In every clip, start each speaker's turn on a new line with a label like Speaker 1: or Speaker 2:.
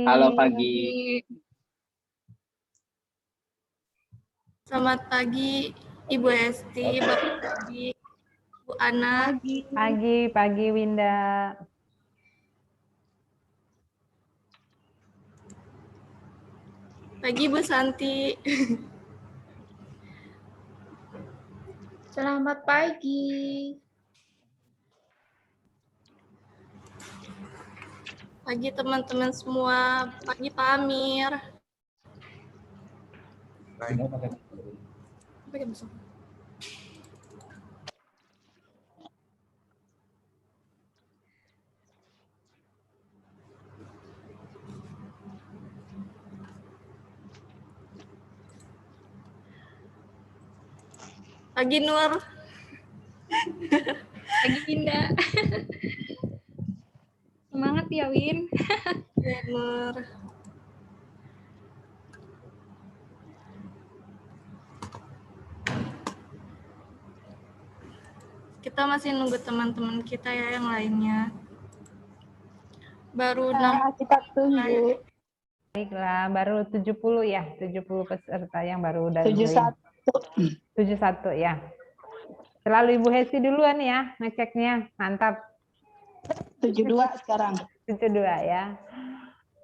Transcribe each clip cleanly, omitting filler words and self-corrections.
Speaker 1: Halo pagi.
Speaker 2: Selamat pagi, Ibu Esti, Bapak Adi, Bu Ana.
Speaker 3: Pagi Winda.
Speaker 2: Pagi Bu Santi.
Speaker 4: Selamat pagi.
Speaker 2: Pagi teman-teman semua. Pagi Pak Amir. Pagi Nur.
Speaker 4: Pagi Winda. Semangat ya Win.
Speaker 2: Ya, Nur. Kita masih nunggu teman-teman kita ya yang lainnya. Baru 6
Speaker 5: kita tunggu.
Speaker 3: Baiklah, baru 70 ya, 70 peserta yang baru dari
Speaker 5: 71.
Speaker 3: 71 ya. Selalu Ibu Hesti duluan ya ngeceknya, mantap.
Speaker 5: 72 sekarang.
Speaker 3: 72 ya.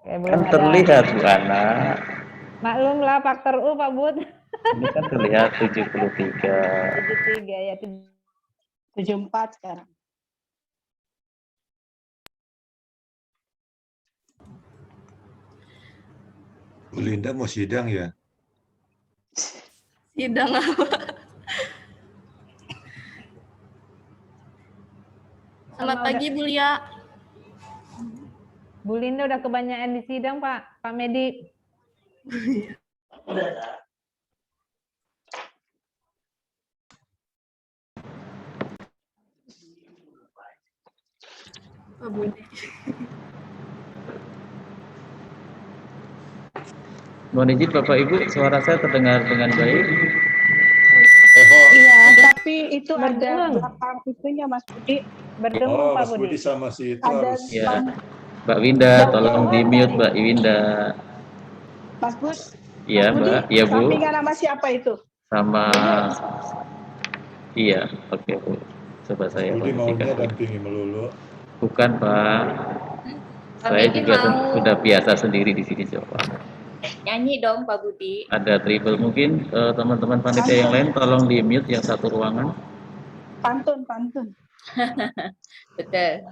Speaker 3: Oke,
Speaker 1: Kan
Speaker 3: belum ada.
Speaker 1: terlihat Bu Ana.
Speaker 3: Maklumlah faktor U Pak Bud.
Speaker 1: Ini kan terlihat 73.
Speaker 3: 73 ya.
Speaker 5: 74 sekarang.
Speaker 6: Bu Linda mau sidang ya?
Speaker 2: sidang apa? Selamat pagi Bu Lia.
Speaker 3: Bu Linda udah kebanyakan di sidang Pak Medi.
Speaker 2: Pak Budi.
Speaker 1: Mohon izin Bapak Ibu, suara saya terdengar dengan baik.
Speaker 5: Iya, tapi itu ada
Speaker 3: Berdengung.
Speaker 5: belakang itunya Mas Budi.
Speaker 3: Berdengung Pak
Speaker 6: Mas
Speaker 3: Budi.
Speaker 6: Budi sama si itu
Speaker 5: Ada
Speaker 6: harus.
Speaker 1: Ya, Mbak Winda, tolong di mute Mbak Winda.
Speaker 5: Mas Bud.
Speaker 1: Iya
Speaker 5: Mas Budi,
Speaker 1: Mbak, iya Bu.
Speaker 5: sampingan sama siapa itu?
Speaker 1: Sama, iya, oke Bu. Coba saya
Speaker 6: Budi maunya
Speaker 1: kondisikan.
Speaker 6: dampingi melulu.
Speaker 1: Bukan Pak, saya
Speaker 4: Budi
Speaker 1: juga
Speaker 4: mau
Speaker 1: sudah biasa sendiri di sini coba.
Speaker 4: nyanyi dong Pak Budi.
Speaker 1: Ada triple mungkin teman-teman panitia yang lain tolong di mute yang satu ruangan.
Speaker 5: Pantun.
Speaker 4: Betul.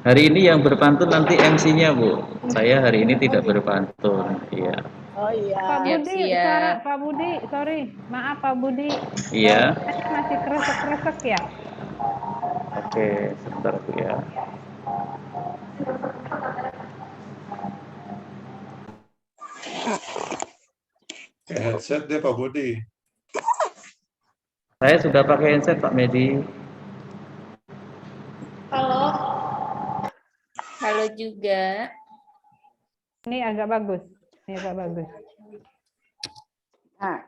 Speaker 1: Hari ini yang berpantun nanti MC-nya Bu. Saya hari ini tidak berpantun. Iya.
Speaker 5: Oh iya.
Speaker 3: Pak Budi,
Speaker 4: Siap.
Speaker 3: suara Pak Budi, sorry, maaf Pak Budi.
Speaker 1: Iya.
Speaker 3: Suaranya masih kresek-kresek ya.
Speaker 1: Oke, sebentar Bu ya.
Speaker 6: Kayak headset deh Pak Budi.
Speaker 1: Saya sudah pakai headset Pak Medi.
Speaker 4: Halo juga.
Speaker 3: Ini agak bagus. Ini agak bagus.
Speaker 5: Nah,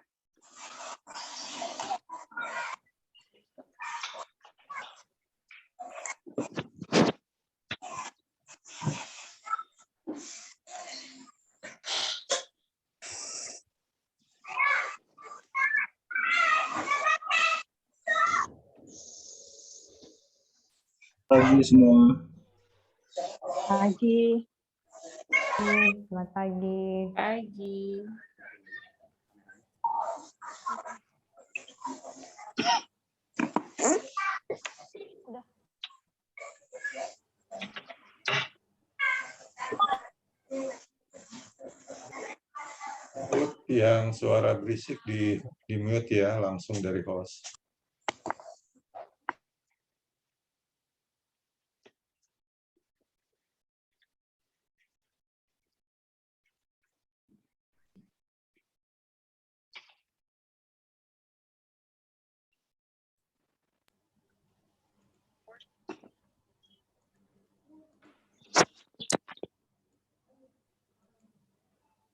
Speaker 7: Pagi semua.
Speaker 5: pagi.
Speaker 3: Selamat pagi.
Speaker 4: Pagi.
Speaker 6: Yang suara berisik di mute ya, langsung dari host.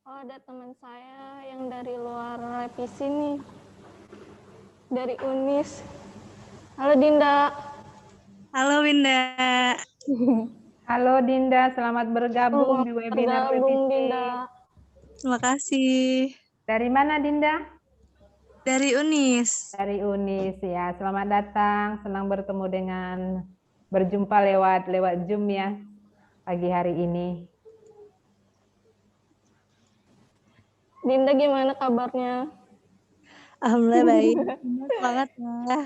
Speaker 2: Oh, ada teman saya yang dari luar revisi nih. Dari Unis. Halo Dinda.
Speaker 8: Halo Winda.
Speaker 3: Halo Dinda, selamat bergabung di webinar
Speaker 2: Bergabung,
Speaker 3: revisi.
Speaker 2: Dinda.
Speaker 8: Terima kasih.
Speaker 3: Dari mana Dinda?
Speaker 8: Dari Unis.
Speaker 3: Dari Unis ya. Selamat datang, senang bertemu dengan berjumpa lewat Zoom ya pagi hari ini.
Speaker 2: Dinda gimana kabarnya?
Speaker 8: Alhamdulillah baik. Semangat ya.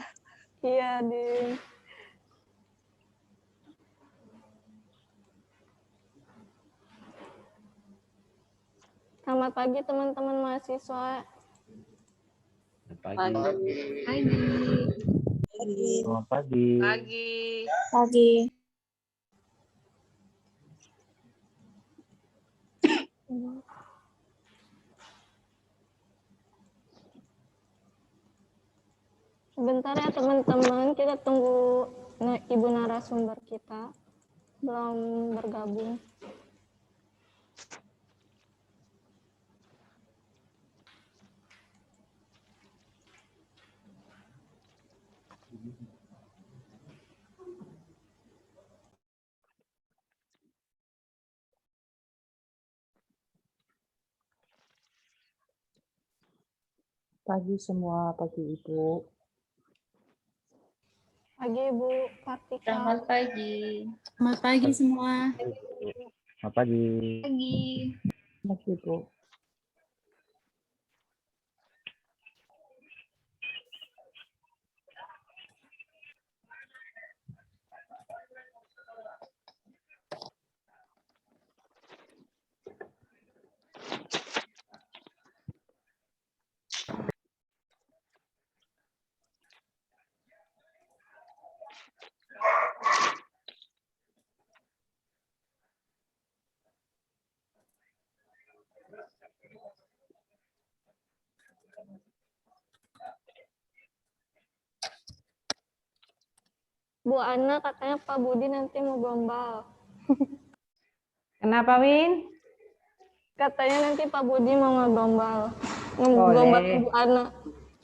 Speaker 2: Iya, Din. Selamat pagi teman-teman mahasiswa.
Speaker 1: Pagi.
Speaker 9: Selamat pagi.
Speaker 4: Pagi.
Speaker 2: Sebentar ya teman-teman, kita tunggu ibu narasumber kita belum bergabung.
Speaker 10: Pagi semua, pagi Ibu.
Speaker 2: Pagi Ibu Kartika.
Speaker 4: Selamat pagi.
Speaker 8: Selamat pagi semua.
Speaker 9: Selamat pagi.
Speaker 4: Pagi.
Speaker 10: Pagi Ibu.
Speaker 2: Bu Ana katanya Pak Budi nanti mau gombal.
Speaker 3: Kenapa Win?
Speaker 2: Katanya nanti Pak Budi mau ngegombal. Ngegombal
Speaker 3: Boleh.
Speaker 2: Bu Ana.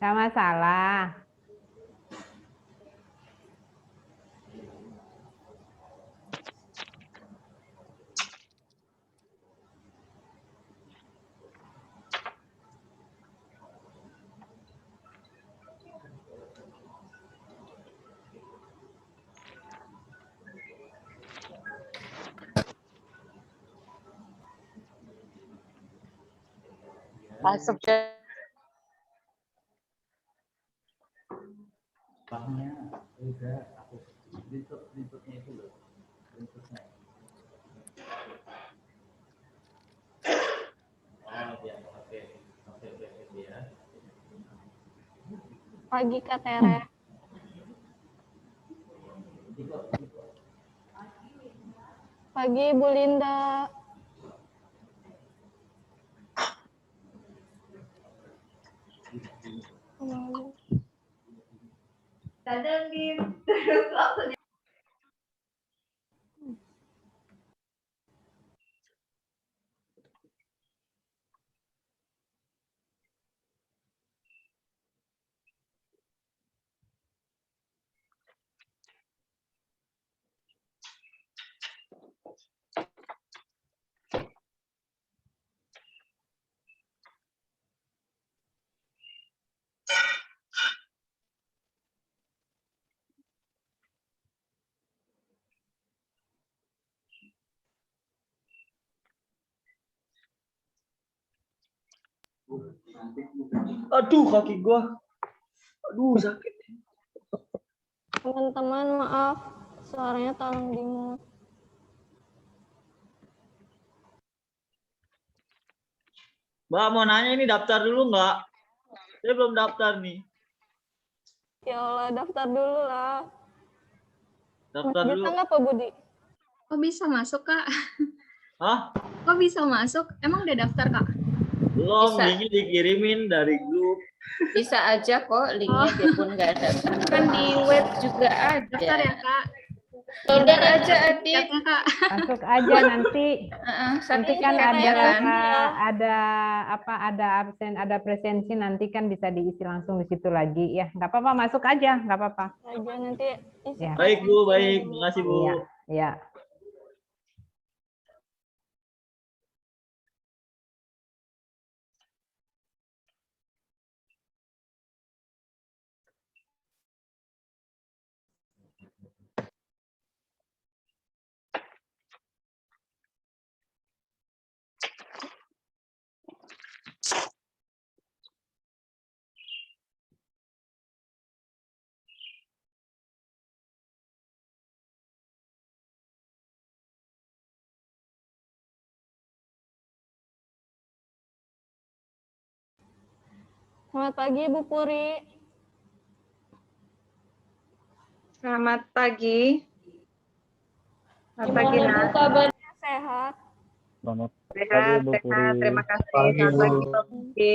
Speaker 3: Gak masalah.
Speaker 2: Pagi Kak Tere. Pagi Bu Linda.
Speaker 7: Aduh, kaki gua. Aduh, sakit.
Speaker 2: Teman-teman maaf, suaranya tolong di-mute.
Speaker 7: Mbak, mau nanya ini daftar dulu nggak? Saya belum daftar nih.
Speaker 2: Ya Allah, daftar dulu lah.
Speaker 7: Daftar
Speaker 2: Bisa
Speaker 7: dulu.
Speaker 2: nggak Pak Budi?
Speaker 4: Kok bisa masuk, Kak?
Speaker 7: Hah?
Speaker 4: Kok bisa masuk? Emang udah daftar, Kak?
Speaker 7: Belum,
Speaker 4: Bisa.
Speaker 7: linknya dikirimin dari grup.
Speaker 4: Bisa aja kok linknya biarpun nggak ada. Kan di web juga ada.
Speaker 8: Daftar ya, Kak.
Speaker 4: Loader aja, Adit.
Speaker 8: Daftarnya, Kak.
Speaker 3: Masuk aja nanti. Nanti kan ada absen, ada presensi, nanti kan bisa diisi langsung di situ lagi ya. Nggak apa-apa, masuk aja, nggak apa-apa.
Speaker 2: Aja nanti isi
Speaker 3: Ya.
Speaker 7: Baik, Bu. Baik. Terima kasih, Bu.
Speaker 3: Iya, iya.
Speaker 2: Selamat pagi Bu Puri.
Speaker 4: Selamat pagi. Selamat pagi,
Speaker 2: Gimana Bu
Speaker 4: Nak.
Speaker 2: kabarnya, sehat?
Speaker 9: Selamat pagi,
Speaker 4: Sehat,
Speaker 9: Bu
Speaker 4: sehat.
Speaker 9: Puri.
Speaker 4: Terima kasih.
Speaker 6: Pagi,
Speaker 4: Selamat
Speaker 6: Bu.
Speaker 4: pagi, Pak Budi.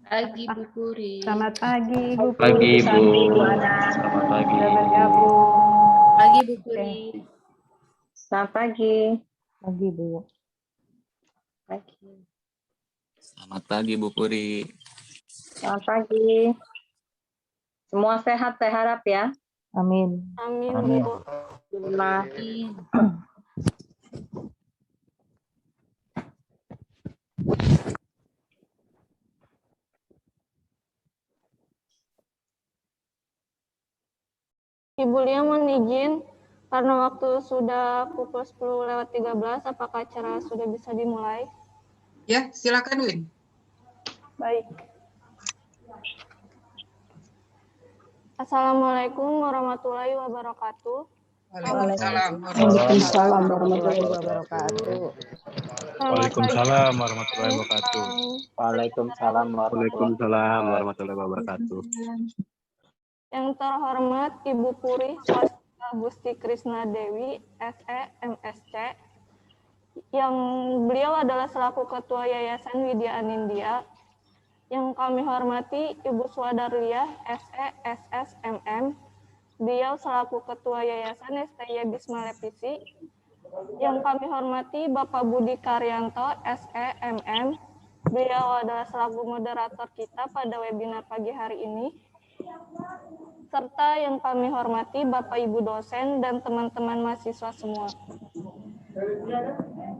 Speaker 3: Pagi,
Speaker 4: Bu Puri.
Speaker 3: Selamat pagi, Bu
Speaker 1: Pagi
Speaker 3: Puri.
Speaker 1: Bu.
Speaker 4: Bu Ana.
Speaker 1: Selamat pagi.
Speaker 3: Sudah bergabung.
Speaker 4: Pagi, Bu
Speaker 3: Puri.
Speaker 4: Selamat pagi.
Speaker 10: Pagi, Bu.
Speaker 4: Pagi.
Speaker 1: Selamat pagi Bu Puri.
Speaker 4: Selamat pagi. Semua sehat, saya harap ya.
Speaker 10: Amin.
Speaker 2: Amin
Speaker 9: Amin.
Speaker 2: Bu.
Speaker 4: Terima.
Speaker 2: Ibu Lia mohon izin, karena waktu sudah pukul 10:13, apakah acara sudah bisa dimulai?
Speaker 11: Ya, silakan Win.
Speaker 2: Baik. Assalamualaikum warahmatullahi wabarakatuh.
Speaker 11: Waalaikumsalam.
Speaker 5: Waalaikumsalam
Speaker 3: warahmatullahi wabarakatuh.
Speaker 6: Waalaikumsalam warahmatullahi wabarakatuh.
Speaker 9: Waalaikumsalam
Speaker 6: warahmatullahi wabarakatuh.
Speaker 2: Yang terhormat Ibu Puri Swastika Gusti Krisna Dewi, SE, MSc, yang beliau adalah selaku Ketua Yayasan Widya Anindya. Yang kami hormati Ibu Swadarliah, SE, SS, MM, beliau selaku Ketua Yayasan STY Bisma Lepisi. Yang kami hormati Bapak Budi Karyanto, SE, MM, beliau adalah selaku moderator kita pada webinar pagi hari ini. Serta yang kami hormati Bapak Ibu dosen dan teman-teman mahasiswa semua.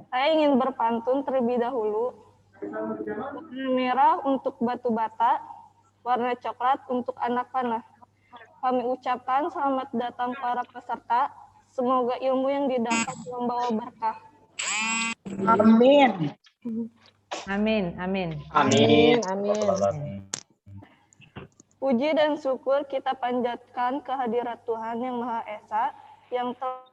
Speaker 2: Saya ingin berpantun terlebih dahulu. Warna merah untuk batu bata, warna coklat untuk anak panah. Kami ucapkan selamat datang para peserta. Semoga ilmu yang didapat membawa berkah.
Speaker 5: Amin.
Speaker 3: Amin, amin.
Speaker 9: Amin.
Speaker 3: Amin.
Speaker 2: Puji dan syukur kita panjatkan kehadirat Tuhan Yang Maha Esa yang telah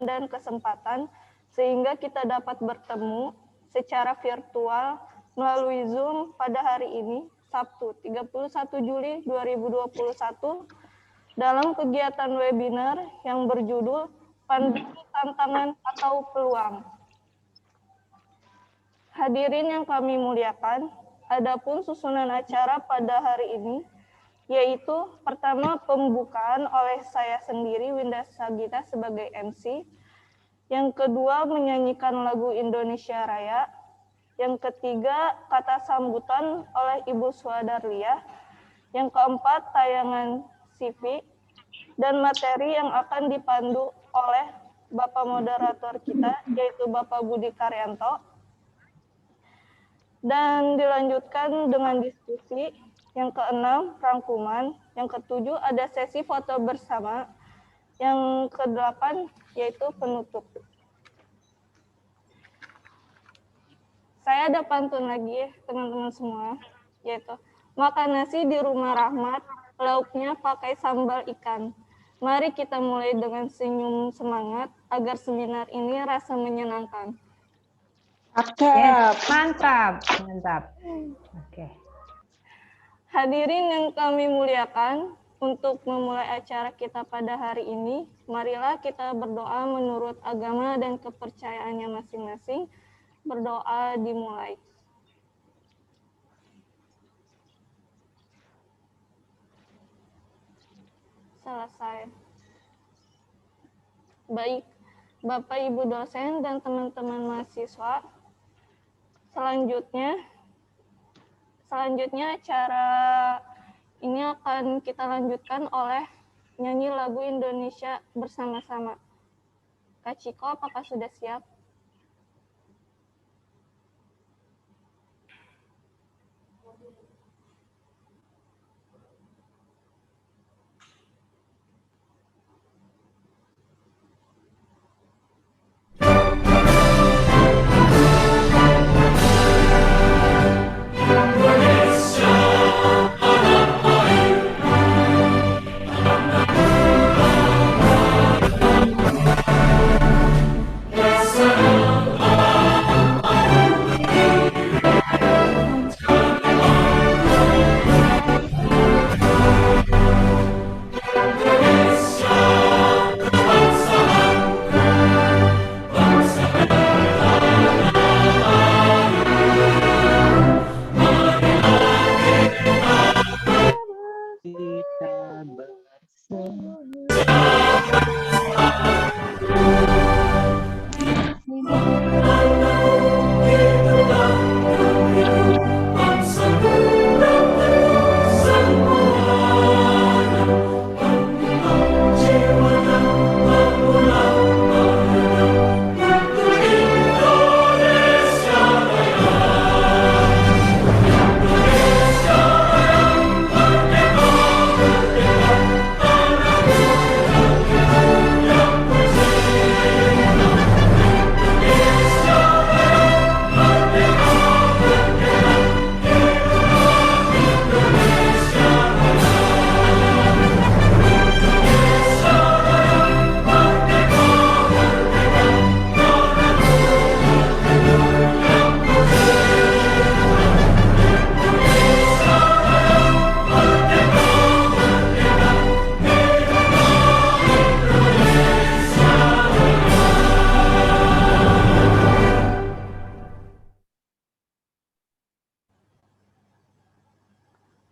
Speaker 2: dan kesempatan sehingga kita dapat bertemu secara virtual melalui Zoom pada hari ini, Sabtu 31 Juli 2021, dalam kegiatan webinar yang berjudul Pandemi Tantangan atau Peluang. Hadirin yang kami muliakan, adapun susunan acara pada hari ini, yaitu pertama pembukaan oleh saya sendiri, Winda Sagita sebagai MC, yang kedua menyanyikan lagu Indonesia Raya, yang ketiga kata sambutan oleh Ibu Swadarliah, yang keempat tayangan CV, dan materi yang akan dipandu oleh Bapak moderator kita, yaitu Bapak Budi Karyanto, dan dilanjutkan dengan diskusi. Yang keenam, rangkuman. Yang ketujuh, ada sesi foto bersama. Yang kedelapan, yaitu penutup. Saya ada pantun lagi ya, teman-teman semua. Yaitu, makan nasi di rumah rahmat, lauknya pakai sambal ikan. Mari kita mulai dengan senyum semangat, agar seminar ini rasa menyenangkan.
Speaker 3: Yes, mantap, mantap. Oke.
Speaker 2: Hadirin yang kami muliakan, untuk memulai acara kita pada hari ini, marilah kita berdoa menurut agama dan kepercayaannya masing-masing. Berdoa dimulai. Selesai. Baik, Bapak Ibu dosen dan teman-teman mahasiswa, Selanjutnya acara ini akan kita lanjutkan oleh nyanyi lagu Indonesia bersama-sama. Kak Ciko, apakah sudah siap?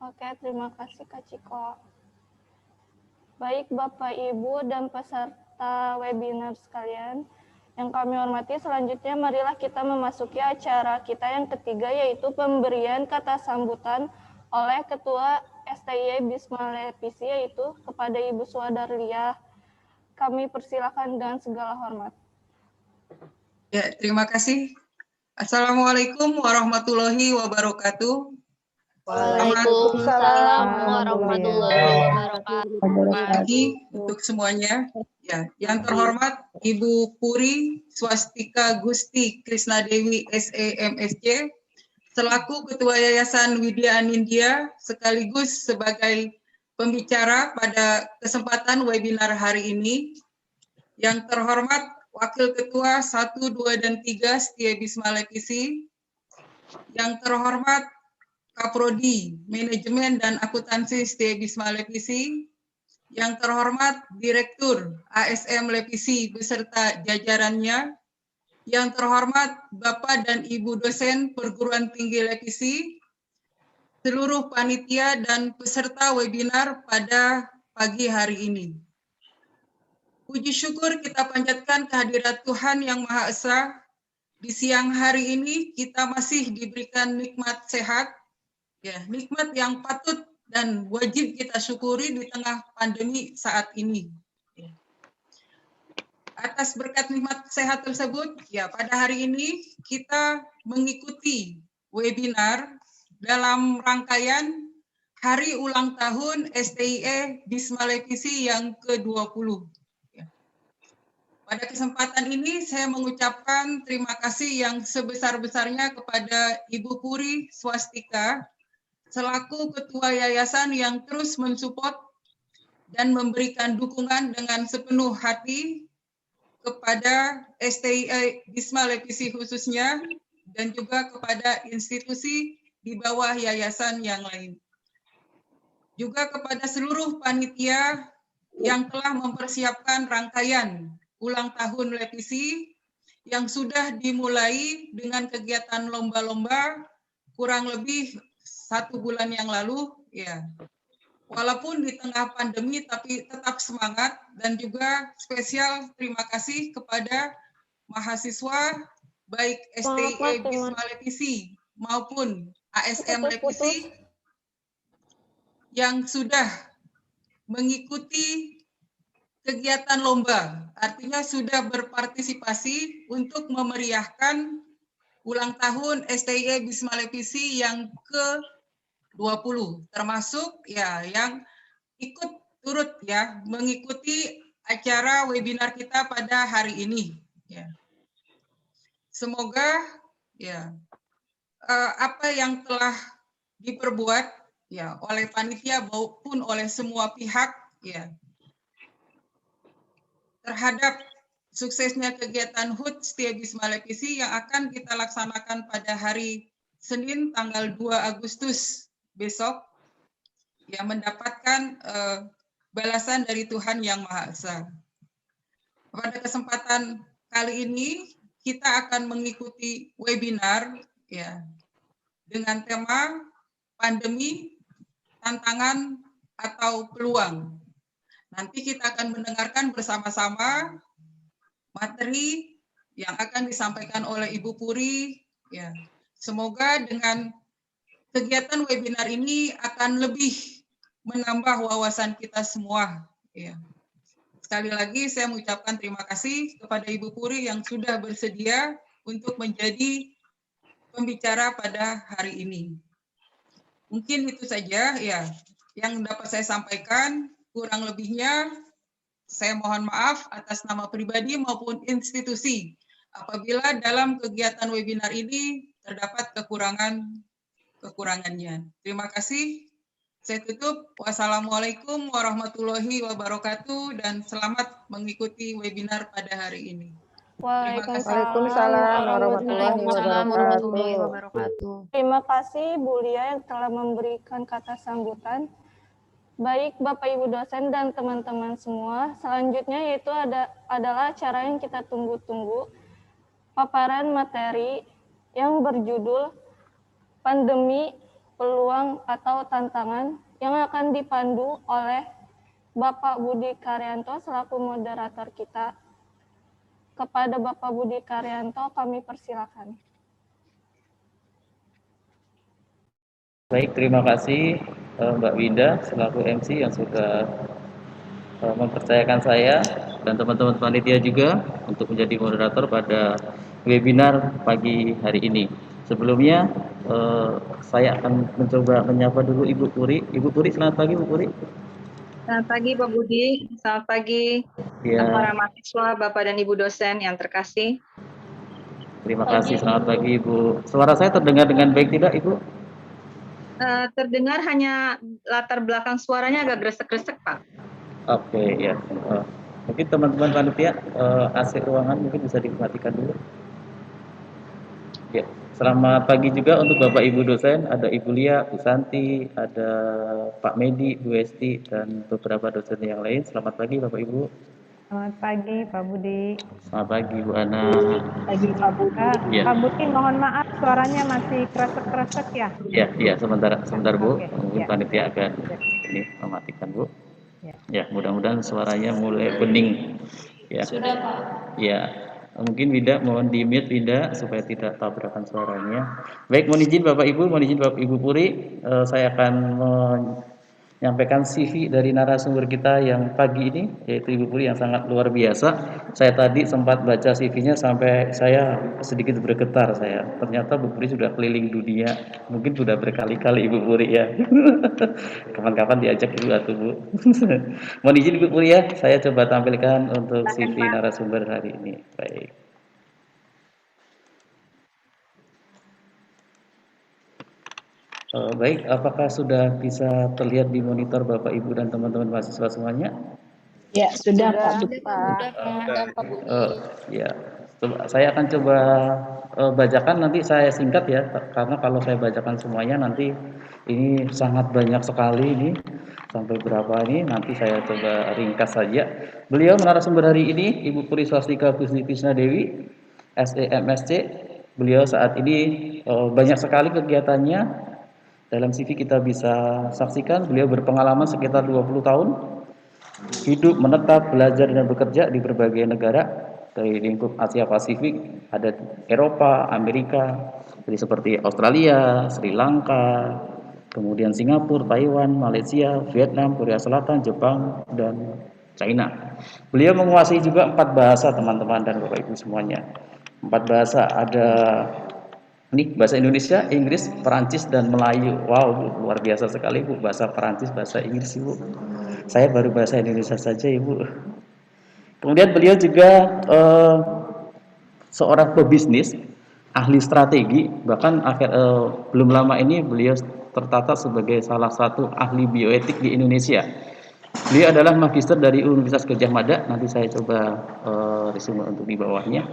Speaker 2: Oke, terima kasih Kak Ciko. Baik Bapak, Ibu, dan peserta webinar sekalian, yang kami hormati, selanjutnya marilah kita memasuki acara kita yang ketiga, yaitu pemberian kata sambutan oleh Ketua STIE Bisma Lepisi, yaitu kepada Ibu Swadarlia. Kami persilakan dengan segala hormat.
Speaker 11: Ya, terima kasih. Assalamualaikum warahmatullahi wabarakatuh.
Speaker 4: Waalaikumsalam warahmatullahi wabarakatuh.
Speaker 11: Selamat pagi untuk semuanya. Ya, yang terhormat Ibu Puri Swastika Gusti Krisnadewi SEMSC selaku Ketua Yayasan Widya Anindya sekaligus sebagai pembicara pada kesempatan webinar hari ini. Yang terhormat Wakil Ketua 1, 2, dan 3 STIE Bisma Lepisi. Yang terhormat Kaprodi Manajemen dan Akuntansi STIE Bisma Lepisi. Yang terhormat Direktur ASM Lepisi beserta jajarannya. Yang terhormat Bapak dan Ibu dosen Perguruan Tinggi Lepisi, seluruh panitia dan peserta webinar pada pagi hari ini. Puji syukur kita panjatkan kehadirat Tuhan Yang Maha Esa. Di siang hari ini kita masih diberikan nikmat sehat, ya, nikmat yang patut dan wajib kita syukuri di tengah pandemi saat ini. Atas berkat nikmat sehat tersebut, ya, pada hari ini kita mengikuti webinar dalam rangkaian Hari Ulang Tahun STIE Bisma Lepisi yang ke-20. Pada kesempatan ini saya mengucapkan terima kasih yang sebesar-besarnya kepada Ibu Puri Swastika selaku Ketua Yayasan yang terus mensupport dan memberikan dukungan dengan sepenuh hati kepada STIE Bisma Lepisi khususnya dan juga kepada institusi di bawah yayasan yang lain. Juga kepada seluruh panitia yang telah mempersiapkan rangkaian ulang tahun Lepisi yang sudah dimulai dengan kegiatan lomba-lomba kurang lebih 1 bulan yang lalu, ya. Walaupun di tengah pandemi tapi tetap semangat, dan juga spesial terima kasih kepada mahasiswa baik STIE Bisma Lepisi maupun ASM Lepisi yang sudah mengikuti kegiatan lomba, artinya sudah berpartisipasi untuk memeriahkan ulang tahun STIE Bisma Lepisi yang ke-20, termasuk ya yang ikut turut ya mengikuti acara webinar kita pada hari ini. Ya. Semoga ya apa yang telah diperbuat ya oleh panitia maupun oleh semua pihak ya terhadap suksesnya kegiatan HUT STIE Bisma Lepisi yang akan kita laksanakan pada hari Senin tanggal 2 Agustus besok, yang mendapatkan balasan dari Tuhan Yang Maha Esa. Pada kesempatan kali ini kita akan mengikuti webinar ya dengan tema pandemi, tantangan atau peluang. Nanti kita akan mendengarkan bersama-sama materi yang akan disampaikan oleh Ibu Puri. Ya, semoga dengan kegiatan webinar ini akan lebih menambah wawasan kita semua. Ya. Sekali lagi saya mengucapkan terima kasih kepada Ibu Puri yang sudah bersedia untuk menjadi pembicara pada hari ini. Mungkin itu saja ya yang dapat saya sampaikan. Kurang lebihnya, saya mohon maaf atas nama pribadi maupun institusi apabila dalam kegiatan webinar ini terdapat kekurangannya. Terima kasih. Saya tutup. Wassalamualaikum warahmatullahi wabarakatuh dan selamat mengikuti webinar pada hari ini.
Speaker 2: Waalaikumsalam warahmatullahi wabarakatuh. Terima kasih Bu Lia yang telah memberikan kata sambutan. Baik Bapak Ibu dosen dan teman-teman semua, selanjutnya yaitu adalah acara yang kita tunggu-tunggu, paparan materi yang berjudul Pandemi, peluang atau tantangan yang akan dipandu oleh Bapak Budi Karyanto selaku moderator kita. Kepada Bapak Budi Karyanto kami persilakan.
Speaker 1: Baik, terima kasih Mbak Winda selaku MC yang sudah mempercayakan saya dan teman-teman panitia juga untuk menjadi moderator pada webinar pagi hari ini. Sebelumnya saya akan mencoba menyapa dulu Ibu Puri. Ibu Puri, selamat pagi Bu Puri.
Speaker 4: Selamat pagi Pak Budi, selamat pagi
Speaker 1: Ya,
Speaker 4: para mahasiswa, Bapak dan Ibu dosen yang terkasih.
Speaker 1: terima kasih. Selamat pagi Ibu. Suara saya terdengar dengan baik tidak Ibu?
Speaker 4: Terdengar hanya latar belakang suaranya agak gresek-gresek Pak.
Speaker 1: Oke, ya. Mungkin teman-teman panitia AC ruangan mungkin bisa dimatikan dulu. Ya, selamat pagi juga untuk Bapak Ibu dosen, ada Ibu Lia, Bu Santi, ada Pak Medi, Bu Esti, dan beberapa dosen yang lain. Selamat pagi Bapak Ibu.
Speaker 3: Selamat pagi Pak Budi.
Speaker 1: Selamat pagi Bu Ana.
Speaker 3: Pagi Pak Budi.
Speaker 1: Ya.
Speaker 3: Pak Budi, mohon maaf suaranya masih kresek-kresek ya.
Speaker 1: Ya, sebentar Bu.
Speaker 3: Oke,
Speaker 1: Mungkin
Speaker 3: ya.
Speaker 1: panitia akan ini mematikan Bu.
Speaker 3: Ya.
Speaker 1: Ya, mudah-mudahan suaranya mulai bening. Ya.
Speaker 4: Sudah Pak.
Speaker 1: Ya. Mungkin Winda mohon di-mute Winda supaya tidak tabrakan suaranya. Baik, mohon izin Bapak Ibu, mohon izin Bapak Ibu Puri, saya akan menyampaikan CV dari narasumber kita yang pagi ini, yaitu Ibu Puri yang sangat luar biasa. Saya tadi sempat baca CV-nya sampai saya sedikit bergetar saya. Ternyata Bu Puri sudah keliling dunia, mungkin sudah berkali-kali Ibu Puri ya. Kapan-kapan diajak Ibu atau Bu. Mohon izin Ibu Puri ya, saya coba tampilkan untuk CV narasumber hari ini. Baik. Baik, apakah sudah bisa terlihat di monitor Bapak Ibu dan teman-teman mahasiswa semuanya?
Speaker 5: Ya, sudah Pak.
Speaker 1: Ya, saya akan coba bacakan, nanti saya singkat ya, karena kalau saya bacakan semuanya nanti ini sangat banyak sekali ini, sampai berapa ini, nanti saya coba ringkas saja. Beliau narasumber hari ini Ibu Puri Swastika Gusti Krisna Dewi, SEMSC. Beliau saat ini banyak sekali kegiatannya. Dalam CV kita bisa saksikan beliau berpengalaman sekitar 20 tahun hidup, menetap, belajar dan bekerja di berbagai negara dari lingkup Asia Pasifik, ada Eropa, Amerika, jadi seperti Australia, Sri Lanka, kemudian Singapura, Taiwan, Malaysia, Vietnam, Korea Selatan, Jepang, dan China. Beliau menguasai juga 4 bahasa teman-teman dan Bapak Ibu semuanya. 4 bahasa, ada ini bahasa Indonesia, Inggris, Perancis, dan Melayu. Wow, Bu, luar biasa sekali Bu, bahasa Perancis, bahasa Inggris Ibu. Saya baru bahasa Indonesia saja Ibu. Kemudian beliau juga seorang pebisnis, ahli strategi, bahkan belum lama ini beliau tercatat sebagai salah satu ahli bioetik di Indonesia. Beliau adalah magister dari Universitas Gadjah Mada, nanti saya coba resume untuk di bawahnya.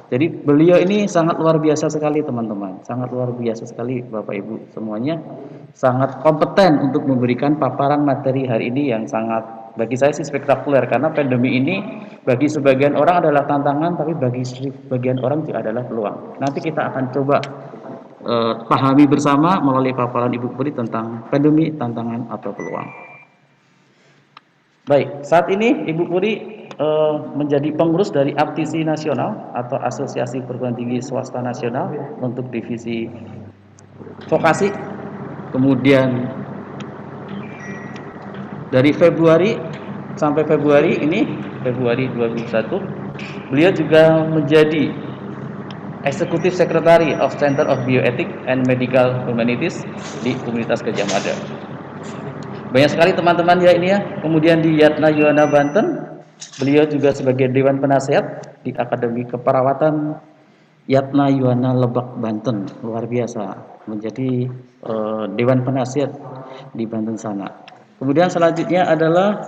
Speaker 1: Jadi beliau ini sangat luar biasa sekali teman-teman, sangat luar biasa sekali Bapak Ibu semuanya, sangat kompeten untuk memberikan paparan materi hari ini yang sangat bagi saya sih spektakuler, karena pandemi ini bagi sebagian orang adalah tantangan, tapi bagi sebagian orang juga adalah peluang. Nanti kita akan coba pahami bersama melalui paparan Ibu Puri tentang pandemi, tantangan atau peluang. Baik, saat ini Ibu Puri menjadi pengurus dari APTISI Nasional atau Asosiasi Perguruan Tinggi Swasta Nasional untuk divisi vokasi. Kemudian dari Februari sampai Februari ini, Februari 2021, beliau juga menjadi Executive Secretary of Center of Bioethics and Medical Humanities di Universitas Gadjah Mada. Banyak sekali teman-teman ya ini ya. Kemudian di Yatna Yuwana Banten, beliau juga sebagai Dewan Penasehat di Akademi Keperawatan Yatna Yuwana Lebak Banten. Luar biasa, menjadi Dewan Penasehat di Banten sana. Kemudian selanjutnya adalah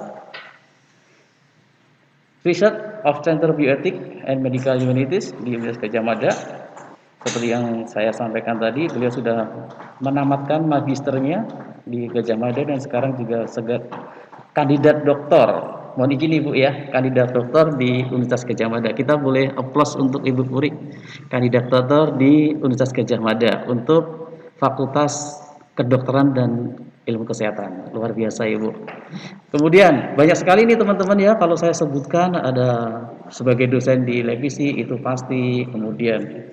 Speaker 1: Research of Center Bioethics and Medical Humanities di Universitas Gadjah Mada. Seperti yang saya sampaikan tadi, beliau sudah menamatkan magisternya di Gadjah Mada dan sekarang juga kandidat doktor. Mohon izin Ibu ya, kandidat doktor di Universitas Gadjah Mada. Kita boleh aplaus untuk Ibu Puri, kandidat doktor di Universitas Gadjah Mada untuk Fakultas kedokteran dan ilmu kesehatan. Luar biasa Ibu. Kemudian banyak sekali nih teman-teman ya, kalau saya sebutkan ada sebagai dosen di Levisi itu pasti, kemudian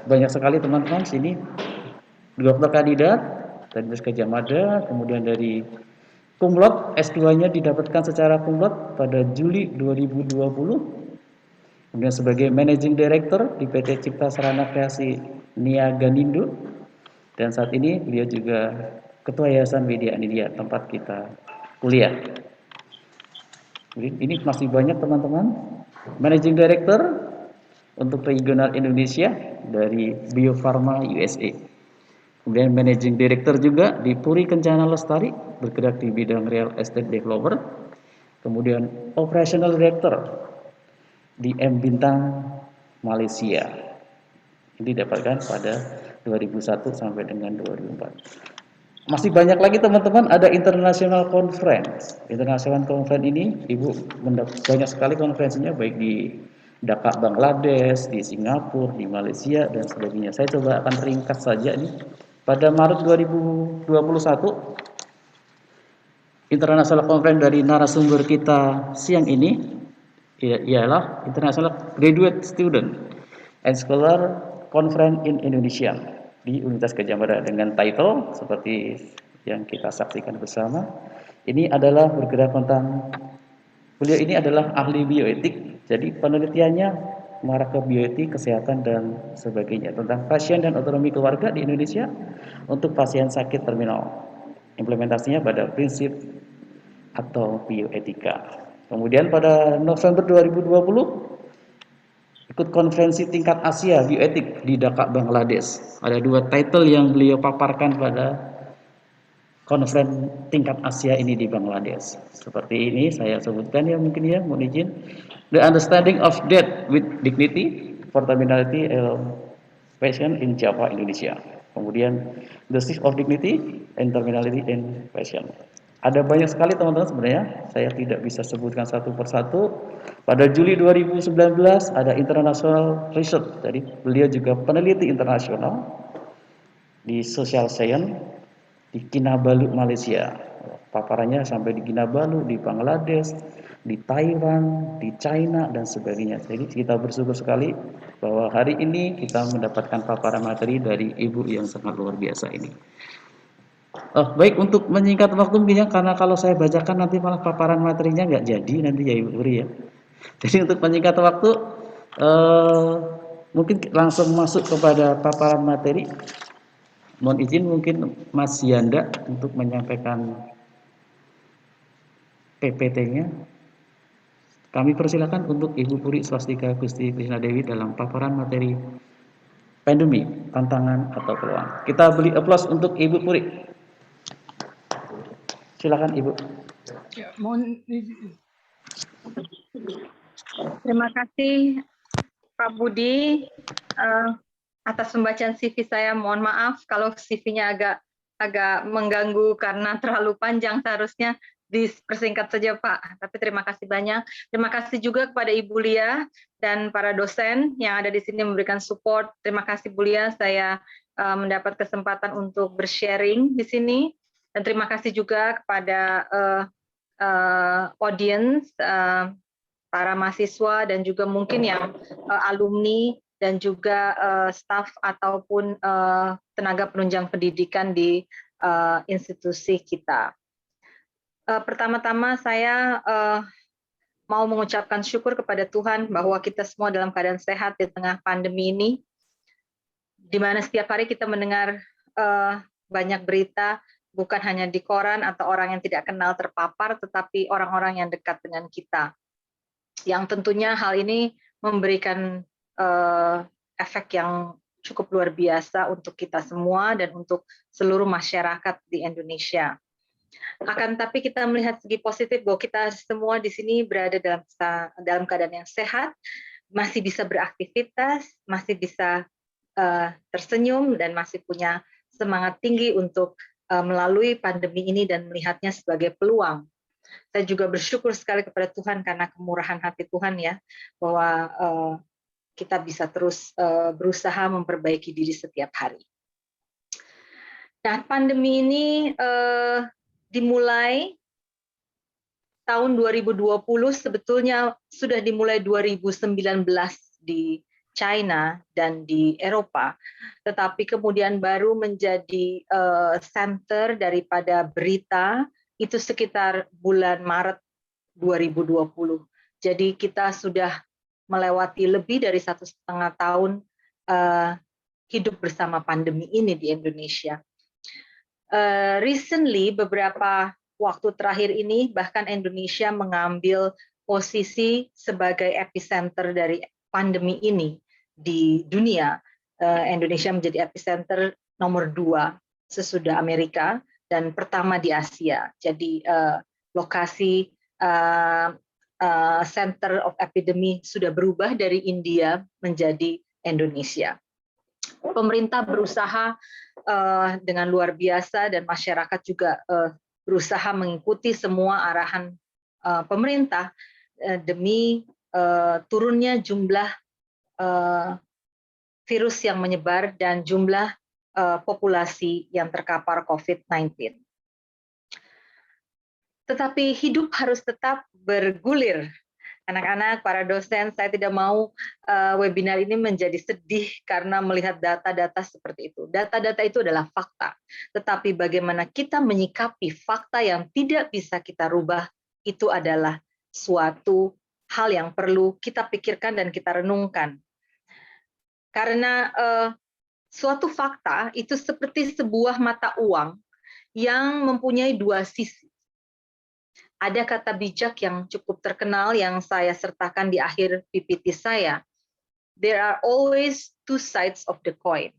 Speaker 1: banyak sekali teman-teman sini dokter kandidat dari Gajah Mada, kemudian dari cum laude S2-nya didapatkan secara cum laude pada Juli 2020. Kemudian sebagai Managing Director di PT Cipta Sarana Kreasi Niaganindo, dan saat ini beliau juga Ketua Yayasan Media India tempat kita kuliah. Jadi ini masih banyak teman-teman. Managing Director untuk regional Indonesia dari Bio Farma USA. Kemudian Managing Director juga di Puri Kencana Lestari, bergerak di bidang real estate developer. Kemudian Operational Director di M Bintang Malaysia. Ini didapatkan pada 2001 sampai dengan 2004. Masih banyak lagi teman-teman, ada International Conference. International Conference ini Ibu banyak sekali konferensinya, baik di Dhaka Bangladesh, di Singapura, di Malaysia dan sebagainya. Saya coba akan ringkas saja nih. Pada Maret 2021 International Conference dari narasumber kita siang ini ialah International Graduate Student and Scholar Conference in Indonesia di Universitas Gadjah Mada dengan title seperti yang kita saksikan bersama. Ini adalah bergerak tentang, beliau ini adalah ahli bioetik, jadi penelitiannya mengarah ke bioetik, kesehatan dan sebagainya tentang pasien dan otonomi keluarga di Indonesia untuk pasien sakit terminal. Implementasinya pada prinsip atau bioetika. Kemudian pada November 2020 ikut konferensi tingkat Asia bioetik di Dhaka, Bangladesh. Ada 2 title yang beliau paparkan pada konferensi tingkat Asia ini di Bangladesh. Seperti ini saya sebutkan ya, mungkin ya, mohon izin. The Understanding of Death with Dignity for Terminality Patient in Java, Indonesia. Kemudian The Shift of Dignity and Terminality in Patient. Ada banyak sekali teman-teman sebenarnya, saya tidak bisa sebutkan satu persatu. Pada Juli 2019 ada International Research, jadi beliau juga peneliti internasional di Social Science di Kinabalu, Malaysia. Paparannya sampai di Kinabalu, di Bangladesh, di Taiwan, di China dan sebagainya. Jadi kita bersyukur sekali bahwa hari ini kita mendapatkan paparan materi dari Ibu yang sangat luar biasa ini. Baik, untuk menyingkat waktu mungkin ya, karena kalau saya bacakan nanti malah paparan materinya nggak jadi nanti ya Ibu Uri ya. Jadi untuk menyingkat waktu, mungkin langsung masuk kepada paparan materi. Mohon izin mungkin Mas Yanda untuk menyampaikan PPT-nya. Kami persilakan untuk Ibu Puri Swastika Gusti Krisna Dewi dalam paparan materi pandemi, tantangan atau peluang. Kita beri aplaus untuk Ibu Puri. Silakan Ibu.
Speaker 11: Ya, mohon izin.
Speaker 4: Terima kasih Pak Budi atas pembacaan CV saya. Mohon maaf kalau CV-nya agak mengganggu karena terlalu panjang, seharusnya dipersingkat saja Pak. Tapi terima kasih banyak. Terima kasih juga kepada Ibu Lia dan para dosen yang ada di sini memberikan support. Terima kasih Bu Lia, saya mendapat kesempatan untuk bersharing di sini. Dan terima kasih juga kepada audience, para mahasiswa dan juga mungkin yang alumni dan juga staf ataupun tenaga penunjang pendidikan di institusi kita. Pertama-tama saya mau mengucapkan syukur kepada Tuhan bahwa kita semua dalam keadaan sehat di tengah pandemi ini, di mana setiap hari kita mendengar banyak berita, bukan hanya di koran atau orang yang tidak kenal terpapar, tetapi orang-orang yang dekat dengan kita. Yang tentunya hal ini memberikan efek yang cukup luar biasa untuk kita semua dan untuk seluruh masyarakat di Indonesia. Akan tapi kita melihat segi positif bahwa kita semua di sini berada dalam keadaan yang sehat, masih bisa beraktivitas, masih bisa tersenyum dan masih punya semangat tinggi untuk melalui pandemi ini dan melihatnya sebagai peluang. Saya juga bersyukur sekali kepada Tuhan karena kemurahan hati Tuhan ya, bahwa kita bisa terus berusaha memperbaiki diri setiap hari. Nah, pandemi ini dimulai tahun 2020, sebetulnya sudah dimulai 2019 di China dan di Eropa, tetapi kemudian baru menjadi center daripada berita itu sekitar bulan Maret 2020. Jadi kita sudah melewati lebih dari 1,5 tahun hidup bersama pandemi ini di Indonesia. Recently, beberapa waktu terakhir ini, bahkan Indonesia mengambil posisi sebagai epicenter dari pandemi ini di dunia. Indonesia menjadi epicenter nomor 2 sesudah Amerika dan pertama di Asia. Jadi lokasi center of epidemic sudah berubah dari India menjadi Indonesia. Pemerintah berusaha dengan luar biasa dan masyarakat juga berusaha mengikuti semua arahan pemerintah demi turunnya jumlah virus yang menyebar dan jumlah populasi yang terkapar COVID-19. Tetapi hidup harus tetap bergulir. Anak-anak, para dosen, saya tidak mau webinar ini menjadi sedih karena melihat data-data seperti itu. Data-data itu adalah fakta. Tetapi bagaimana kita menyikapi fakta yang tidak bisa kita rubah, itu adalah suatu hal yang perlu kita pikirkan dan kita renungkan. Karena suatu fakta itu seperti sebuah mata uang yang mempunyai dua sisi. Ada kata bijak yang cukup terkenal yang saya sertakan di akhir PPT saya. There are always two sides of the coin.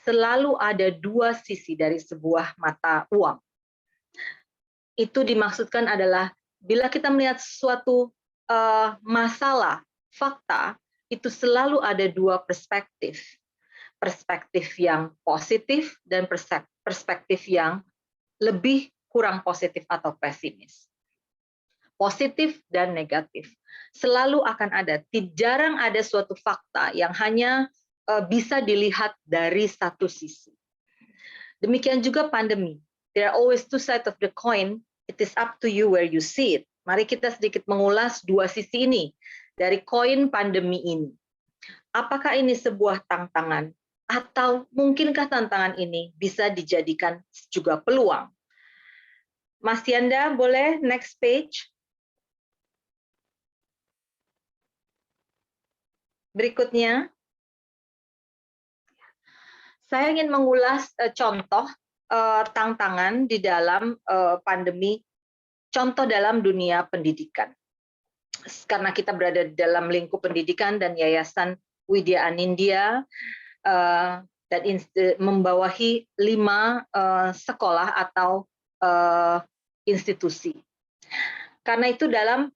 Speaker 4: Selalu ada dua sisi dari sebuah mata uang. Itu dimaksudkan adalah bila kita melihat suatu masalah, fakta, itu selalu ada dua perspektif. Perspektif yang positif dan perspektif yang lebih kurang positif atau pesimis. Positif dan negatif. Selalu akan ada. Jarang ada suatu fakta yang hanya bisa dilihat dari satu sisi. Demikian juga pandemi. There are always two sides of the coin. It is up to you where you see it. Mari kita sedikit mengulas dua sisi ini dari koin pandemi ini. Apakah ini sebuah tantangan? Atau mungkinkah tantangan ini bisa dijadikan juga peluang? Mas Yanda, boleh next page? Berikutnya, saya ingin mengulas contoh tantangan di dalam pandemi, contoh dalam dunia pendidikan. Karena kita berada di dalam lingkup pendidikan dan Yayasan Widya Anindya dan membawahi 5 sekolah atau institusi. Karena itu dalam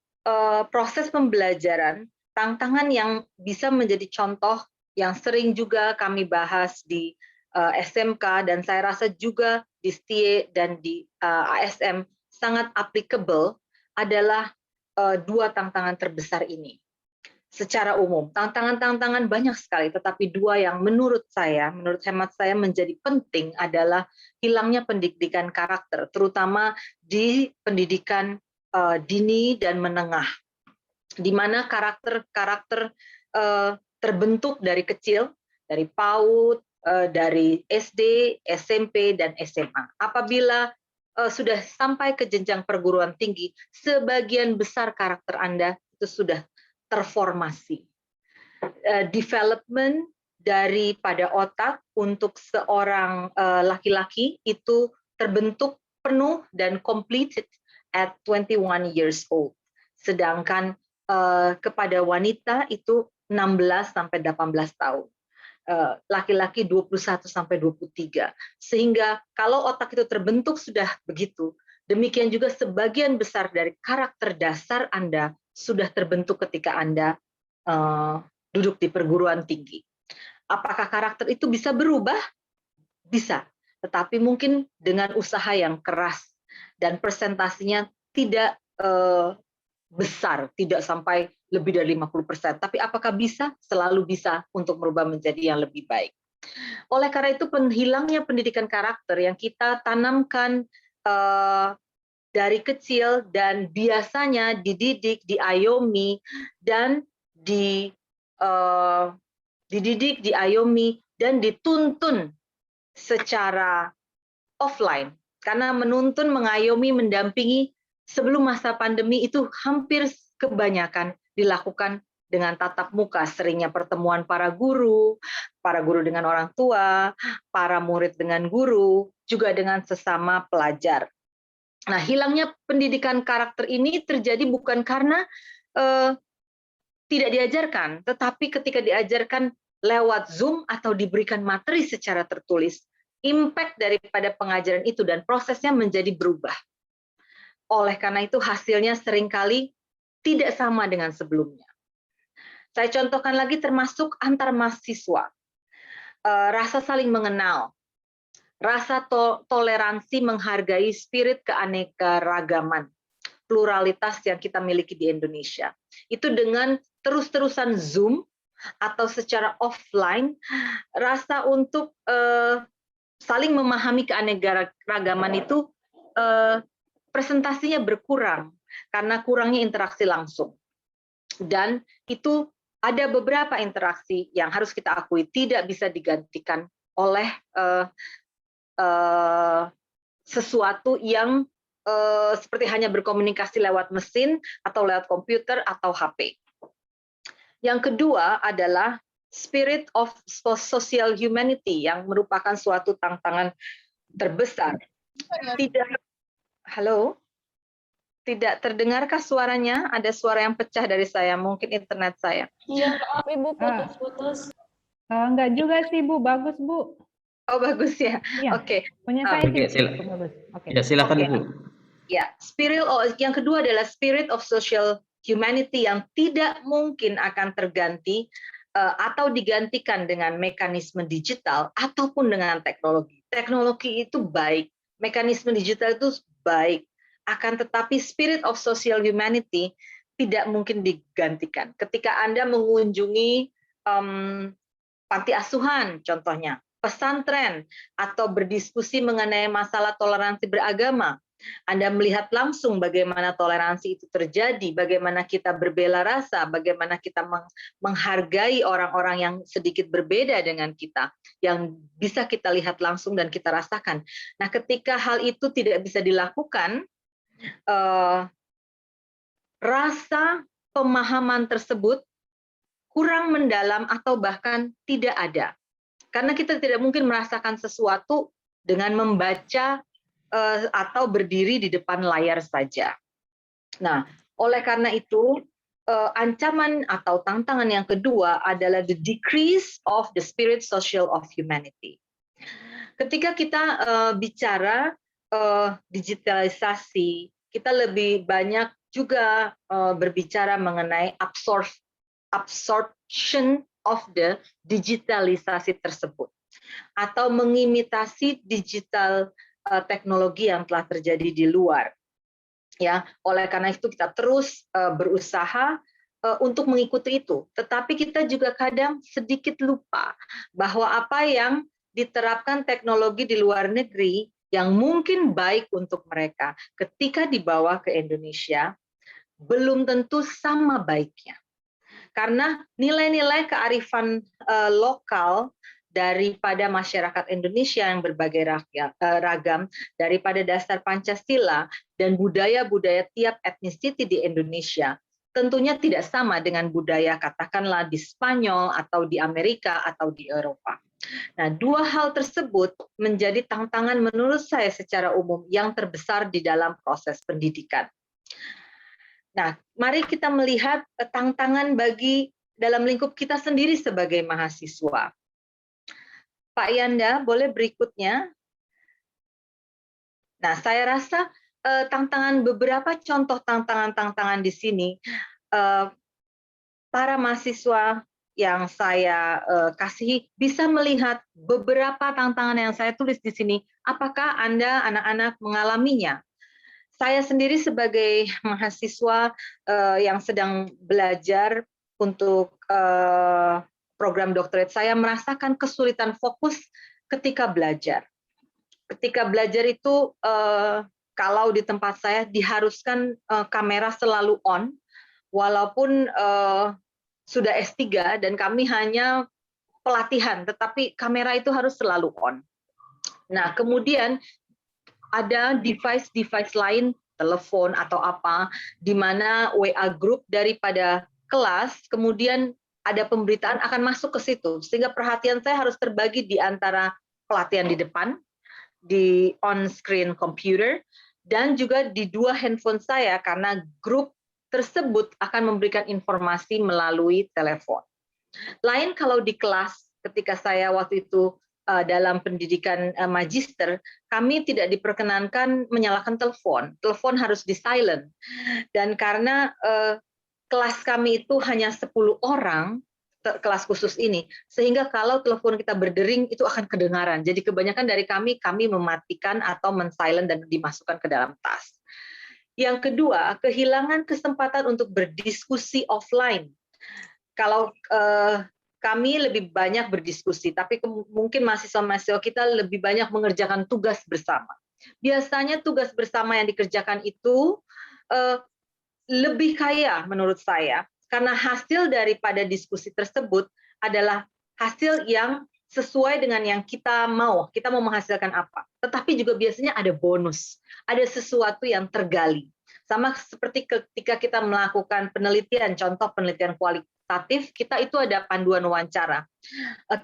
Speaker 4: proses pembelajaran, tantangan yang bisa menjadi contoh yang sering juga kami bahas di SMK dan saya rasa juga di STIE dan di ASM sangat applicable adalah dua tantangan terbesar ini. Secara umum, tantangan-tantangan banyak sekali, tetapi dua yang menurut hemat saya menjadi penting adalah hilangnya pendidikan karakter, terutama di pendidikan dini dan menengah, di mana karakter terbentuk dari kecil, dari PAUD, dari SD, SMP, dan SMA. Apabila sudah sampai ke jenjang perguruan tinggi, sebagian besar karakter Anda itu sudah terformasi. Development daripada otak untuk seorang laki-laki itu terbentuk penuh dan completed at 21 years old. Sedangkan kepada wanita itu 16 sampai 18 tahun. Laki-laki 21 sampai 23. Sehingga kalau otak itu terbentuk sudah begitu, demikian juga sebagian besar dari karakter dasar Anda sudah terbentuk ketika Anda duduk di perguruan tinggi. Apakah karakter itu bisa berubah? Bisa, tetapi mungkin dengan usaha yang keras dan presentasinya tidak besar, tidak sampai lebih dari 50%. Tapi apakah bisa? Selalu bisa untuk merubah menjadi yang lebih baik. Oleh karena itu hilangnya pendidikan karakter yang kita tanamkan dari kecil dan biasanya dididik, diayomi, dan dididik, diayomi, dan dituntun secara offline. Karena menuntun, mengayomi, mendampingi sebelum masa pandemi itu hampir kebanyakan dilakukan dengan tatap muka, seringnya pertemuan para guru dengan orang tua, para murid dengan guru, juga dengan sesama pelajar. Nah, hilangnya pendidikan karakter ini terjadi bukan karena tidak diajarkan, tetapi ketika diajarkan lewat Zoom atau diberikan materi secara tertulis, impact daripada pengajaran itu dan prosesnya menjadi berubah. Oleh karena itu hasilnya seringkali tidak sama dengan sebelumnya. Saya contohkan lagi termasuk antar mahasiswa. Rasa saling mengenal, rasa toleransi menghargai spirit keanekaragaman, pluralitas yang kita miliki di Indonesia. Itu dengan terus-terusan Zoom atau secara offline, rasa untuk saling memahami keanekaragaman itu presentasinya berkurang karena kurangnya interaksi langsung. Dan itu ada beberapa interaksi yang harus kita akui tidak bisa digantikan oleh sesuatu yang seperti hanya berkomunikasi lewat mesin atau lewat komputer atau HP. Yang kedua adalah spirit of social humanity yang merupakan suatu tantangan terbesar. Tidak terdengarkah suaranya? Ada suara yang pecah dari saya, mungkin internet saya.
Speaker 2: Iya, maaf Ibu, putus-putus.
Speaker 3: Enggak juga sih Bu, bagus Bu.
Speaker 4: Oh bagus ya,
Speaker 3: Iya.
Speaker 4: Oke.
Speaker 3: Punya saya sih bagus. Oke.
Speaker 1: Ya, silakan Ibu.
Speaker 4: Ya, yang kedua adalah spirit of social humanity yang tidak mungkin akan terganti atau digantikan dengan mekanisme digital ataupun dengan teknologi. Teknologi itu baik, mekanisme digital itu baik, akan tetapi spirit of social humanity tidak mungkin digantikan. Ketika Anda mengunjungi panti asuhan contohnya, pesantren, atau berdiskusi mengenai masalah toleransi beragama, Anda melihat langsung bagaimana toleransi itu terjadi, bagaimana kita berbela rasa, bagaimana kita menghargai orang-orang yang sedikit berbeda dengan kita, yang bisa kita lihat langsung dan kita rasakan. Nah, ketika hal itu tidak bisa dilakukan, rasa pemahaman tersebut kurang mendalam atau bahkan tidak ada. Karena kita tidak mungkin merasakan sesuatu dengan membaca atau berdiri di depan layar saja. Nah, oleh karena itu, ancaman atau tantangan yang kedua adalah the decrease of the spirit social of humanity. Ketika kita bicara digitalisasi, kita lebih banyak juga berbicara mengenai absorption of the digitalisasi tersebut, atau mengimitasi digital teknologi yang telah terjadi di luar. Ya, oleh karena itu kita terus berusaha untuk mengikuti itu. Tetapi kita juga kadang sedikit lupa bahwa apa yang diterapkan teknologi di luar negeri yang mungkin baik untuk mereka ketika dibawa ke Indonesia belum tentu sama baiknya. Karena nilai-nilai kearifan lokal daripada masyarakat Indonesia yang berbagai ragam, daripada dasar Pancasila dan budaya-budaya tiap etnisiti di Indonesia, tentunya tidak sama dengan budaya katakanlah di Spanyol atau di Amerika atau di Eropa. Nah, dua hal tersebut menjadi tantangan menurut saya secara umum yang terbesar di dalam proses pendidikan. Nah, mari kita melihat tantangan bagi dalam lingkup kita sendiri sebagai mahasiswa. Pak Yanda, boleh berikutnya? Nah, saya rasa beberapa contoh tantangan-tantangan di sini, para mahasiswa yang saya kasihi bisa melihat beberapa tantangan yang saya tulis di sini. Apakah Anda anak-anak mengalaminya? Saya sendiri sebagai mahasiswa yang sedang belajar untuk program doktorat, saya merasakan kesulitan fokus ketika belajar. Ketika belajar itu, kalau di tempat saya diharuskan kamera selalu on, walaupun sudah S3 dan kami hanya pelatihan, tetapi kamera itu harus selalu on. Nah, kemudian ada device-device lain, telepon atau apa, di mana WA group daripada kelas, kemudian ada pemberitaan akan masuk ke situ, sehingga perhatian saya harus terbagi di antara pelatihan di depan, di on-screen computer, dan juga di dua handphone saya, karena grup tersebut akan memberikan informasi melalui telepon. Lain kalau di kelas, ketika saya waktu itu dalam pendidikan magister, kami tidak diperkenankan menyalakan telepon. Telepon harus di silent. Dan karena kelas kami itu hanya 10 orang, kelas khusus ini, sehingga kalau telepon kita berdering itu akan kedengaran. Jadi kebanyakan dari kami mematikan atau men-silent dan dimasukkan ke dalam tas. Yang kedua, kehilangan kesempatan untuk berdiskusi offline. Kalau kami lebih banyak berdiskusi, tapi mungkin mahasiswa-mahasiswa kita lebih banyak mengerjakan tugas bersama. Biasanya tugas bersama yang dikerjakan itu lebih kaya menurut saya, karena hasil daripada diskusi tersebut adalah hasil yang sesuai dengan yang kita mau menghasilkan apa. Tetapi juga biasanya ada bonus, ada sesuatu yang tergali. Sama seperti ketika kita melakukan penelitian, contoh penelitian kualitatif, kita itu ada panduan wawancara.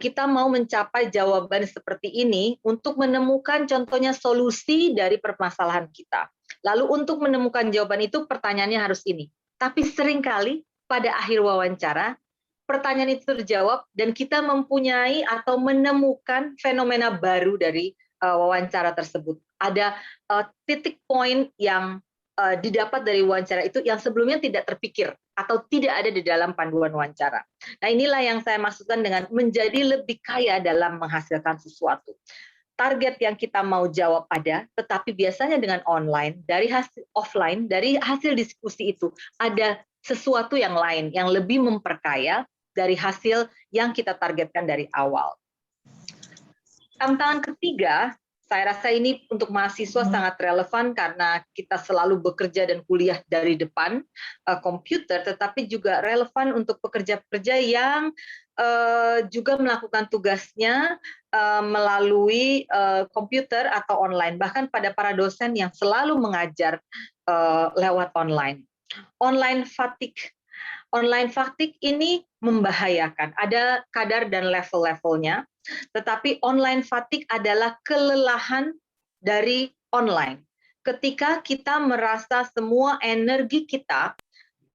Speaker 4: Kita mau mencapai jawaban seperti ini untuk menemukan contohnya solusi dari permasalahan kita. Lalu untuk menemukan jawaban itu pertanyaannya harus ini. Tapi seringkali pada akhir wawancara, pertanyaan itu terjawab dan kita mempunyai atau menemukan fenomena baru dari wawancara tersebut. Ada titik poin yang didapat dari wawancara itu yang sebelumnya tidak terpikir atau tidak ada di dalam panduan wawancara. Nah, inilah yang saya maksudkan dengan menjadi lebih kaya dalam menghasilkan sesuatu. Target yang kita mau jawab ada, tetapi biasanya dengan online, dari hasil offline, dari hasil diskusi itu ada sesuatu yang lain yang lebih memperkaya dari hasil yang kita targetkan dari awal. Tantangan ketiga, saya rasa ini untuk mahasiswa sangat relevan karena kita selalu bekerja dan kuliah dari depan komputer, tetapi juga relevan untuk pekerja-pekerja yang juga melakukan tugasnya melalui komputer atau online, bahkan pada para dosen yang selalu mengajar lewat online. Online fatigue ini membahayakan, ada kadar dan level-levelnya, tetapi online fatigue adalah kelelahan dari online. Ketika kita merasa semua energi kita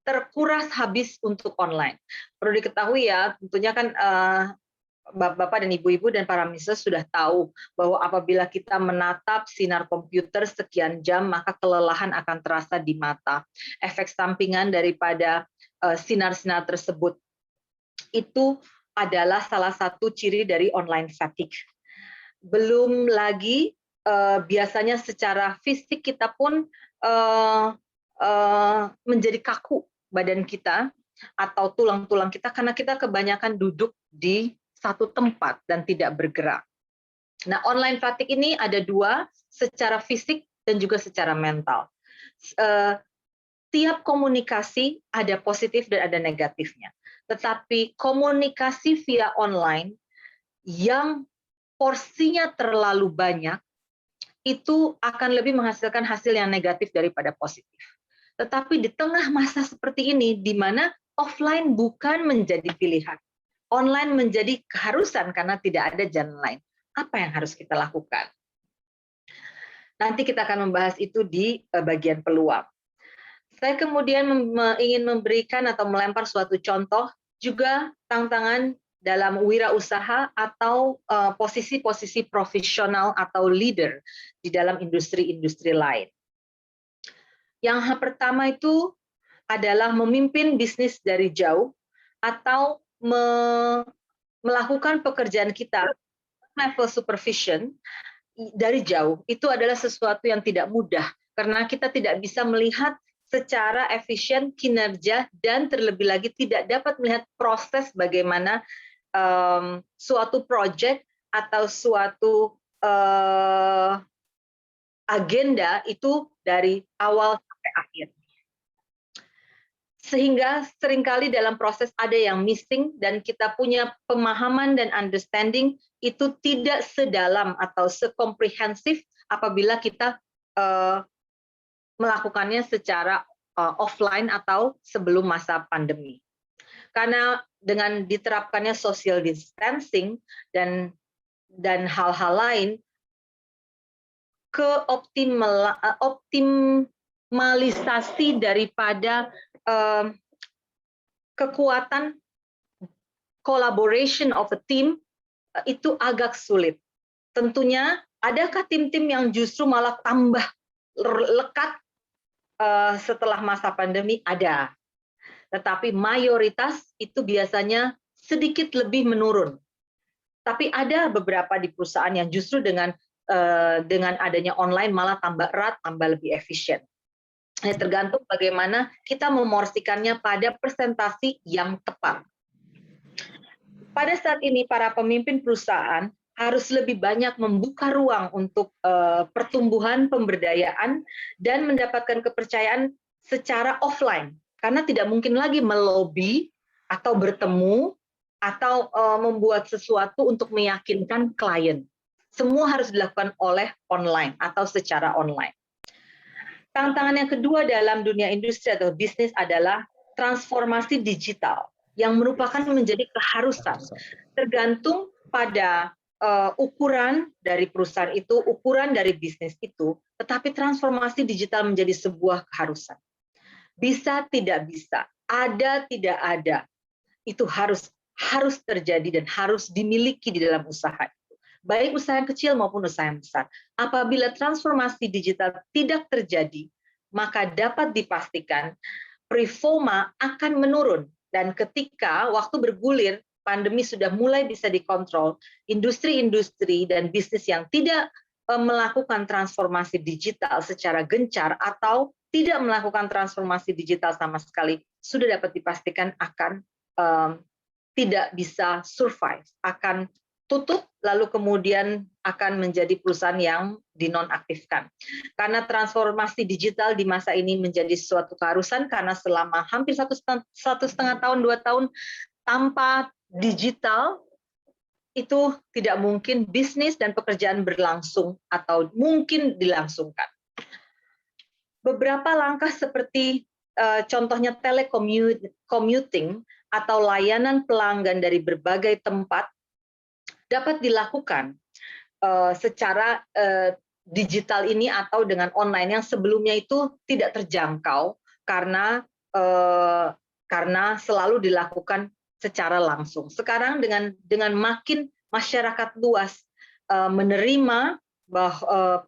Speaker 4: terkuras habis untuk online. Perlu diketahui ya, tentunya kan Bapak dan Ibu-Ibu dan para mahasiswa sudah tahu bahwa apabila kita menatap sinar komputer sekian jam, maka kelelahan akan terasa di mata. Efek sampingan daripada sinar-sinar tersebut itu adalah salah satu ciri dari online fatigue. Belum lagi biasanya secara fisik kita pun menjadi kaku badan kita atau tulang-tulang kita karena kita kebanyakan duduk di satu tempat dan tidak bergerak. Nah, online fatigue ini ada dua, secara fisik dan juga secara mental. Tiap komunikasi ada positif dan ada negatifnya. Tetapi komunikasi via online yang porsinya terlalu banyak, itu akan lebih menghasilkan hasil yang negatif daripada positif. Tetapi di tengah masa seperti ini, di mana offline bukan menjadi pilihan, online menjadi keharusan karena tidak ada jalan lain. Apa yang harus kita lakukan? Nanti kita akan membahas itu di bagian peluang. Saya kemudian ingin memberikan atau melempar suatu contoh juga tantangan dalam wirausaha atau posisi-posisi profesional atau leader di dalam industri-industri lain. Yang pertama itu adalah memimpin bisnis dari jauh atau melakukan pekerjaan kita level supervision dari jauh. Itu adalah sesuatu yang tidak mudah karena kita tidak bisa melihat secara efisien kinerja dan terlebih lagi tidak dapat melihat proses bagaimana suatu project atau suatu agenda itu dari awal sampai akhir. Sehingga seringkali dalam proses ada yang missing dan kita punya pemahaman dan understanding itu tidak sedalam atau sekomprehensif apabila kita melakukannya secara offline atau sebelum masa pandemi. Karena dengan diterapkannya social distancing dan hal-hal lain, optimalisasi daripada kekuatan collaboration of a team itu agak sulit. Tentunya adakah tim-tim yang justru malah tambah lekat setelah masa pandemi? Ada. Tetapi mayoritas itu biasanya sedikit lebih menurun. Tapi ada beberapa di perusahaan yang justru dengan adanya online malah tambah erat, tambah lebih efisien. Tergantung bagaimana kita memorsikannya pada presentasi yang tepat. Pada saat ini para pemimpin perusahaan harus lebih banyak membuka ruang untuk pertumbuhan pemberdayaan dan mendapatkan kepercayaan secara offline. Karena tidak mungkin lagi melobi atau bertemu atau membuat sesuatu untuk meyakinkan klien. Semua harus dilakukan oleh online atau secara online. Tantangan yang kedua dalam dunia industri atau bisnis adalah transformasi digital yang merupakan menjadi keharusan. Tergantung pada ukuran dari perusahaan itu, ukuran dari bisnis itu, tetapi transformasi digital menjadi sebuah keharusan. Bisa tidak bisa, ada tidak ada, itu harus terjadi dan harus dimiliki di dalam usaha itu. Baik usaha yang kecil maupun usaha yang besar. Apabila transformasi digital tidak terjadi, maka dapat dipastikan performa akan menurun. Dan ketika waktu bergulir, pandemi sudah mulai bisa dikontrol, industri-industri dan bisnis yang tidak melakukan transformasi digital secara gencar atau tidak melakukan transformasi digital sama sekali, sudah dapat dipastikan akan tidak bisa survive, akan tutup, lalu kemudian akan menjadi perusahaan yang dinonaktifkan. Karena transformasi digital di masa ini menjadi suatu keharusan, karena selama hampir satu setengah tahun, 2 tahun, tanpa digital, itu tidak mungkin bisnis dan pekerjaan berlangsung atau mungkin dilangsungkan. Beberapa langkah seperti contohnya telecommuting atau layanan pelanggan dari berbagai tempat dapat dilakukan secara digital ini atau dengan online yang sebelumnya itu tidak terjangkau karena selalu dilakukan secara langsung. Sekarang dengan makin masyarakat luas menerima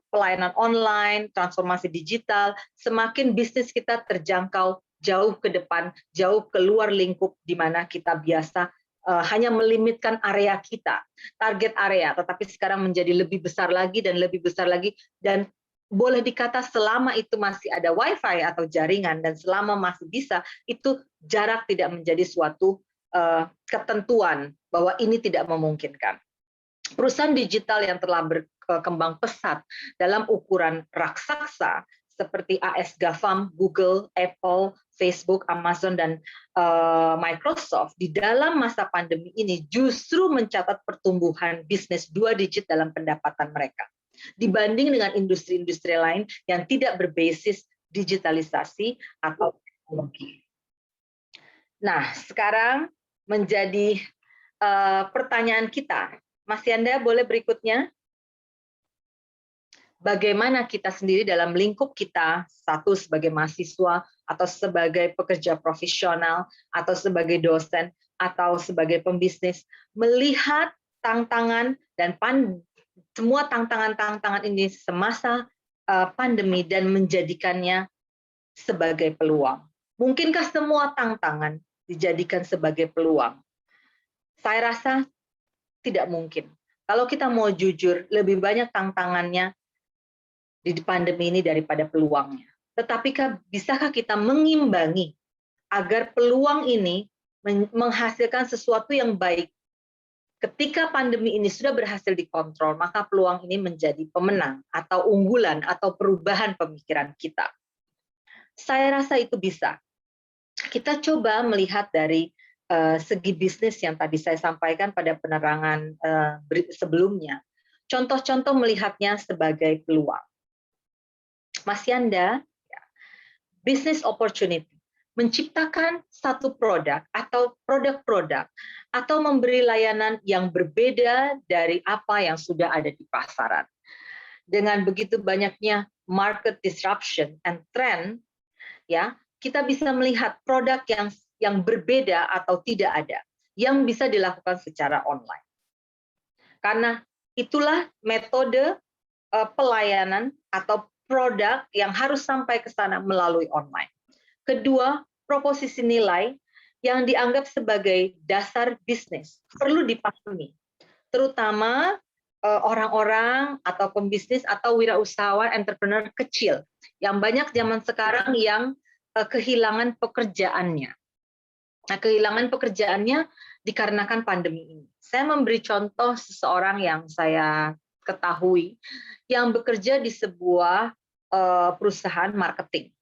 Speaker 4: pelayanan online, transformasi digital, semakin bisnis kita terjangkau jauh ke depan, jauh keluar lingkup di mana kita biasa hanya melimitkan area kita, target area, tetapi sekarang menjadi lebih besar lagi dan lebih besar lagi, dan boleh dikata selama itu masih ada wifi atau jaringan dan selama masih bisa, itu jarak tidak menjadi suatu ketentuan bahwa ini tidak memungkinkan. Perusahaan digital yang telah berkembang pesat dalam ukuran raksasa seperti AS GAFAM, Google, Apple, Facebook, Amazon, dan Microsoft di dalam masa pandemi ini justru mencatat pertumbuhan bisnis 2 digit dalam pendapatan mereka dibanding dengan industri-industri lain yang tidak berbasis digitalisasi atau teknologi. Nah, sekarang menjadi pertanyaan kita. Mas Yanda, boleh berikutnya? Bagaimana kita sendiri dalam lingkup kita, satu sebagai mahasiswa, atau sebagai pekerja profesional, atau sebagai dosen, atau sebagai pembisnis, melihat tantangan dan semua tantangan-tantangan ini semasa pandemi dan menjadikannya sebagai peluang. Mungkinkah semua tantangan dijadikan sebagai peluang? Saya rasa tidak mungkin. Kalau kita mau jujur, lebih banyak tantangannya di pandemi ini daripada peluangnya. Tetapi bisakah kita mengimbangi agar peluang ini menghasilkan sesuatu yang baik Ketika pandemi ini sudah berhasil dikontrol, maka peluang ini menjadi pemenang atau unggulan atau perubahan pemikiran kita. Saya rasa itu bisa. Kita coba melihat dari segi bisnis yang tadi saya sampaikan pada penerangan sebelumnya. Contoh-contoh melihatnya sebagai peluang. Mas Yanda, business opportunity, menciptakan satu produk atau produk-produk atau memberi layanan yang berbeda dari apa yang sudah ada di pasaran. Dengan begitu banyaknya market disruption and trend, ya, kita bisa melihat produk yang berbeda atau tidak ada yang bisa dilakukan secara online. Karena itulah metode pelayanan atau produk yang harus sampai ke sana melalui online. Kedua, proposisi nilai yang dianggap sebagai dasar bisnis perlu dipahami, terutama orang-orang atau pembisnis atau wirausahawan entrepreneur kecil yang banyak zaman sekarang yang kehilangan pekerjaannya. Nah, kehilangan pekerjaannya dikarenakan pandemi ini. Saya memberi contoh seseorang yang saya ketahui yang bekerja di sebuah perusahaan marketing.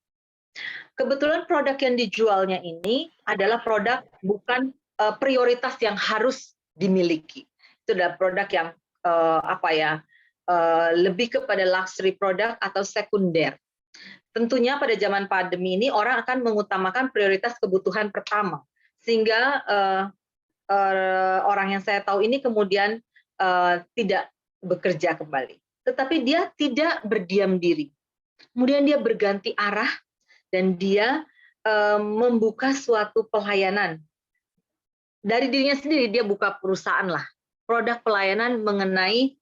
Speaker 4: Kebetulan produk yang dijualnya ini adalah produk bukan prioritas yang harus dimiliki. Itu adalah produk yang lebih kepada luxury produk atau sekunder. Tentunya pada zaman pandemi ini orang akan mengutamakan prioritas kebutuhan pertama, sehingga orang yang saya tahu ini kemudian tidak bekerja kembali. Tetapi dia tidak berdiam diri. Kemudian dia berganti arah dan dia membuka suatu pelayanan. Dari dirinya sendiri dia buka perusahaan lah, produk pelayanan mengenai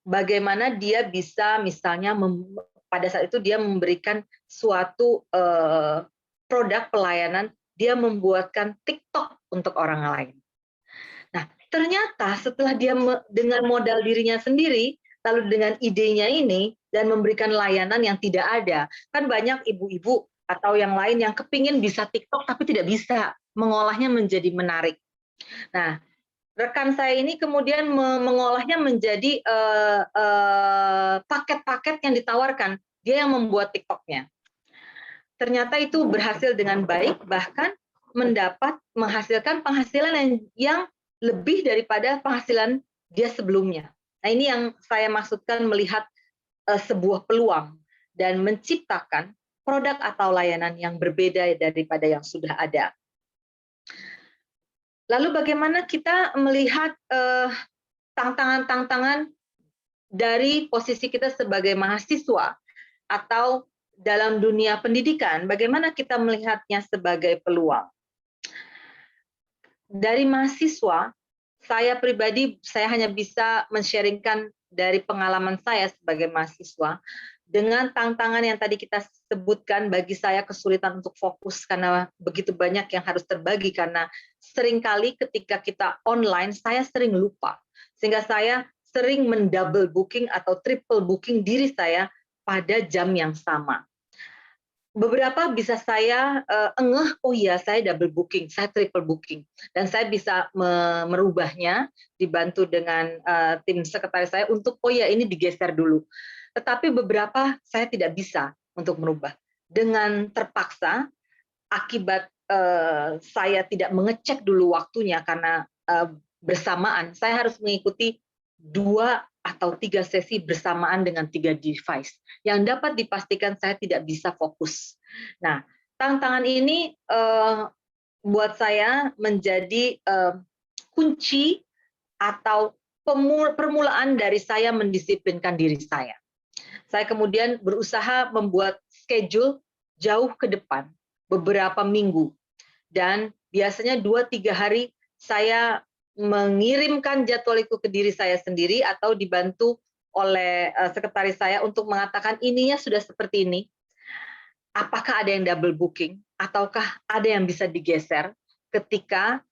Speaker 4: bagaimana dia bisa misalnya pada saat itu dia memberikan suatu produk pelayanan, dia membuatkan TikTok untuk orang lain. Nah, ternyata setelah dia dengan modal dirinya sendiri, lalu dengan idenya ini, dan memberikan layanan yang tidak ada. Kan banyak ibu-ibu atau yang lain yang kepingin bisa TikTok tapi tidak bisa mengolahnya menjadi menarik. Nah, rekan saya ini kemudian mengolahnya menjadi paket-paket yang ditawarkan. Dia yang membuat TikToknya. Ternyata itu berhasil dengan baik, bahkan menghasilkan penghasilan yang lebih daripada penghasilan dia sebelumnya. Nah, ini yang saya maksudkan melihat sebuah peluang dan menciptakan produk atau layanan yang berbeda daripada yang sudah ada. Lalu bagaimana kita melihat tantangan-tantangan dari posisi kita sebagai mahasiswa atau dalam dunia pendidikan, bagaimana kita melihatnya sebagai peluang? Dari mahasiswa, saya pribadi, saya hanya bisa men-sharingkan dari pengalaman saya sebagai mahasiswa, dengan tantangan yang tadi kita sebutkan, bagi saya kesulitan untuk fokus karena begitu banyak yang harus terbagi, karena seringkali ketika kita online, saya sering lupa. Sehingga saya sering mendouble booking atau triple booking diri saya pada jam yang sama. Beberapa bisa saya engeh, oh iya saya double booking, saya triple booking. Dan saya bisa merubahnya, dibantu dengan tim sekretaris saya untuk, oh ya ini digeser dulu. Tetapi beberapa saya tidak bisa untuk merubah. Dengan terpaksa, akibat saya tidak mengecek dulu waktunya karena bersamaan, saya harus mengikuti 2 atau 3 sesi bersamaan dengan 3 device yang dapat dipastikan saya tidak bisa fokus. Nah, tantangan ini buat saya menjadi kunci atau permulaan dari saya mendisiplinkan diri saya. Saya kemudian berusaha membuat schedule jauh ke depan, beberapa minggu, dan biasanya 2-3 hari saya mengirimkan jadwal itu ke diri saya sendiri atau dibantu oleh sekretaris saya untuk mengatakan ininya sudah seperti ini. Apakah ada yang double booking ataukah ada yang bisa digeser ketika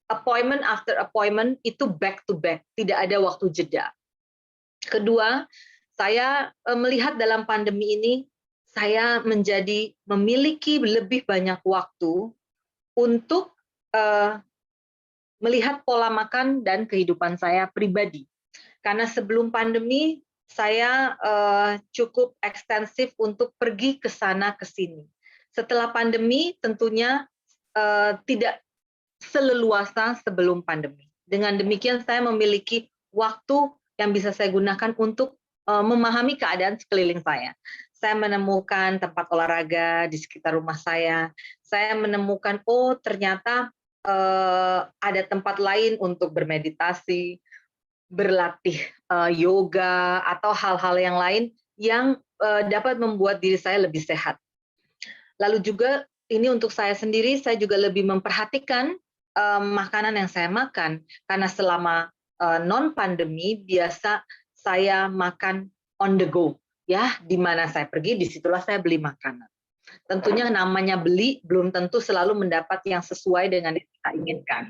Speaker 4: appointment after appointment itu back to back, tidak ada waktu jeda. Kedua, saya melihat dalam pandemi ini saya memiliki lebih banyak waktu untuk melihat pola makan dan kehidupan saya pribadi. Karena sebelum pandemi, saya cukup ekstensif untuk pergi ke sana ke sini. Setelah pandemi tentunya tidak seleluasa sebelum pandemi. Dengan demikian saya memiliki waktu yang bisa saya gunakan untuk memahami keadaan sekeliling saya. Saya menemukan tempat olahraga di sekitar rumah saya. Saya menemukan, oh ternyata ada tempat lain untuk bermeditasi, berlatih yoga, atau hal-hal yang lain yang dapat membuat diri saya lebih sehat. Lalu juga ini untuk saya sendiri, saya juga lebih memperhatikan makanan yang saya makan, karena selama non-pandemi biasa saya makan on the go, ya, di mana saya pergi, disitulah saya beli makanan. Tentunya namanya beli belum tentu selalu mendapat yang sesuai dengan yang kita inginkan.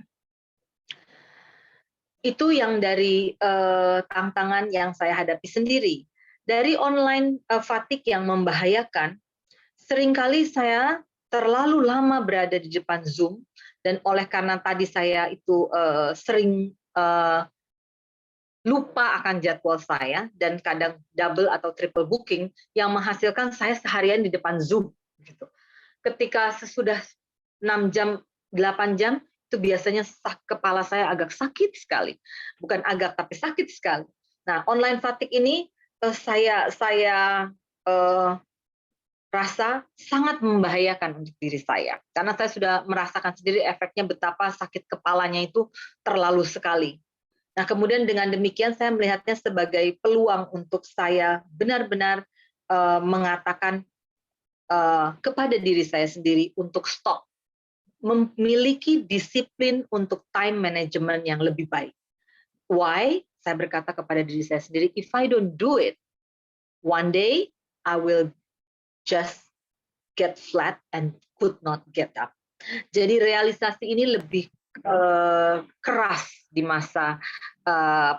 Speaker 4: Itu yang dari tantangan yang saya hadapi sendiri. Dari online fatigue yang membahayakan, seringkali saya terlalu lama berada di depan Zoom, dan oleh karena tadi saya itu sering lupa akan jadwal saya, dan kadang double atau triple booking, yang menghasilkan saya seharian di depan Zoom. Gitu. Ketika sesudah 6 jam, 8 jam, itu biasanya kepala saya agak sakit sekali. Bukan agak, tapi sakit sekali. Nah, online fatigue ini saya rasa sangat membahayakan untuk diri saya. Karena saya sudah merasakan sendiri efeknya betapa sakit kepalanya itu terlalu sekali. Nah, kemudian dengan demikian saya melihatnya sebagai peluang untuk saya benar-benar mengatakan kepada diri saya sendiri untuk stop, memiliki disiplin untuk time management yang lebih baik. Why? Saya berkata kepada diri saya sendiri, if I don't do it, one day I will just get flat and could not get up. Jadi realisasi ini lebih keras di masa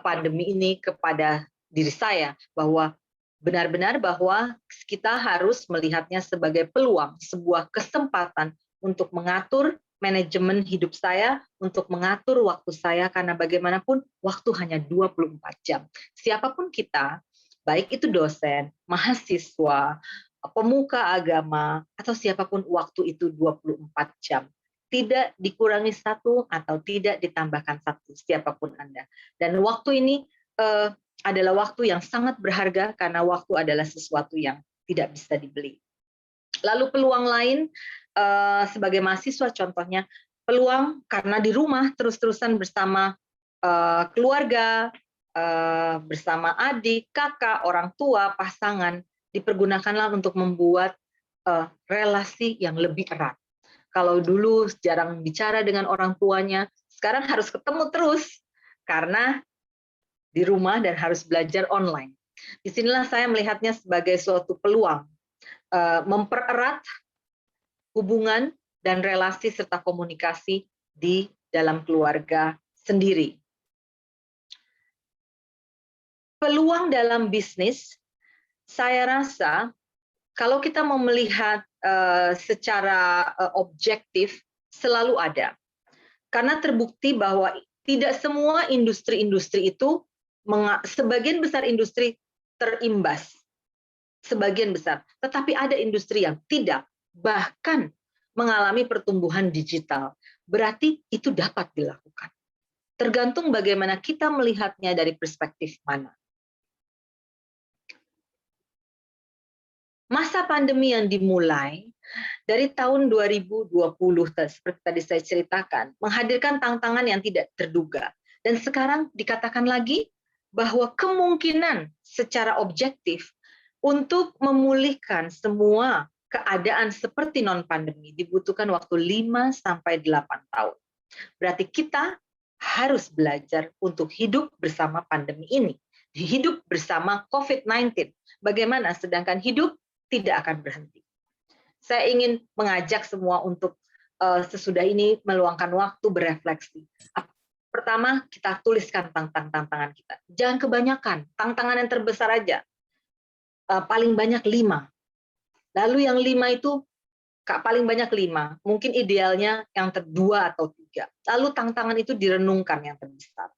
Speaker 4: pandemi ini kepada diri saya, bahwa benar-benar bahwa kita harus melihatnya sebagai peluang, sebuah kesempatan untuk mengatur manajemen hidup saya, untuk mengatur waktu saya, karena bagaimanapun waktu hanya 24 jam. Siapapun kita, baik itu dosen, mahasiswa, pemuka agama, atau siapapun, waktu itu 24 jam. Tidak dikurangi satu atau tidak ditambahkan satu, siapapun Anda. Dan waktu ini adalah waktu yang sangat berharga, karena waktu adalah sesuatu yang tidak bisa dibeli. Lalu peluang lain, sebagai mahasiswa contohnya, peluang karena di rumah terus-terusan bersama keluarga, bersama adik, kakak, orang tua, pasangan, dipergunakanlah untuk membuat relasi yang lebih erat. Kalau dulu jarang bicara dengan orang tuanya, sekarang harus ketemu terus karena di rumah dan harus belajar online. Disinilah saya melihatnya sebagai suatu peluang mempererat hubungan dan relasi serta komunikasi di dalam keluarga sendiri. Peluang dalam bisnis, saya rasa kalau kita mau melihat secara objektif, selalu ada. Karena terbukti bahwa tidak semua industri-industri itu, sebagian besar industri terimbas. Sebagian besar. Tetapi ada industri yang tidak, bahkan mengalami pertumbuhan digital. Berarti itu dapat dilakukan. Tergantung bagaimana kita melihatnya dari perspektif mana. Masa pandemi yang dimulai dari tahun 2020, seperti tadi saya ceritakan, menghadirkan tantangan yang tidak terduga. Dan sekarang dikatakan lagi bahwa kemungkinan secara objektif untuk memulihkan semua keadaan seperti non-pandemi dibutuhkan waktu 5-8 tahun. Berarti kita harus belajar untuk hidup bersama pandemi ini. Hidup bersama COVID-19. Bagaimana? Sedangkan hidup tidak akan berhenti. Saya ingin mengajak semua untuk sesudah ini meluangkan waktu berefleksi. Pertama, kita tuliskan tantangan kita. Jangan kebanyakan, tantangan yang terbesar aja. Paling banyak 5. Lalu yang 5 itu, paling banyak 5. Mungkin idealnya yang 2 atau 3. 3. Lalu tantangan itu direnungkan yang terbesar.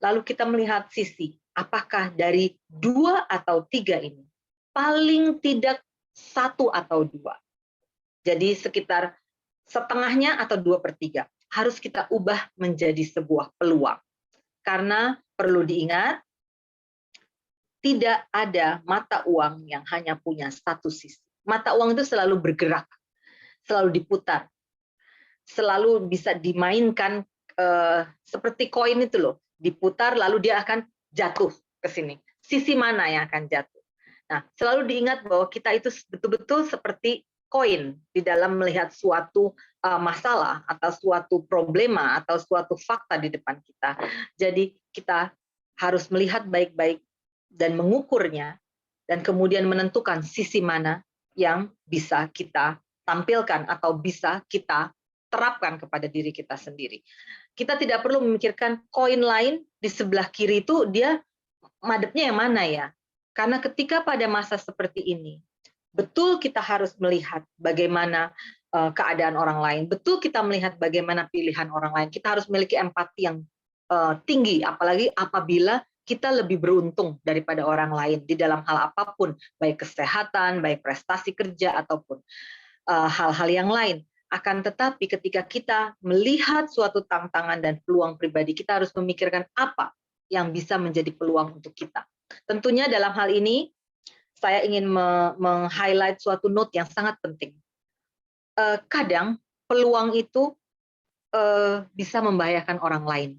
Speaker 4: Lalu kita melihat sisi, apakah dari 2 atau 3 ini, paling tidak 1 atau 2. Jadi sekitar setengahnya atau 2/3 harus kita ubah menjadi sebuah peluang. Karena perlu diingat, tidak ada mata uang yang hanya punya satu sisi. Mata uang itu selalu bergerak, selalu diputar, selalu bisa dimainkan seperti koin itu loh, diputar lalu dia akan jatuh ke sini. Sisi mana yang akan jatuh? Nah, selalu diingat bahwa kita itu betul-betul seperti koin di dalam melihat suatu masalah atau suatu problema atau suatu fakta di depan kita. Jadi kita harus melihat baik-baik dan mengukurnya dan kemudian menentukan sisi mana yang bisa kita tampilkan atau bisa kita terapkan kepada diri kita sendiri. Kita tidak perlu memikirkan koin lain di sebelah kiri itu dia madepnya yang mana ya. Karena ketika pada masa seperti ini, betul kita harus melihat bagaimana keadaan orang lain, betul kita melihat bagaimana pilihan orang lain. Kita harus memiliki empati yang tinggi, apalagi apabila kita lebih beruntung daripada orang lain di dalam hal apapun, baik kesehatan, baik prestasi kerja, ataupun hal-hal yang lain. Akan tetapi ketika kita melihat suatu tantangan dan peluang pribadi, kita harus memikirkan apa yang bisa menjadi peluang untuk kita. Tentunya dalam hal ini, saya ingin meng-highlight suatu note yang sangat penting. Kadang peluang itu bisa membahayakan orang lain.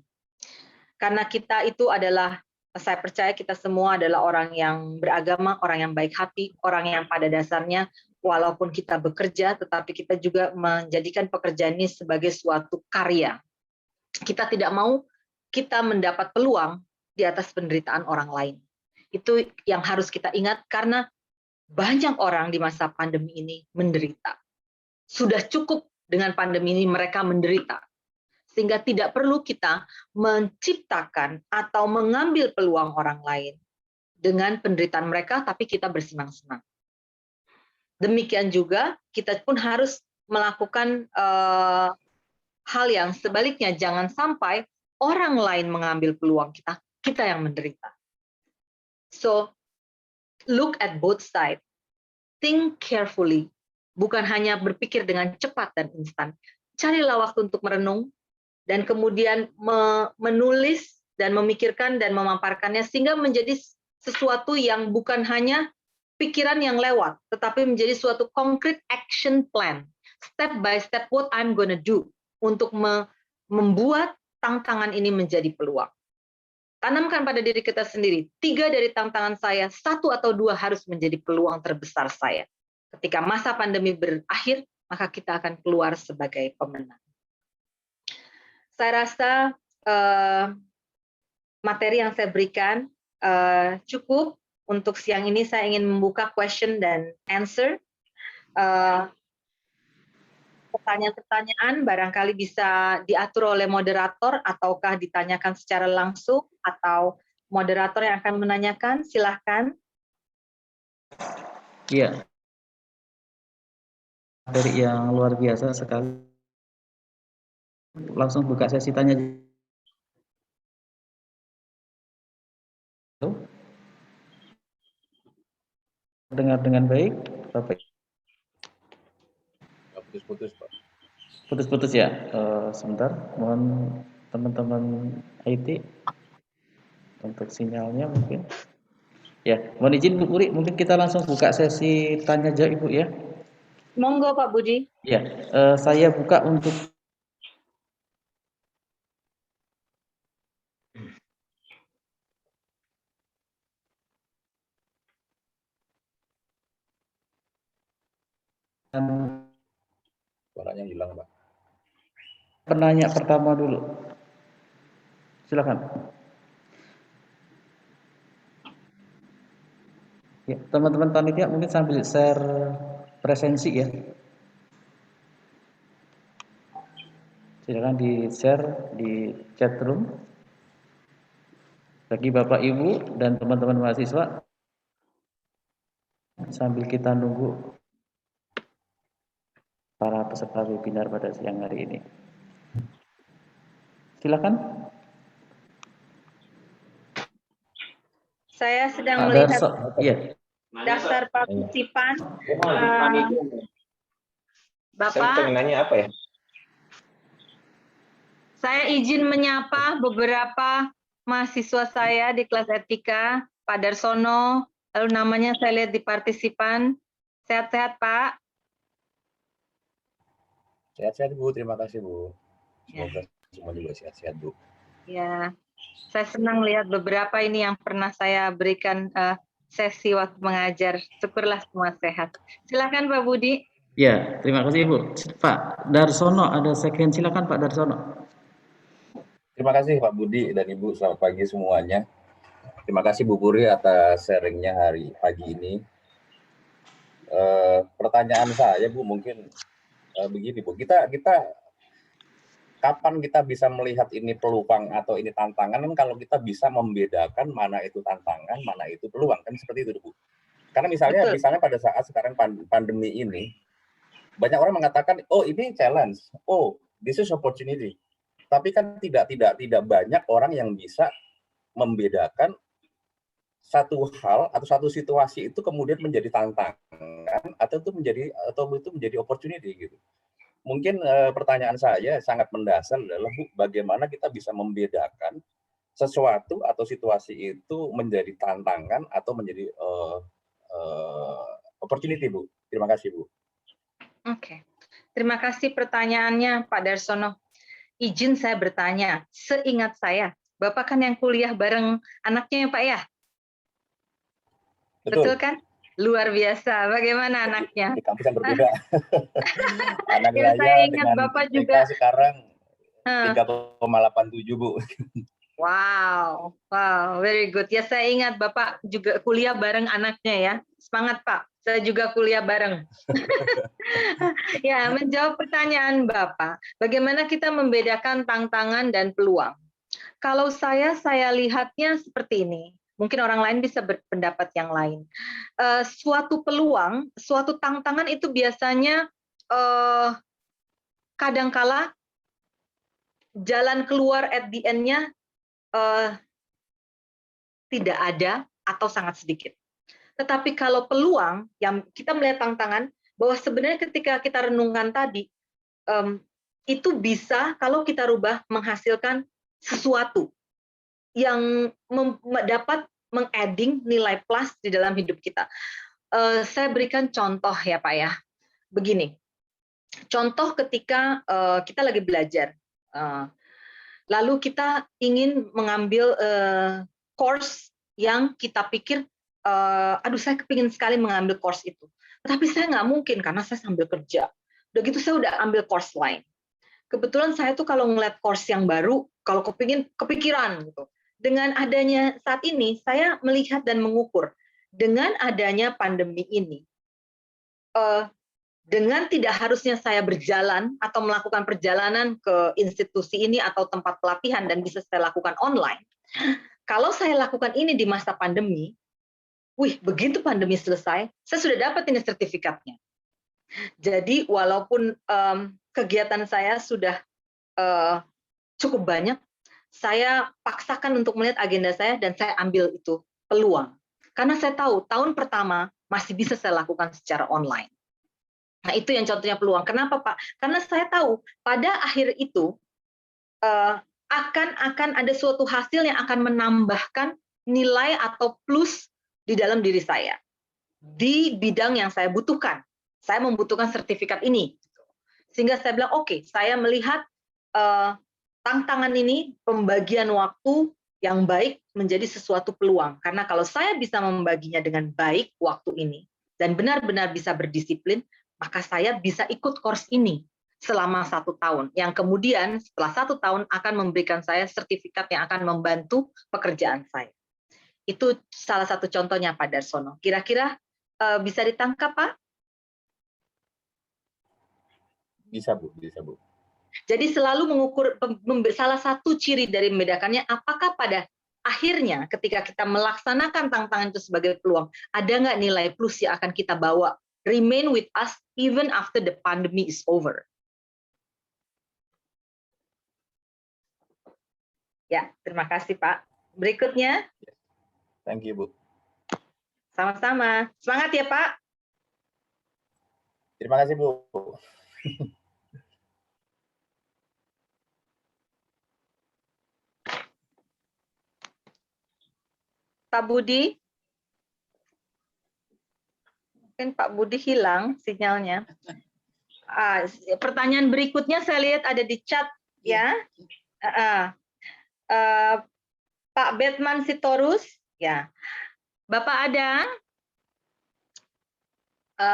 Speaker 4: Karena kita itu adalah, saya percaya kita semua adalah orang yang beragama, orang yang baik hati, orang yang pada dasarnya walaupun kita bekerja, tetapi kita juga menjadikan pekerjaan ini sebagai suatu karya. Kita tidak mau kita mendapat peluang di atas penderitaan orang lain. Itu yang harus kita ingat karena banyak orang di masa pandemi ini menderita. Sudah cukup dengan pandemi ini mereka menderita. Sehingga tidak perlu kita menciptakan atau mengambil peluang orang lain dengan penderitaan mereka, tapi kita bersenang-senang. Demikian juga kita pun harus melakukan hal yang sebaliknya. Jangan sampai orang lain mengambil peluang kita, kita yang menderita. So, look at both sides. Think carefully. Bukan hanya berpikir dengan cepat dan instan. Carilah waktu untuk merenung, dan kemudian menulis dan memikirkan dan memaparkannya sehingga menjadi sesuatu yang bukan hanya pikiran yang lewat, tetapi menjadi suatu concrete action plan, step by step what I'm gonna do untuk membuat tantangan ini menjadi peluang. Tanamkan pada diri kita sendiri, 3 dari tantangan saya, 1 atau 2 harus menjadi peluang terbesar saya. Ketika masa pandemi berakhir, maka kita akan keluar sebagai pemenang. Saya rasa materi yang saya berikan cukup untuk siang ini. Saya ingin membuka question dan answer. Pertanyaan-pertanyaan barangkali bisa diatur oleh moderator ataukah ditanyakan secara langsung atau moderator yang akan menanyakan. Silahkan.
Speaker 1: Iya. Materi yang luar biasa sekali. Langsung buka sesi tanya. Dengar dengan baik, Bapak?
Speaker 6: Putus-putus, Pak.
Speaker 1: Putus-putus ya. Sebentar, mohon teman-teman IT untuk sinyalnya mungkin. Ya, mohon izin Bu Puri, mungkin kita langsung buka sesi tanya jawab Ibu ya.
Speaker 4: Monggo Pak Budi.
Speaker 1: Ya, saya buka untuk
Speaker 6: Suaranya hilang, Pak.
Speaker 1: penanya pertama dulu. Silakan. Ya, teman-teman panitia mungkin sambil share presensi ya. Silakan di-share di chat room. Bagi Bapak Ibu dan teman-teman mahasiswa, sambil kita nunggu para peserta webinar pada siang hari ini. Silakan.
Speaker 4: Saya sedang
Speaker 1: Pak
Speaker 4: melihat
Speaker 1: Darso. Iya.
Speaker 4: daftar partisipan.
Speaker 9: Saya
Speaker 4: Bapak,
Speaker 9: pengen nanya apa ya?
Speaker 4: saya izin menyapa beberapa mahasiswa saya di kelas etika, Pak Darsono, lalu namanya saya lihat di partisipan. Sehat-sehat, Pak.
Speaker 12: Sehat-sehat Bu, terima kasih Bu.
Speaker 4: Ya.
Speaker 12: Semoga semua juga sehat-sehat Bu.
Speaker 4: Ya, saya senang lihat beberapa ini yang pernah saya berikan sesi waktu mengajar. Syukurlah semua sehat. Silakan Pak Budi.
Speaker 1: Ya, terima kasih Bu. Pak Darsono ada second, silakan Pak Darsono.
Speaker 12: Terima kasih Pak Budi dan Ibu, selamat pagi semuanya. Terima kasih Bu Puri atas sharingnya hari pagi ini. Pertanyaan saya Bu mungkin begini Bu, kita kapan kita bisa melihat ini peluang atau ini tantangan kan kalau kita bisa membedakan mana itu tantangan, mana itu peluang, kan seperti itu Bu. Karena misalnya pada saat sekarang pandemi ini banyak orang mengatakan oh ini challenge, oh this is opportunity. Tapi kan tidak banyak orang yang bisa membedakan satu hal atau satu situasi itu kemudian menjadi tantangan atau itu menjadi opportunity gitu. Mungkin pertanyaan saya sangat mendasar adalah Bu, bagaimana kita bisa membedakan sesuatu atau situasi itu menjadi tantangan atau menjadi opportunity Bu. Terima kasih Bu.
Speaker 4: Oke. Terima kasih pertanyaannya Pak Darsono. Izin saya bertanya, seingat saya, Bapak kan yang kuliah bareng anaknya ya Pak ya? Betul kan? Luar biasa. Bagaimana anaknya?
Speaker 12: Di kampus yang berbeda. Anak
Speaker 4: yang saya ingat
Speaker 12: dengan
Speaker 4: Bapak juga
Speaker 12: sekarang 3,87 Bu.
Speaker 4: Wow, very good. Ya saya ingat Bapak juga kuliah bareng anaknya ya. Semangat Pak, saya juga kuliah bareng. Ya, menjawab pertanyaan Bapak, bagaimana kita membedakan tantangan dan peluang? Kalau saya lihatnya seperti ini. Mungkin orang lain bisa berpendapat yang lain. Suatu peluang, suatu tantangan itu biasanya kadangkala jalan keluar at the end-nya tidak ada atau sangat sedikit. Tetapi kalau peluang, yang kita melihat tantangan, bahwa sebenarnya ketika kita renungkan tadi, itu bisa kalau kita rubah menghasilkan sesuatu yang dapat mengadding nilai plus di dalam hidup kita. Saya berikan contoh ya Pak ya. Begini, contoh ketika kita lagi belajar, lalu kita ingin mengambil course yang kita pikir, aduh saya kepingin sekali mengambil course itu. Tetapi saya nggak mungkin karena saya sambil kerja. Udah gitu saya udah ambil course lain. Kebetulan saya tuh kalau ngeliat course yang baru, kalau kepikiran gitu. Dengan adanya saat ini, saya melihat dan mengukur. Dengan adanya pandemi ini, dengan tidak harusnya saya berjalan atau melakukan perjalanan ke institusi ini atau tempat pelatihan dan bisa saya lakukan online, kalau saya lakukan ini di masa pandemi, begitu pandemi selesai, saya sudah dapat ini sertifikatnya. Jadi walaupun kegiatan saya sudah cukup banyak, saya paksakan untuk melihat agenda saya dan saya ambil itu peluang. Karena saya tahu tahun pertama masih bisa saya lakukan secara online. Nah itu yang contohnya peluang. Kenapa Pak? Karena saya tahu pada akhir itu akan ada suatu hasil yang akan menambahkan nilai atau plus di dalam diri saya. Di bidang yang saya butuhkan. Saya membutuhkan sertifikat ini. Sehingga saya bilang, oke, saya melihat tantangan ini, pembagian waktu yang baik menjadi sesuatu peluang. Karena kalau saya bisa membaginya dengan baik waktu ini, dan benar-benar bisa berdisiplin, maka saya bisa ikut course ini selama 1 tahun. Yang kemudian setelah 1 tahun akan memberikan saya sertifikat yang akan membantu pekerjaan saya. Itu salah satu contohnya Pak Darsono. Kira-kira bisa ditangkap Pak?
Speaker 12: Bisa Bu, bisa Bu.
Speaker 4: Jadi selalu mengukur, salah satu ciri dari membedakannya, apakah pada akhirnya ketika kita melaksanakan tantangan itu sebagai peluang, ada nggak nilai plus yang akan kita bawa, remain with us even after the pandemic is over. Ya, terima kasih Pak. Berikutnya.
Speaker 12: Thank you, Bu.
Speaker 4: Sama-sama. Semangat ya Pak.
Speaker 12: Terima kasih, Bu.
Speaker 4: Pak Budi. Mungkin Pak Budi hilang sinyalnya. Pertanyaan berikutnya saya lihat ada di chat ya. Pak Betman Sitorus, ya. Bapak ada?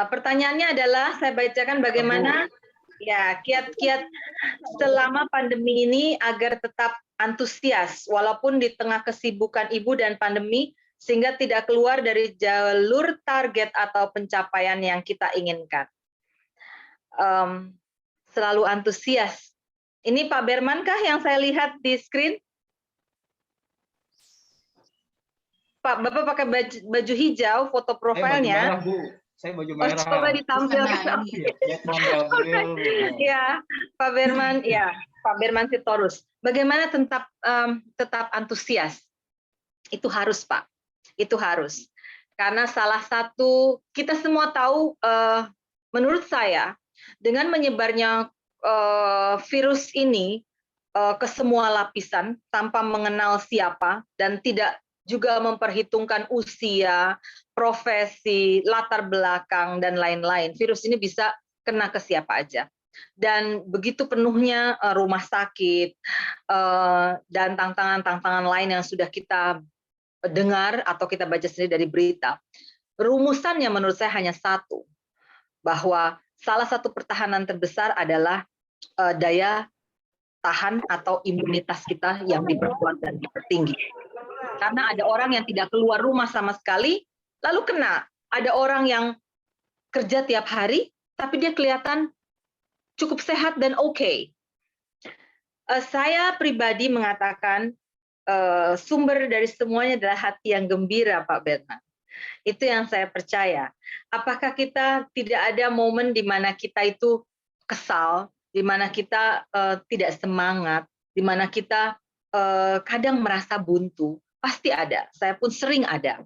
Speaker 4: Pertanyaannya adalah, saya bacakan bagaimana ya kiat-kiat selama pandemi ini agar tetap antusias walaupun di tengah kesibukan ibu dan pandemi sehingga tidak keluar dari jalur target atau pencapaian yang kita inginkan. Selalu antusias. Ini Pak Berman kah yang saya lihat di screen? Pak, Bapak pakai baju hijau, foto profilnya.
Speaker 7: Baju merah, Bu. Saya baju merah.
Speaker 4: Coba ditampilkan. Ya, Pak Berman, ya, Pak Berman Sitorus. Bagaimana tetap antusias? Itu harus, Pak. Itu harus. Karena salah satu, kita semua tahu, menurut saya, dengan menyebarnya virus ini ke semua lapisan tanpa mengenal siapa dan tidak juga memperhitungkan usia, profesi, latar belakang, dan lain-lain. Virus ini bisa kena ke siapa aja. Dan begitu penuhnya rumah sakit dan tantangan-tantangan lain yang sudah kita dengar atau kita baca sendiri dari berita. Rumusannya menurut saya hanya satu, bahwa salah satu pertahanan terbesar adalah daya tahan atau imunitas kita yang diperkuat dan dipertinggi. Karena ada orang yang tidak keluar rumah sama sekali, lalu kena. Ada orang yang kerja tiap hari, tapi dia kelihatan cukup sehat dan oke. Saya pribadi mengatakan sumber dari semuanya adalah hati yang gembira, Pak Berman. Itu yang saya percaya. Apakah kita tidak ada momen di mana kita itu kesal, di mana kita tidak semangat, di mana kita kadang merasa buntu? Pasti ada, saya pun sering ada.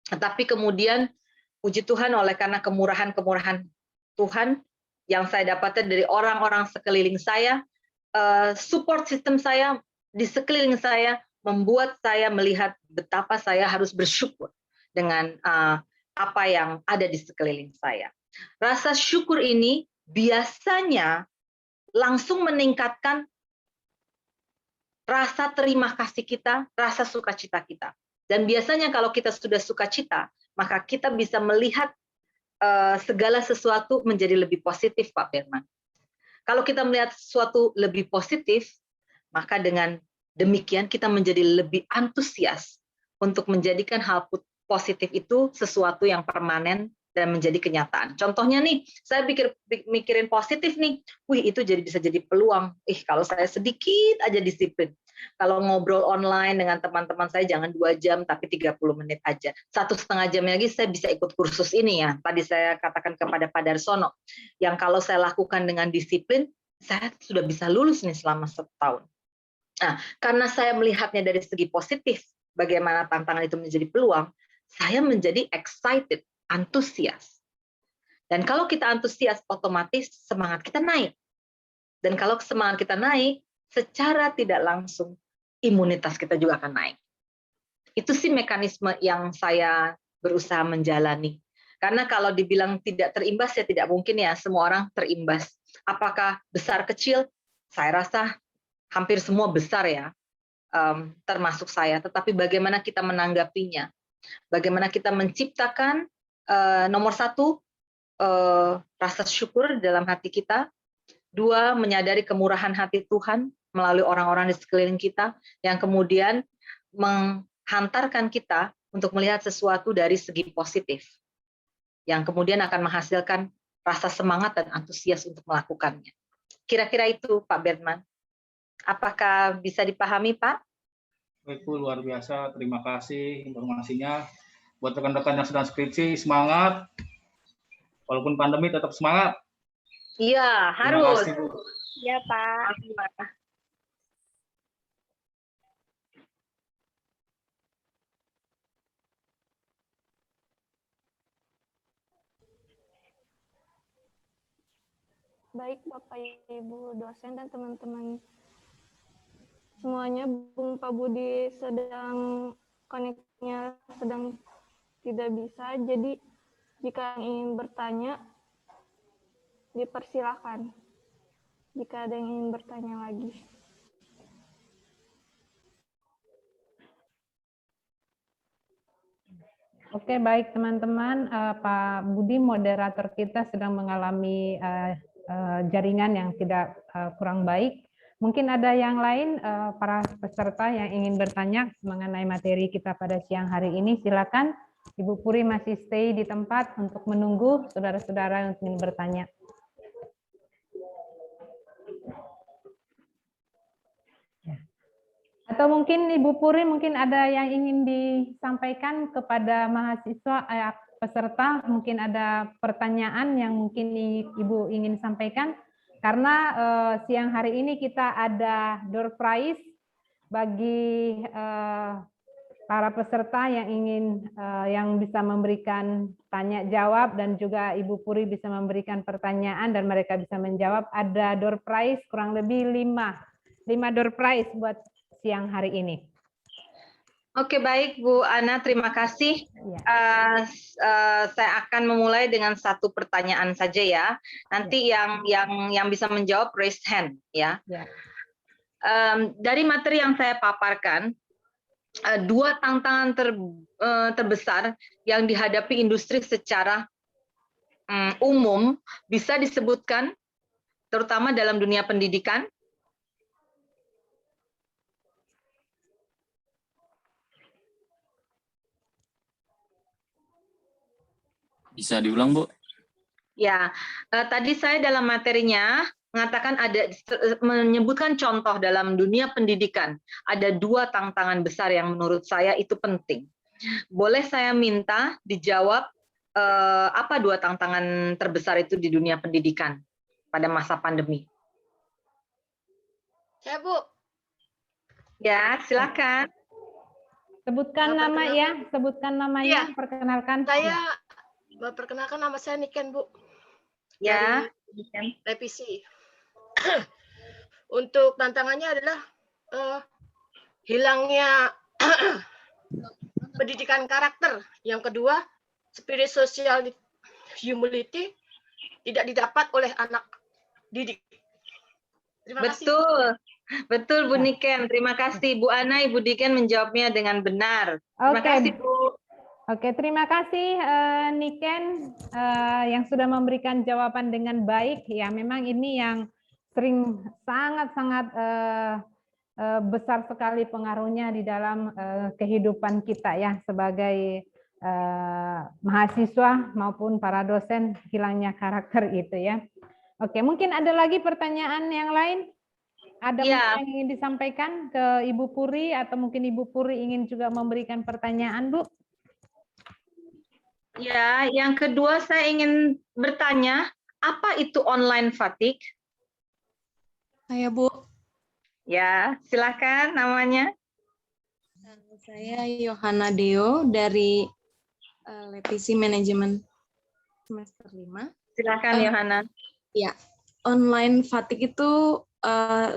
Speaker 4: Tapi kemudian, puji Tuhan oleh karena kemurahan-kemurahan Tuhan yang saya dapatkan dari orang-orang sekeliling saya, support system saya di sekeliling saya membuat saya melihat betapa saya harus bersyukur dengan apa yang ada di sekeliling saya. Rasa syukur ini biasanya langsung meningkatkan rasa terima kasih kita, rasa sukacita kita. Dan biasanya kalau kita sudah sukacita, maka kita bisa melihat segala sesuatu menjadi lebih positif, Pak Berman. Kalau kita melihat sesuatu lebih positif, maka dengan demikian kita menjadi lebih antusias untuk menjadikan hal positif itu sesuatu yang permanen dan menjadi kenyataan. Contohnya nih, saya mikirin positif nih, wih itu bisa jadi peluang. Kalau saya sedikit aja disiplin. Kalau ngobrol online dengan teman-teman saya jangan 2 jam, tapi 30 menit aja. 1,5 jam lagi saya bisa ikut kursus ini ya. Tadi saya katakan kepada Pak Darsono, yang kalau saya lakukan dengan disiplin, saya sudah bisa lulus nih selama 1 tahun. Nah, karena saya melihatnya dari segi positif, bagaimana tantangan itu menjadi peluang, saya menjadi excited, antusias. Dan kalau kita antusias, otomatis semangat kita naik. Dan kalau semangat kita naik, secara tidak langsung imunitas kita juga akan naik. Itu sih mekanisme yang saya berusaha menjalani. Karena kalau dibilang tidak terimbas, ya tidak mungkin ya, semua orang terimbas. Apakah besar kecil? Saya rasa hampir semua besar ya, termasuk saya. Tetapi bagaimana kita menanggapinya? Bagaimana kita menciptakan nomor 1, rasa syukur dalam hati kita. 2, menyadari kemurahan hati Tuhan melalui orang-orang di sekeliling kita, yang kemudian menghantarkan kita untuk melihat sesuatu dari segi positif, yang kemudian akan menghasilkan rasa semangat dan antusias untuk melakukannya. Kira-kira itu, Pak Berman. Apakah bisa dipahami, Pak?
Speaker 7: Baik, Bu, luar biasa. Terima kasih informasinya. Buat rekan-rekan yang sedang skripsi, semangat. Walaupun pandemi, tetap semangat.
Speaker 4: Iya, harus.
Speaker 7: Terima kasih, Bu.
Speaker 2: Iya, Pak. Baik Bapak Ibu dosen dan teman-teman semuanya, Bung Pak Budi sedang koneknya sedang tidak bisa, jadi jika ingin bertanya dipersilakan jika ada yang ingin bertanya lagi.
Speaker 3: Oke, baik teman-teman. Pak Budi, moderator kita sedang mengalami jaringan yang tidak kurang baik. Mungkin ada yang lain, para peserta yang ingin bertanya mengenai materi kita pada siang hari ini. Silakan, Ibu Puri masih stay di tempat untuk menunggu saudara-saudara yang ingin bertanya. Atau mungkin Ibu Puri mungkin ada yang ingin disampaikan kepada mahasiswa peserta, mungkin ada pertanyaan yang mungkin Ibu ingin sampaikan, karena siang hari ini kita ada door prize bagi para peserta yang ingin yang bisa memberikan tanya jawab, dan juga Ibu Puri bisa memberikan pertanyaan dan mereka bisa menjawab. Ada door prize kurang lebih 5 door prize buat siang hari ini.
Speaker 4: Oke, baik Bu Ana, terima kasih. Saya akan memulai dengan satu pertanyaan saja ya. Nanti yang bisa menjawab raise hand ya. Dari materi yang saya paparkan, dua tantangan terbesar yang dihadapi industri secara umum bisa disebutkan, terutama dalam dunia pendidikan.
Speaker 13: Bisa diulang, Bu?
Speaker 4: Ya, tadi saya dalam materinya mengatakan menyebutkan contoh dalam dunia pendidikan. Ada dua tantangan besar yang menurut saya itu penting. Boleh saya minta dijawab apa dua tantangan terbesar itu di dunia pendidikan pada masa pandemi?
Speaker 14: Saya, Bu.
Speaker 4: Ya, silakan.
Speaker 3: Sebutkan nama ya, sebutkan namanya,
Speaker 14: ya.
Speaker 3: Perkenalkan.
Speaker 14: Saya perkenalkan, nama saya Niken, Bu.
Speaker 4: Ya,
Speaker 14: dari revisi. Untuk tantangannya adalah hilangnya pendidikan karakter. Yang kedua, spirit social humility tidak didapat oleh anak didik. Terima kasih.
Speaker 4: Betul Bu Niken. Terima kasih Bu Ana, Ibu Niken menjawabnya dengan benar. Terima kasih Bu.
Speaker 3: Oke, terima kasih Niken yang sudah memberikan jawaban dengan baik. Ya, memang ini yang sering sangat-sangat besar sekali pengaruhnya di dalam kehidupan kita ya sebagai mahasiswa maupun para dosen, hilangnya karakter itu ya. Oke, mungkin ada lagi pertanyaan yang lain? Ada yang ingin disampaikan ke Ibu Puri, atau mungkin Ibu Puri ingin juga memberikan pertanyaan, Bu?
Speaker 4: Ya, yang kedua saya ingin bertanya, apa itu online fatigue?
Speaker 8: Saya, Bu.
Speaker 4: Ya, silakan namanya.
Speaker 8: Saya Yohana Deo dari Revisi Manajemen semester 5.
Speaker 4: Silakan Yohana.
Speaker 8: Ya, online fatigue itu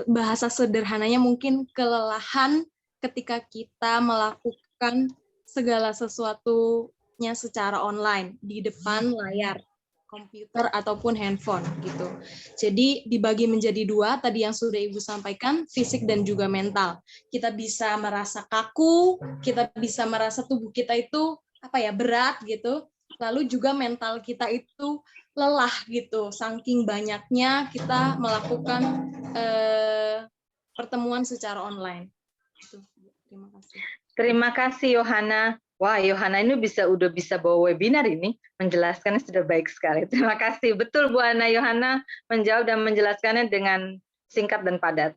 Speaker 8: bahasa sederhananya mungkin kelelahan ketika kita melakukan segala sesuatunya secara online di depan layar komputer ataupun handphone gitu. Jadi dibagi menjadi dua, tadi yang sudah Ibu sampaikan, fisik dan juga mental. Kita bisa merasa kaku, kita bisa merasa tubuh kita itu berat gitu. Lalu juga mental kita itu lelah gitu, saking banyaknya kita melakukan pertemuan secara online. Terima kasih.
Speaker 4: Terima kasih Yohana. Wah, Yohana ini udah bisa bawa webinar ini, menjelaskannya sudah baik sekali. Terima kasih. Betul Bu Ana, Yohana menjawab dan menjelaskannya dengan singkat dan padat.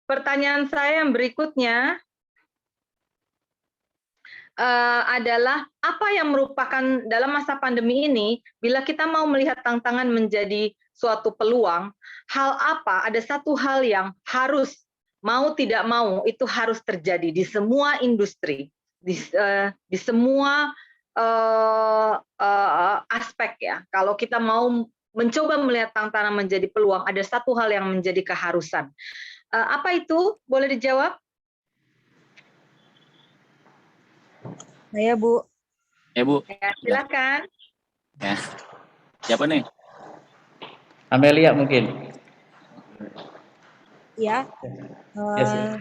Speaker 4: Pertanyaan saya yang berikutnya adalah apa yang merupakan dalam masa pandemi ini, bila kita mau melihat tantangan menjadi suatu peluang, hal apa, ada satu hal yang harus, mau tidak mau, itu harus terjadi di semua industri, di semua aspek ya. Kalau kita mau mencoba melihat tantangan menjadi peluang, ada satu hal yang menjadi keharusan. Apa itu? Boleh dijawab?
Speaker 10: Saya, Bu.
Speaker 13: Ya, Bu.
Speaker 4: Ya, silakan.
Speaker 13: Ya. Siapa nih?
Speaker 1: Amelia mungkin.
Speaker 10: Ya,
Speaker 1: Yes, yes.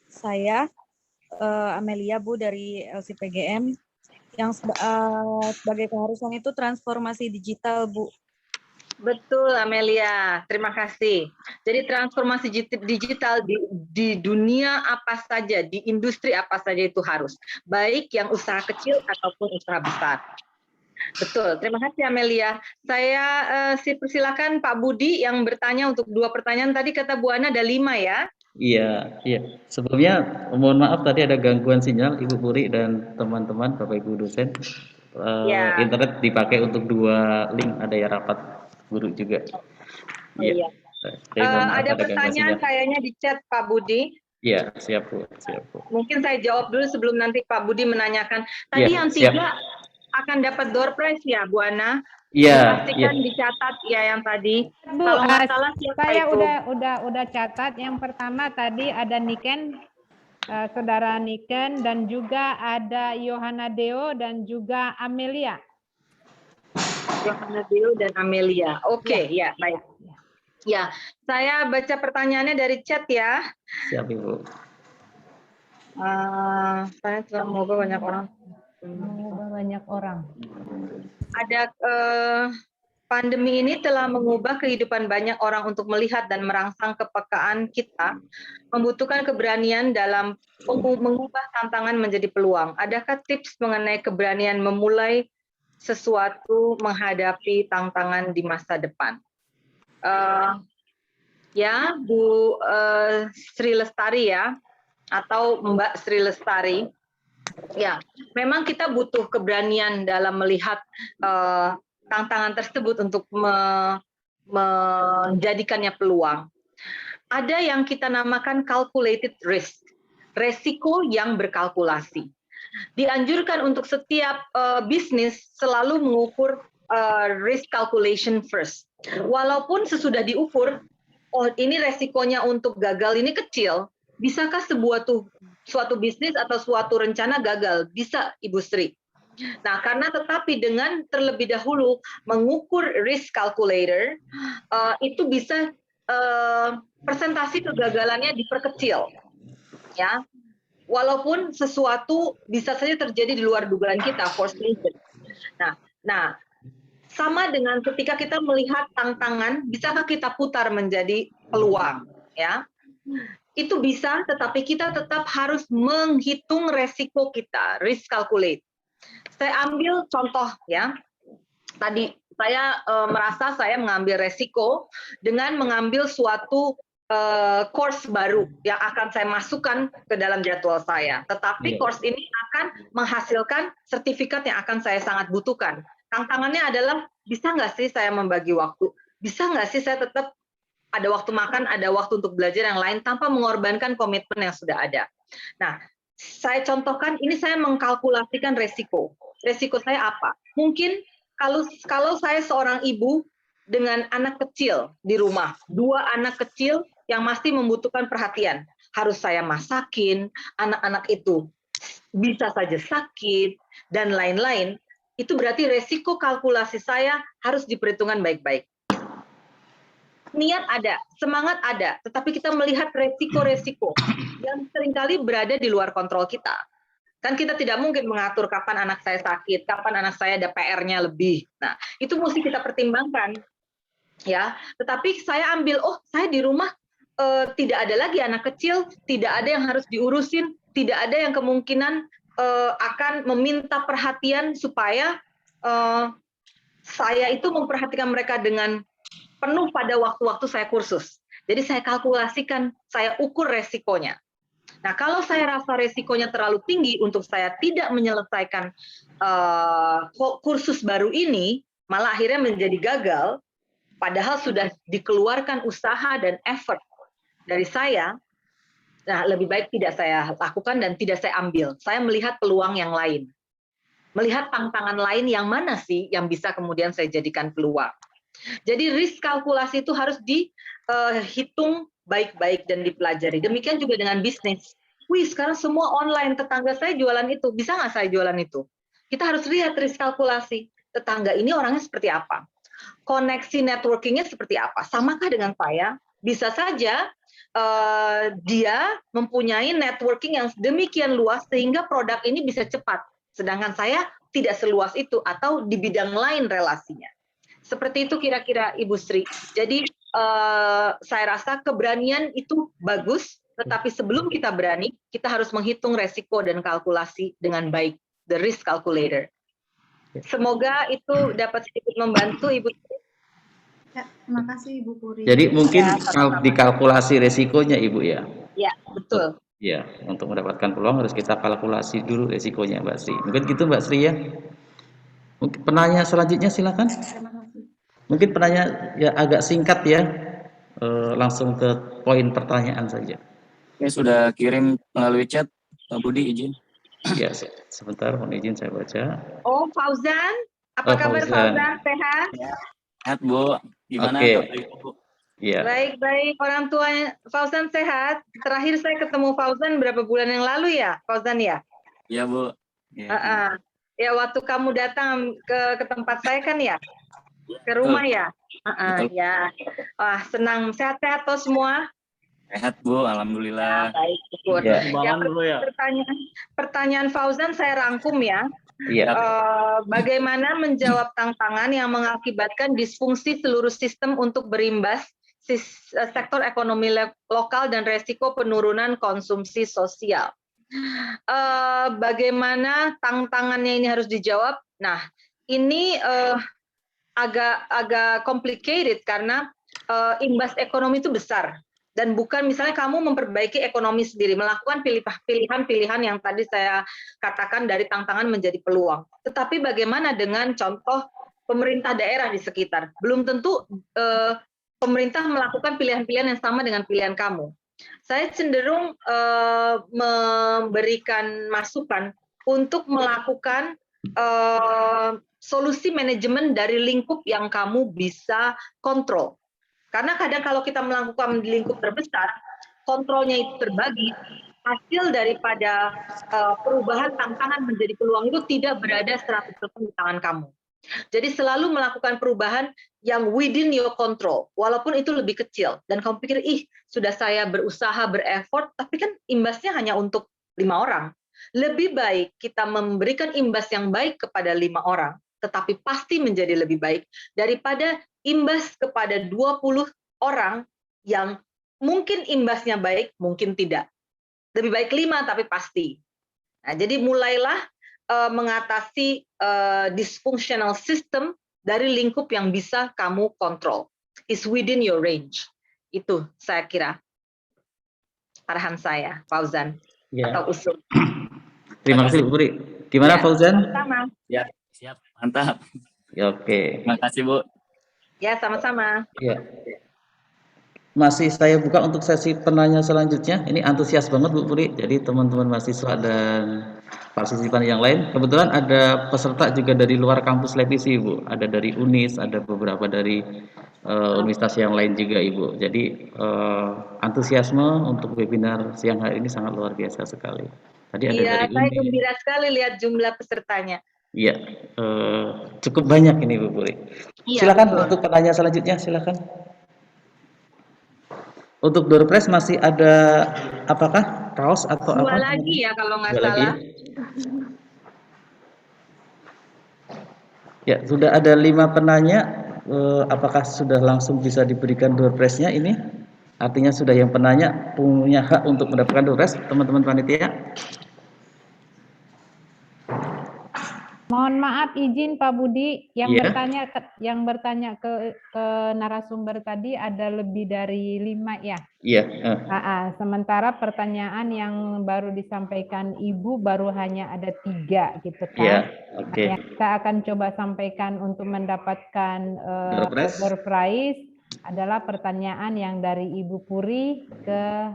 Speaker 10: saya Amelia, Bu, dari LCPGM. Yang sebagai keharusan itu transformasi digital, Bu.
Speaker 4: Betul, Amelia. Terima kasih. Jadi transformasi digital di dunia apa saja, di industri apa saja itu harus. Baik yang usaha kecil ataupun usaha besar. Betul. Terima kasih, Amelia. Saya persilakan Pak Budi yang bertanya untuk 2 pertanyaan. Tadi kata Bu Ana ada 5 ya?
Speaker 1: Iya, iya. Sebelumnya mohon maaf tadi ada gangguan sinyal Ibu Puri dan teman-teman Bapak Ibu dosen.
Speaker 4: Ya.
Speaker 1: Internet dipakai untuk 2 link, ada ya rapat guru juga.
Speaker 4: Iya.
Speaker 1: Saya mohon maaf
Speaker 4: Ada
Speaker 1: ada gangguan
Speaker 4: pertanyaan
Speaker 1: sinyal.
Speaker 4: kayaknya di chat Pak Budi.
Speaker 1: Iya, siap Bu, siap Bu.
Speaker 4: Mungkin saya jawab dulu sebelum nanti Pak Budi menanyakan. Tadi
Speaker 1: Iya,
Speaker 4: yang
Speaker 1: siap.
Speaker 4: 3 akan dapat door prize ya, Bu Ana?
Speaker 1: Iya,
Speaker 4: Dipastikan
Speaker 1: iya.
Speaker 4: dicatat ya yang tadi.
Speaker 3: Bu,
Speaker 4: Kalau nggak salah siapa
Speaker 3: saya
Speaker 4: itu?
Speaker 3: udah catat. Yang pertama tadi ada Niken, saudara Niken, dan juga ada Yohana Deo dan juga Amelia.
Speaker 4: Yohana Deo dan Amelia. Oke, ya, baik. Ya, saya baca pertanyaannya dari chat ya.
Speaker 1: Siap Ibu.
Speaker 4: Saya telah mengubah banyak orang.
Speaker 3: Mengubah banyak orang.
Speaker 4: Ada pandemi ini telah mengubah kehidupan banyak orang untuk melihat dan merangsang kepekaan kita, membutuhkan keberanian dalam mengubah tantangan menjadi peluang. Adakah tips mengenai keberanian memulai sesuatu menghadapi tantangan di masa depan? Ya, Bu Sri Lestari ya, atau Mbak Sri Lestari. Ya, memang kita butuh keberanian dalam melihat tantangan tersebut untuk menjadikannya peluang. Ada yang kita namakan calculated risk, resiko yang berkalkulasi. Dianjurkan untuk setiap bisnis selalu mengukur risk calculation first. Walaupun sesudah diukur, oh ini resikonya untuk gagal ini kecil, bisakah suatu bisnis atau suatu rencana gagal? Bisa, Ibu Sri. Nah, karena tetapi dengan terlebih dahulu mengukur risk calculator, itu bisa persentase kegagalannya diperkecil, ya. Walaupun sesuatu bisa saja terjadi di luar dugaan kita, force major. Nah, sama dengan ketika kita melihat tantangan, bisakah kita putar menjadi peluang, ya? Itu bisa, tetapi kita tetap harus menghitung resiko kita, risk calculate. Saya ambil contoh ya. Tadi saya merasa saya mengambil resiko dengan mengambil suatu course baru yang akan saya masukkan ke dalam jadwal saya. Tetapi course ini akan menghasilkan sertifikat yang akan saya sangat butuhkan. Tantangannya adalah, bisa nggak sih saya membagi waktu? Bisa nggak sih saya tetap ada waktu makan, ada waktu untuk belajar yang lain tanpa mengorbankan komitmen yang sudah ada. Nah, saya contohkan, ini saya mengkalkulasikan resiko. Resiko saya apa? Mungkin kalau saya seorang ibu dengan anak kecil di rumah, 2 anak kecil yang masih membutuhkan perhatian. Harus saya masakin, anak-anak itu bisa saja sakit, dan lain-lain. Itu berarti resiko kalkulasi saya harus diperhitungkan baik-baik. Niat ada, semangat ada, tetapi kita melihat resiko-resiko yang seringkali berada di luar kontrol kita. Kan kita tidak mungkin mengatur kapan anak saya sakit, kapan anak saya ada PR-nya lebih. Nah, itu mesti kita pertimbangkan. Ya, tetapi saya ambil, oh saya di rumah tidak ada lagi anak kecil, tidak ada yang harus diurusin, tidak ada yang kemungkinan akan meminta perhatian supaya saya itu memperhatikan mereka dengan penuh pada waktu-waktu saya kursus. Jadi saya kalkulasikan, saya ukur resikonya. Nah, kalau saya rasa resikonya terlalu tinggi untuk saya tidak menyelesaikan kursus baru ini, malah akhirnya menjadi gagal, padahal sudah dikeluarkan usaha dan effort dari saya, nah lebih baik tidak saya lakukan dan tidak saya ambil. Saya melihat peluang yang lain. Melihat tantangan lain yang mana sih yang bisa kemudian saya jadikan peluang. Jadi risk kalkulasi itu harus dihitung baik-baik dan dipelajari. Demikian juga dengan bisnis. Wih, sekarang semua online, tetangga saya jualan itu, bisa nggak saya jualan itu? Kita harus lihat risk kalkulasi. Tetangga ini orangnya seperti apa? Koneksi networkingnya seperti apa? Samakah dengan saya? Bisa saja dia mempunyai networking yang demikian luas sehingga produk ini bisa cepat. Sedangkan saya tidak seluas itu atau di bidang lain relasinya. Seperti itu kira-kira Ibu Sri. Jadi saya rasa keberanian itu bagus, tetapi sebelum kita berani, kita harus menghitung resiko dan kalkulasi dengan baik. The risk calculator. Semoga itu dapat sedikit membantu Ibu Sri.
Speaker 8: Ya, terima kasih Ibu Puri.
Speaker 1: Jadi mungkin
Speaker 4: Ya, sama-sama.
Speaker 1: dikalkulasi resikonya Ibu ya.
Speaker 4: Ya, betul.
Speaker 1: Ya, untuk mendapatkan peluang harus kita kalkulasi dulu resikonya Mbak Sri. Mungkin gitu Mbak Sri ya. Mungkin penanya selanjutnya silakan.
Speaker 8: Terima kasih.
Speaker 1: Mungkin penanya ya agak singkat ya. Langsung ke poin pertanyaan saja.
Speaker 13: Oke, sudah kirim melalui chat, Pak Budi izin.
Speaker 1: Ya, sebentar mohon izin saya baca.
Speaker 4: Oh, Fauzan. Apa kabar Fauzan? Sehat?
Speaker 13: Sehat Bu, gimana
Speaker 1: Oke.
Speaker 13: kabar Ibu?
Speaker 1: Iya.
Speaker 4: Baik-baik, orang tua Fauzan sehat. Terakhir saya ketemu Fauzan berapa bulan yang lalu ya, Fauzan ya?
Speaker 13: Iya Bu. Ya.
Speaker 4: Ya, waktu kamu datang ke tempat saya kan ya? Ke rumah ya? Ya. Wah, senang. Sehat-sehat toh semua?
Speaker 13: Sehat Bu, alhamdulillah.
Speaker 4: Baik, syukur.
Speaker 1: Ya.
Speaker 4: Ya, pertanyaan Fauzan saya rangkum ya.
Speaker 1: Iya.
Speaker 4: Bagaimana menjawab tantangan yang mengakibatkan disfungsi seluruh sistem untuk berimbas sektor ekonomi lokal dan resiko penurunan konsumsi sosial. Bagaimana tantangannya ini harus dijawab? Nah, ini agak complicated karena imbas ekonomi itu besar. Dan bukan misalnya kamu memperbaiki ekonomi sendiri, melakukan pilihan-pilihan yang tadi saya katakan dari tantangan menjadi peluang. Tetapi bagaimana dengan contoh pemerintah daerah di sekitar? Belum tentu pemerintah melakukan pilihan-pilihan yang sama dengan pilihan kamu. Saya cenderung memberikan masukan untuk melakukan solusi manajemen dari lingkup yang kamu bisa kontrol. Karena kadang kalau kita melakukan di lingkup terbesar, kontrolnya itu terbagi, hasil daripada perubahan tantangan menjadi peluang itu tidak berada 100% di tangan kamu. Jadi selalu melakukan perubahan yang within your control, walaupun itu lebih kecil. Dan kamu pikir, sudah saya berusaha, bereffort, tapi kan imbasnya hanya untuk 5 orang. Lebih baik kita memberikan imbas yang baik kepada 5 orang, tetapi pasti menjadi lebih baik daripada imbas kepada 20 orang yang mungkin imbasnya baik, mungkin tidak. Lebih baik 5 tapi pasti. Nah, jadi mulailah mengatasi dysfunctional system dari lingkup yang bisa kamu kontrol. Is within your range. Itu saya kira arahan saya, Fauzan.
Speaker 1: Ya.
Speaker 4: Atau usul.
Speaker 1: Terima kasih Bu Puri. Gimana Fauzan?
Speaker 4: Sama.
Speaker 13: Ya, siap, mantap.
Speaker 1: Ya, oke.
Speaker 13: Terima kasih Bu.
Speaker 4: Ya, sama-sama.
Speaker 1: Ya. Masih saya buka untuk sesi penanya selanjutnya. Ini antusias banget Bu Puri. Jadi teman-teman mahasiswa dan partisipan yang lain. Kebetulan ada peserta juga dari luar kampus Levisi Bu. Ada dari UNIS, ada beberapa dari universitas yang lain juga Ibu. Jadi antusiasme untuk webinar siang hari ini sangat luar biasa sekali. Tadi ada
Speaker 4: Iya,
Speaker 1: dari
Speaker 4: saya
Speaker 1: UNIS.
Speaker 4: gembira sekali lihat jumlah pesertanya.
Speaker 1: Iya, cukup banyak ini Bu Puri.
Speaker 4: Iya,
Speaker 1: Silakan
Speaker 4: betul.
Speaker 1: untuk pertanyaan selanjutnya, silakan. Untuk door prize masih ada apakah kaos atau
Speaker 4: 2
Speaker 1: apa?
Speaker 4: lagi ya kalau nggak
Speaker 1: 2 lagi
Speaker 4: salah.
Speaker 1: Ya, sudah ada 5 penanya. Apakah sudah langsung bisa diberikan door prize-nya ini? Artinya sudah yang penanya punya hak untuk mendapatkan door prize, teman-teman panitia.
Speaker 3: Mohon maaf izin Pak Budi, yang
Speaker 1: Iya.
Speaker 3: bertanya ke narasumber tadi ada lebih dari 5 ya.
Speaker 1: Iya.
Speaker 3: Sementara pertanyaan yang baru disampaikan Ibu baru hanya ada 3 gitu kan.
Speaker 1: Iya, oke.
Speaker 3: Yang kita akan coba sampaikan untuk mendapatkan
Speaker 1: Door
Speaker 3: prize adalah pertanyaan yang dari Ibu Puri ke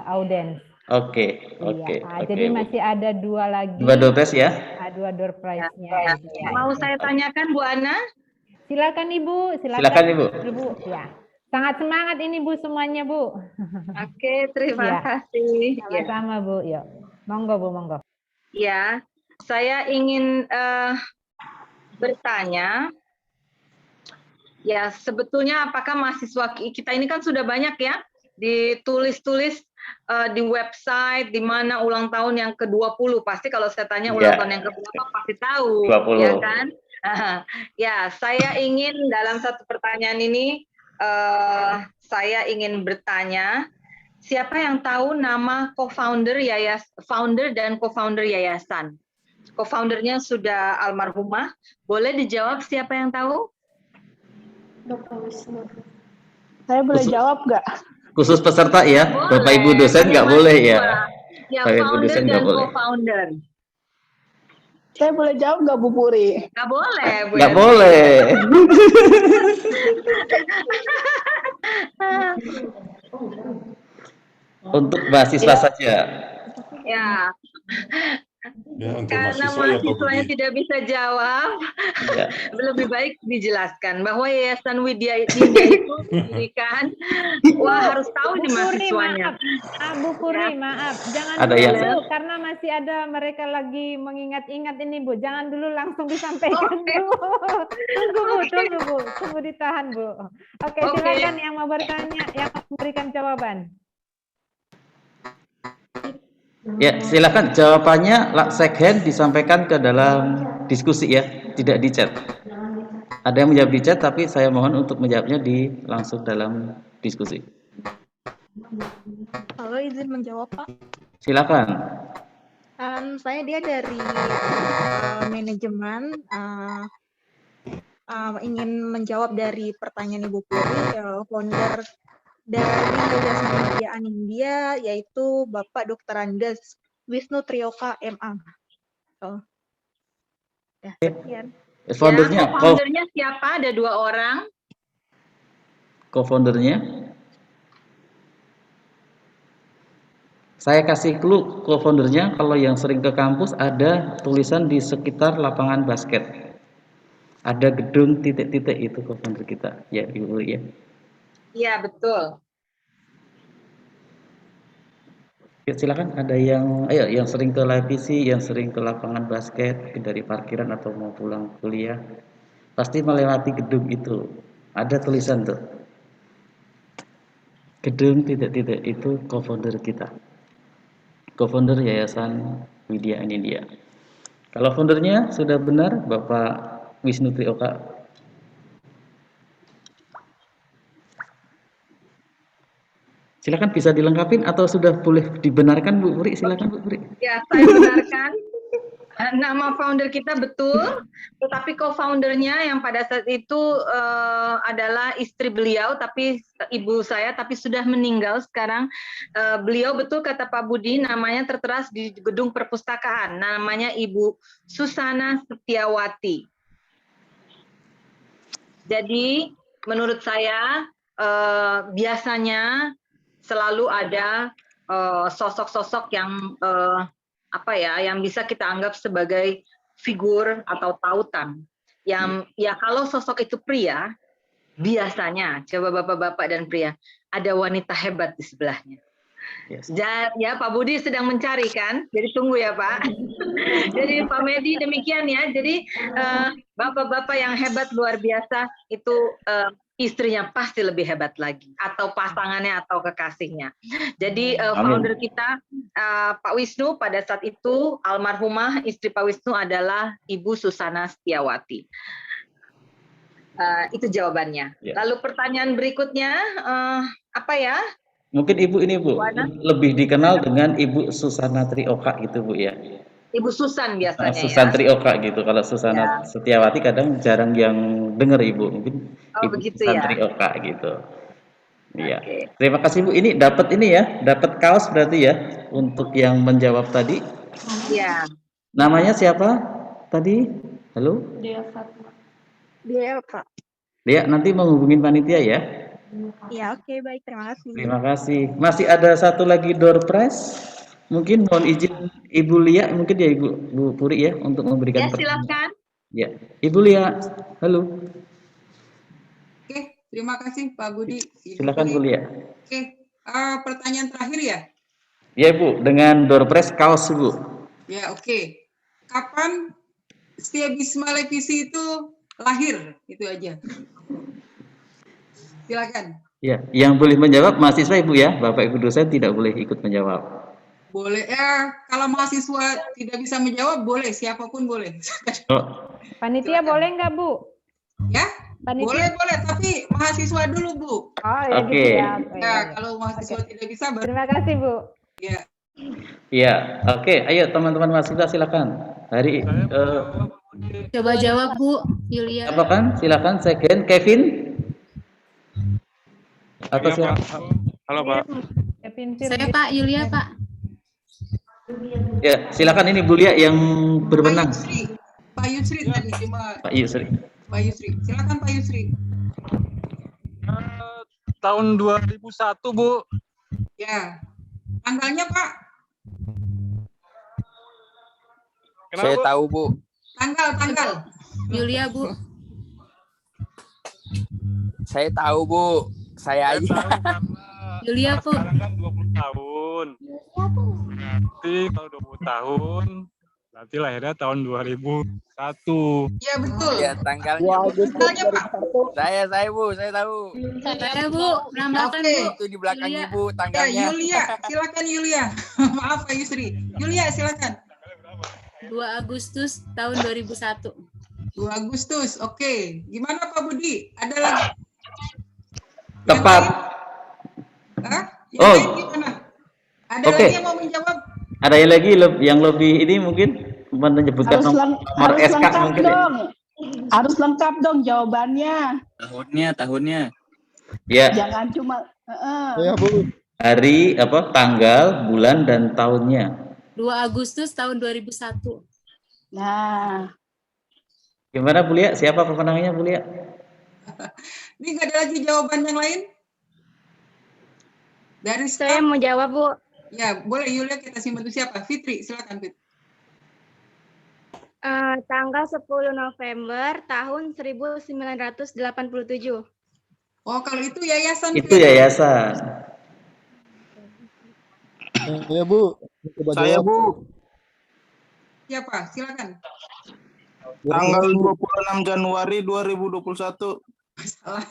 Speaker 3: audiens.
Speaker 1: Oke.
Speaker 3: Jadi
Speaker 1: Bu.
Speaker 3: masih ada 2 lagi.
Speaker 1: 2 door prize ya.
Speaker 3: 2 door prize-nya.
Speaker 4: Mau saya tanyakan Bu Ana?
Speaker 3: Silakan Ibu,
Speaker 1: Silakan Ibu.
Speaker 3: Ibu. Ya. Sangat semangat ini Bu semuanya Bu.
Speaker 4: Oke, terima
Speaker 3: Ya.
Speaker 4: kasih. Ya.
Speaker 3: Sama-sama Bu. Yuk. Monggo Bu, monggo.
Speaker 4: Ya, saya ingin bertanya, ya sebetulnya apakah mahasiswa kita ini kan sudah banyak ya ditulis-tulis di website di mana ulang tahun yang ke-20. Pasti kalau saya tanya ulang tahun yang ke-berapa pasti tahu,
Speaker 1: 20.
Speaker 4: ya kan? Ya, saya ingin dalam satu pertanyaan ini saya ingin bertanya, siapa yang tahu nama co-founder founder dan co-founder yayasan? Co-foundernya sudah almarhumah. Boleh dijawab siapa yang tahu?
Speaker 5: Saya boleh jawab nggak?
Speaker 1: Khusus peserta ya,
Speaker 4: Boleh.
Speaker 1: Bapak Ibu dosen nggak boleh ya.
Speaker 4: Ya,
Speaker 1: Bapak Ibu
Speaker 4: founder
Speaker 1: dosen
Speaker 4: dan
Speaker 1: nggak boleh.
Speaker 4: co-founder.
Speaker 5: Saya boleh jawab nggak Bu Puri?
Speaker 4: Nggak boleh, Bu.
Speaker 1: Nggak boleh. Untuk mahasiswa saja.
Speaker 4: Ya,
Speaker 6: Ya, untuk
Speaker 4: karena
Speaker 6: mahasiswa ya Pak
Speaker 4: mahasiswanya
Speaker 6: Budi.
Speaker 4: tidak bisa jawab,
Speaker 1: Ya.
Speaker 4: lebih baik dijelaskan bahwa Yayasan Widya Dinda itu didirikan. Wah, harus tahu nih
Speaker 3: Bu Puri,
Speaker 4: mahasiswanya.
Speaker 3: maaf. Bu Puri, maaf. Jangan
Speaker 1: Ada
Speaker 3: dulu,
Speaker 1: yang-
Speaker 3: Bu, karena masih ada mereka lagi mengingat-ingat ini, Bu. Jangan dulu langsung disampaikan, Bu. Tunggu, Bu. Tunggu ditahan, Bu. Oke, silakan yang mau bertanya, yang mau memberikan jawaban.
Speaker 1: Ya, silakan jawabannya second disampaikan ke dalam diskusi ya, tidak di chat. Ada yang menjawab di chat, tapi saya mohon untuk menjawabnya langsung dalam diskusi.
Speaker 10: Halo, izin menjawab Pak.
Speaker 1: Silakan.
Speaker 10: Saya dia dari manajemen, ingin menjawab dari pertanyaan Ibu Puri, founder dari Yayasan Widya Anindya, yaitu Bapak Dr. Andes Wisnu Trioka MA. Ya, sekian.
Speaker 1: Foundernya,
Speaker 4: Ya, co-foundernya siapa? Ada 2 orang.
Speaker 1: co-foundernya. Saya kasih clue co-foundernya, kalau yang sering ke kampus ada tulisan di sekitar lapangan basket. Ada gedung titik-titik, itu co-founder kita. Ya, Ibu ya.
Speaker 4: Iya, betul.
Speaker 1: Ya, silakan ada yang sering ke live PC, yang sering ke lapangan basket, dari parkiran atau mau pulang kuliah. Pasti melewati gedung itu. Ada tulisan tuh. Gedung titik-titik itu co-founder kita. Co-founder Yayasan Widya Anindya. Kalau foundernya sudah benar Bapak Wisnu Trioka. Silakan bisa dilengkapin atau sudah boleh dibenarkan Bu Puri? Silakan Bu Puri.
Speaker 4: Ya, saya benarkan. Nama founder kita betul, tetapi co-foundernya yang pada saat itu adalah istri beliau, tapi ibu saya, tapi sudah meninggal sekarang. Beliau betul kata Pak Budi, namanya tertera di gedung perpustakaan, namanya Ibu Susana Setiawati. Jadi menurut saya biasanya selalu ada sosok-sosok yang yang bisa kita anggap sebagai figur atau tautan. Yang ya kalau sosok itu pria, biasanya coba bapak-bapak dan pria ada wanita hebat di sebelahnya.
Speaker 1: Yes.
Speaker 4: Ya Pak Budi sedang mencari kan, jadi tunggu ya Pak. Jadi Pak Medi demikian ya. Jadi bapak-bapak yang hebat luar biasa itu istrinya pasti lebih hebat lagi, atau pasangannya atau kekasihnya. Jadi founder kita Pak Wisnu pada saat itu almarhumah istri Pak Wisnu adalah Ibu Susana Setiawati. Itu jawabannya.
Speaker 1: Ya.
Speaker 4: Lalu pertanyaan berikutnya apa ya?
Speaker 1: Mungkin Ibu ini Bu lebih dikenal dengan Ibu Susana Trioka gitu Bu ya.
Speaker 4: Ibu Susan biasanya
Speaker 1: Susan
Speaker 4: ya.
Speaker 1: Trioka gitu. Kalau Susana Setiawati kadang jarang yang dengar Ibu. Mungkin Ibu
Speaker 4: begitu
Speaker 1: Susan
Speaker 4: ya.
Speaker 1: Trioka gitu. Iya. Terima kasih Bu. Ini dapat ini ya, dapat kaos berarti ya untuk yang menjawab tadi.
Speaker 4: Iya.
Speaker 1: Namanya siapa tadi? Halo?
Speaker 10: Dia Fatma. Dia Pak.
Speaker 1: Dia nanti menghubungin panitia ya.
Speaker 10: Ya, oke, baik, terima kasih.
Speaker 1: Terima kasih. Masih ada satu lagi door prize. Mungkin mohon izin Ibu Lia, mungkin ya Bu Puri ya untuk memberikan
Speaker 4: Ya, silakan.
Speaker 1: Ya, Ibu Lia, halo.
Speaker 11: Terima kasih Pak Budi.
Speaker 1: Silakan Bu Lia.
Speaker 11: Oke, pertanyaan terakhir ya?
Speaker 1: Ya Bu, dengan door prize kaos Bu.
Speaker 11: Ya, oke. Kapan Setiabisma Levisi itu lahir? Itu aja. Silakan.
Speaker 1: Ya, yang boleh menjawab mahasiswa Ibu ya, Bapak Ibu dosen tidak boleh ikut menjawab.
Speaker 11: Boleh, kalau mahasiswa tidak bisa menjawab, boleh, siapapun boleh.
Speaker 1: Oh,
Speaker 3: Panitia boleh nggak, Bu?
Speaker 11: Ya,
Speaker 3: Panitia.
Speaker 11: boleh, tapi mahasiswa dulu, Bu.
Speaker 3: Oh, ya
Speaker 1: Oke.
Speaker 3: gitu ya.
Speaker 11: Ya, kalau mahasiswa tidak bisa,
Speaker 3: Terima kasih, Bu.
Speaker 11: ya.
Speaker 1: ya, oke, ayo teman-teman mahasiswa silakan. Hari
Speaker 15: Coba jawab Bu Yulia.
Speaker 1: apa kan? Silakan second Kevin. Atau siapa?
Speaker 16: Halo Pak.
Speaker 15: Saya Pak Yulia Pak.
Speaker 1: Ya, silakan ini Bu Lia yang berwenang.
Speaker 11: Pak Yusri tadi cuma.
Speaker 1: Pak Yusri.
Speaker 11: Pak Yusri, silakan Pak Yusri.
Speaker 16: Tahun 2001 Bu.
Speaker 11: Ya, tanggalnya Pak.
Speaker 16: Kenapa,
Speaker 9: Saya
Speaker 16: Bu?
Speaker 9: tahu Bu.
Speaker 11: Tanggal.
Speaker 15: Yulia Bu.
Speaker 9: Saya tahu Bu. Saya aja.
Speaker 15: Yulia Bu.
Speaker 16: Sekarang kan 20 tahun. Nanti kalau 20 tahun, nanti lahirnya tahun 2001.
Speaker 11: Iya betul.
Speaker 9: Ya tanggalnya.
Speaker 11: Tanggalnya Pak.
Speaker 9: Saya Bu, saya tahu.
Speaker 15: Saya Bu, menambahkan Bu.
Speaker 9: Itu di belakang
Speaker 15: Yulia.
Speaker 9: Ibu
Speaker 11: Ya,
Speaker 9: tanggalnya.
Speaker 11: Yulia, silakan Yulia. Maaf Pak Yusri. Yulia, silakan.
Speaker 15: 2 Agustus tahun 2001.
Speaker 11: 2 Agustus, oke. Gimana Pak Budi? Ada lagi?
Speaker 1: Tepat.
Speaker 11: Hah? Yang
Speaker 1: Oh.
Speaker 11: lain gimana? Ada
Speaker 1: Oke.
Speaker 11: lagi yang mau menjawab?
Speaker 1: Ada yang lagi yang lebih ini mungkin menyebutkan nomor SK
Speaker 5: lengkap
Speaker 1: mungkin ya?
Speaker 5: dong. Harus lengkap dong jawabannya.
Speaker 13: Tahunnya.
Speaker 1: Ya.
Speaker 5: Jangan cuma
Speaker 1: Hari apa? Tanggal, bulan dan tahunnya.
Speaker 15: 2 Agustus tahun 2001.
Speaker 5: Nah,
Speaker 1: Gimana Bu Lia? Siapa pemenangnya Bu Lia?
Speaker 11: Ini nggak ada lagi jawaban yang lain? Dari
Speaker 2: Saya mau jawab, Bu.
Speaker 11: Ya, boleh Yulia, kita simpan itu siapa? Fitri, silakan Fit.
Speaker 2: Tanggal 10 November tahun 1987.
Speaker 11: Oh, kalau itu yayasan.
Speaker 1: Itu yayasan.
Speaker 17: Ya Bu. Saya Bu.
Speaker 11: Siapa? Silakan.
Speaker 17: Tanggal 26 Januari 2021.
Speaker 11: Salah.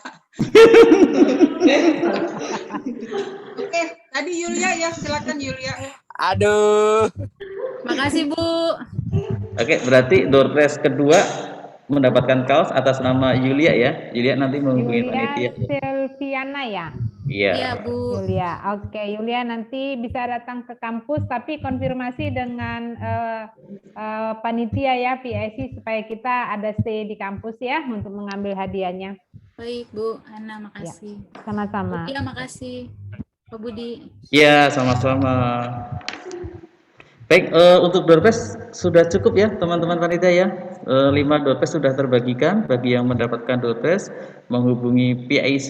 Speaker 11: Oke, tadi Yulia ya, silakan Yulia.
Speaker 9: Aduh.
Speaker 15: Makasih Bu.
Speaker 1: Oke, berarti door prize kedua mendapatkan kaos atas nama Yulia ya. Yulia nanti menghubungi panitia.
Speaker 3: Silviana ya?
Speaker 1: Iya.
Speaker 15: Iya Bu.
Speaker 3: Yulia, oke. Yulia nanti bisa datang ke kampus, tapi konfirmasi dengan panitia ya, PIC, supaya kita ada stay di kampus ya untuk mengambil hadiahnya.
Speaker 15: Baik Bu, Ana makasih.
Speaker 3: Sama-sama.
Speaker 15: Iya makasih. Pak Budi.
Speaker 1: Ya, sama-sama. Baik, untuk door prize sudah cukup ya teman-teman panitia ya. 5 door prize sudah terbagikan. Bagi yang mendapatkan door prize menghubungi PIC.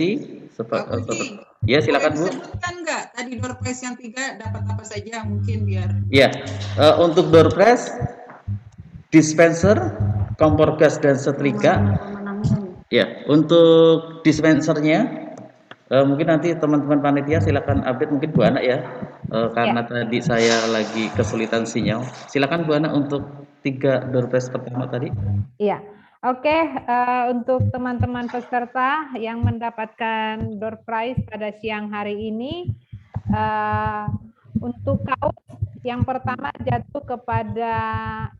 Speaker 1: Ya, silakan Bu.
Speaker 11: Sebutkan nggak tadi door prize yang 3 dapat apa saja mungkin biar.
Speaker 1: Ya, untuk door prize dispenser, kompor gas dan setrika. Ya, untuk dispensernya mungkin nanti teman-teman panitia silakan update mungkin Bu Ana ya, karena tadi saya lagi kesulitan sinyal. Silakan Bu Ana untuk 3 door prize pertama tadi.
Speaker 3: Iya, oke. Untuk teman-teman peserta yang mendapatkan door prize pada siang hari ini, untuk kaos yang pertama jatuh kepada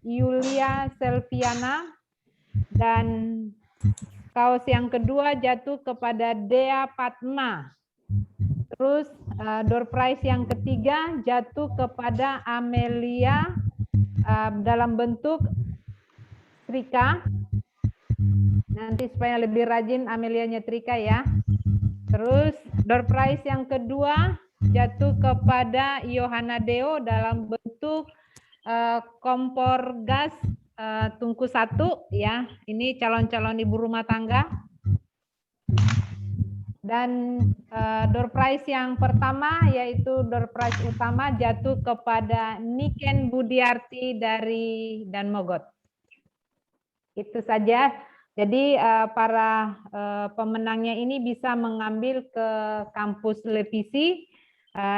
Speaker 3: Yulia Selviana dan kaos yang kedua jatuh kepada Dea Padma. Terus door prize yang ketiga jatuh kepada Amelia dalam bentuk setrika. Nanti supaya lebih rajin Amelia nyetrika ya. Terus door prize yang kedua jatuh kepada Yohana Deo dalam bentuk kompor gas tungku 1 ya. Ini calon-calon ibu rumah tangga. Dan door prize yang pertama yaitu door prize utama jatuh kepada Niken Budiarti dari Danmogot. Itu saja. Jadi para pemenangnya ini bisa mengambil ke kampus Levisi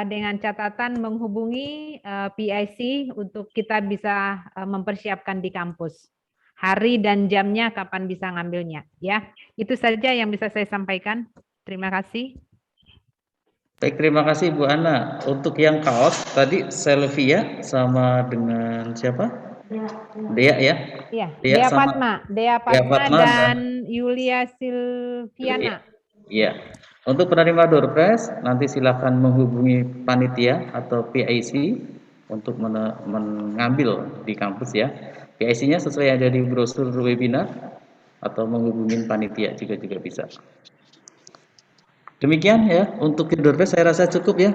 Speaker 3: dengan catatan menghubungi PIC untuk kita bisa mempersiapkan di kampus. Hari dan jamnya kapan bisa ngambilnya, ya. Itu saja yang bisa saya sampaikan. Terima kasih.
Speaker 1: Baik, terima kasih Bu Ana. Untuk yang kaos tadi Selvia sama dengan siapa? Dea ya?
Speaker 3: Iya,
Speaker 1: Dea sama
Speaker 3: Dea Fatma dan Yulia Silviana.
Speaker 1: Iya. Untuk penerima door prize nanti silakan menghubungi panitia atau PIC untuk mengambil di kampus ya. PIC-nya sesuai yang ada di brosur webinar atau menghubungi panitia juga bisa. Demikian ya untuk door prize saya rasa cukup ya.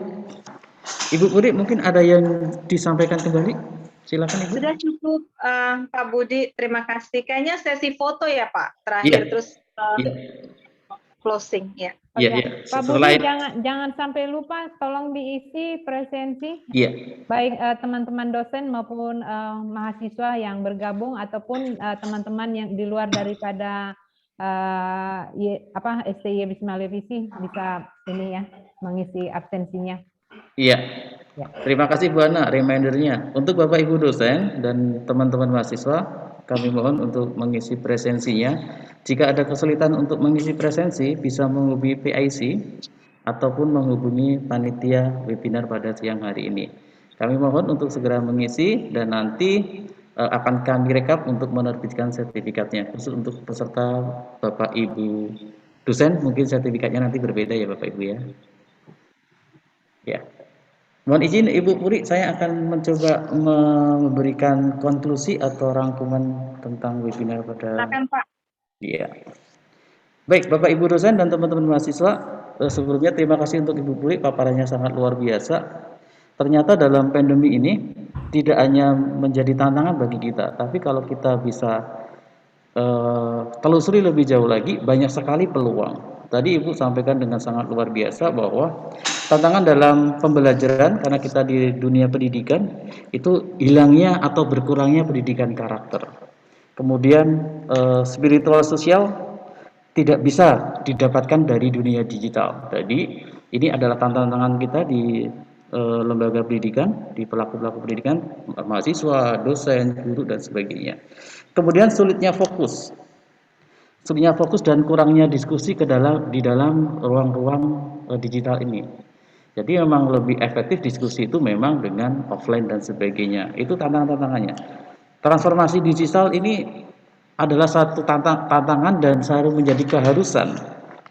Speaker 1: Ibu Puri mungkin ada yang disampaikan kembali? Silakan Ibu.
Speaker 4: Sudah cukup Pak Budi, terima kasih. Kayaknya sesi foto ya Pak terakhir, terus closing ya.
Speaker 1: Iya.
Speaker 3: Pak Budi jangan sampai lupa tolong diisi presensi.
Speaker 1: Iya.
Speaker 3: Baik teman-teman dosen maupun mahasiswa yang bergabung ataupun teman-teman yang di luar daripada STI Wisma Levisi bisa ini ya mengisi absensinya.
Speaker 1: Iya. Terima kasih Bu Ana remindernya. Untuk Bapak Ibu dosen dan teman-teman mahasiswa, kami mohon untuk mengisi presensinya. Jika ada kesulitan untuk mengisi presensi, bisa menghubungi PIC ataupun menghubungi panitia webinar pada siang hari ini. Kami mohon untuk segera mengisi dan nanti akan kami rekap untuk menerbitkan sertifikatnya. Khusus untuk peserta Bapak Ibu dosen, mungkin sertifikatnya nanti berbeda ya Bapak Ibu ya. Ya. Mohon izin Ibu Puri, saya akan mencoba memberikan konklusi atau rangkuman tentang webinar pada.
Speaker 4: Silakan Pak.
Speaker 1: Iya. Baik, Bapak Ibu dosen dan teman-teman mahasiswa, sebelumnya terima kasih untuk Ibu Puri, paparannya sangat luar biasa. Ternyata dalam pandemi ini tidak hanya menjadi tantangan bagi kita, tapi kalau kita bisa telusuri lebih jauh lagi, banyak sekali peluang. Tadi Ibu sampaikan dengan sangat luar biasa bahwa tantangan dalam pembelajaran karena kita di dunia pendidikan itu hilangnya atau berkurangnya pendidikan karakter. Kemudian spiritual sosial tidak bisa didapatkan dari dunia digital. Jadi ini adalah tantangan kita di lembaga pendidikan, di pelaku-pelaku pendidikan, mahasiswa, dosen, guru dan sebagainya. Kemudian sulitnya fokus dan kurangnya diskusi di dalam ruang-ruang digital ini. Jadi memang lebih efektif diskusi itu memang dengan offline dan sebagainya. Itu tantangannya. Transformasi digital ini adalah satu tantangan dan seharusnya menjadi keharusan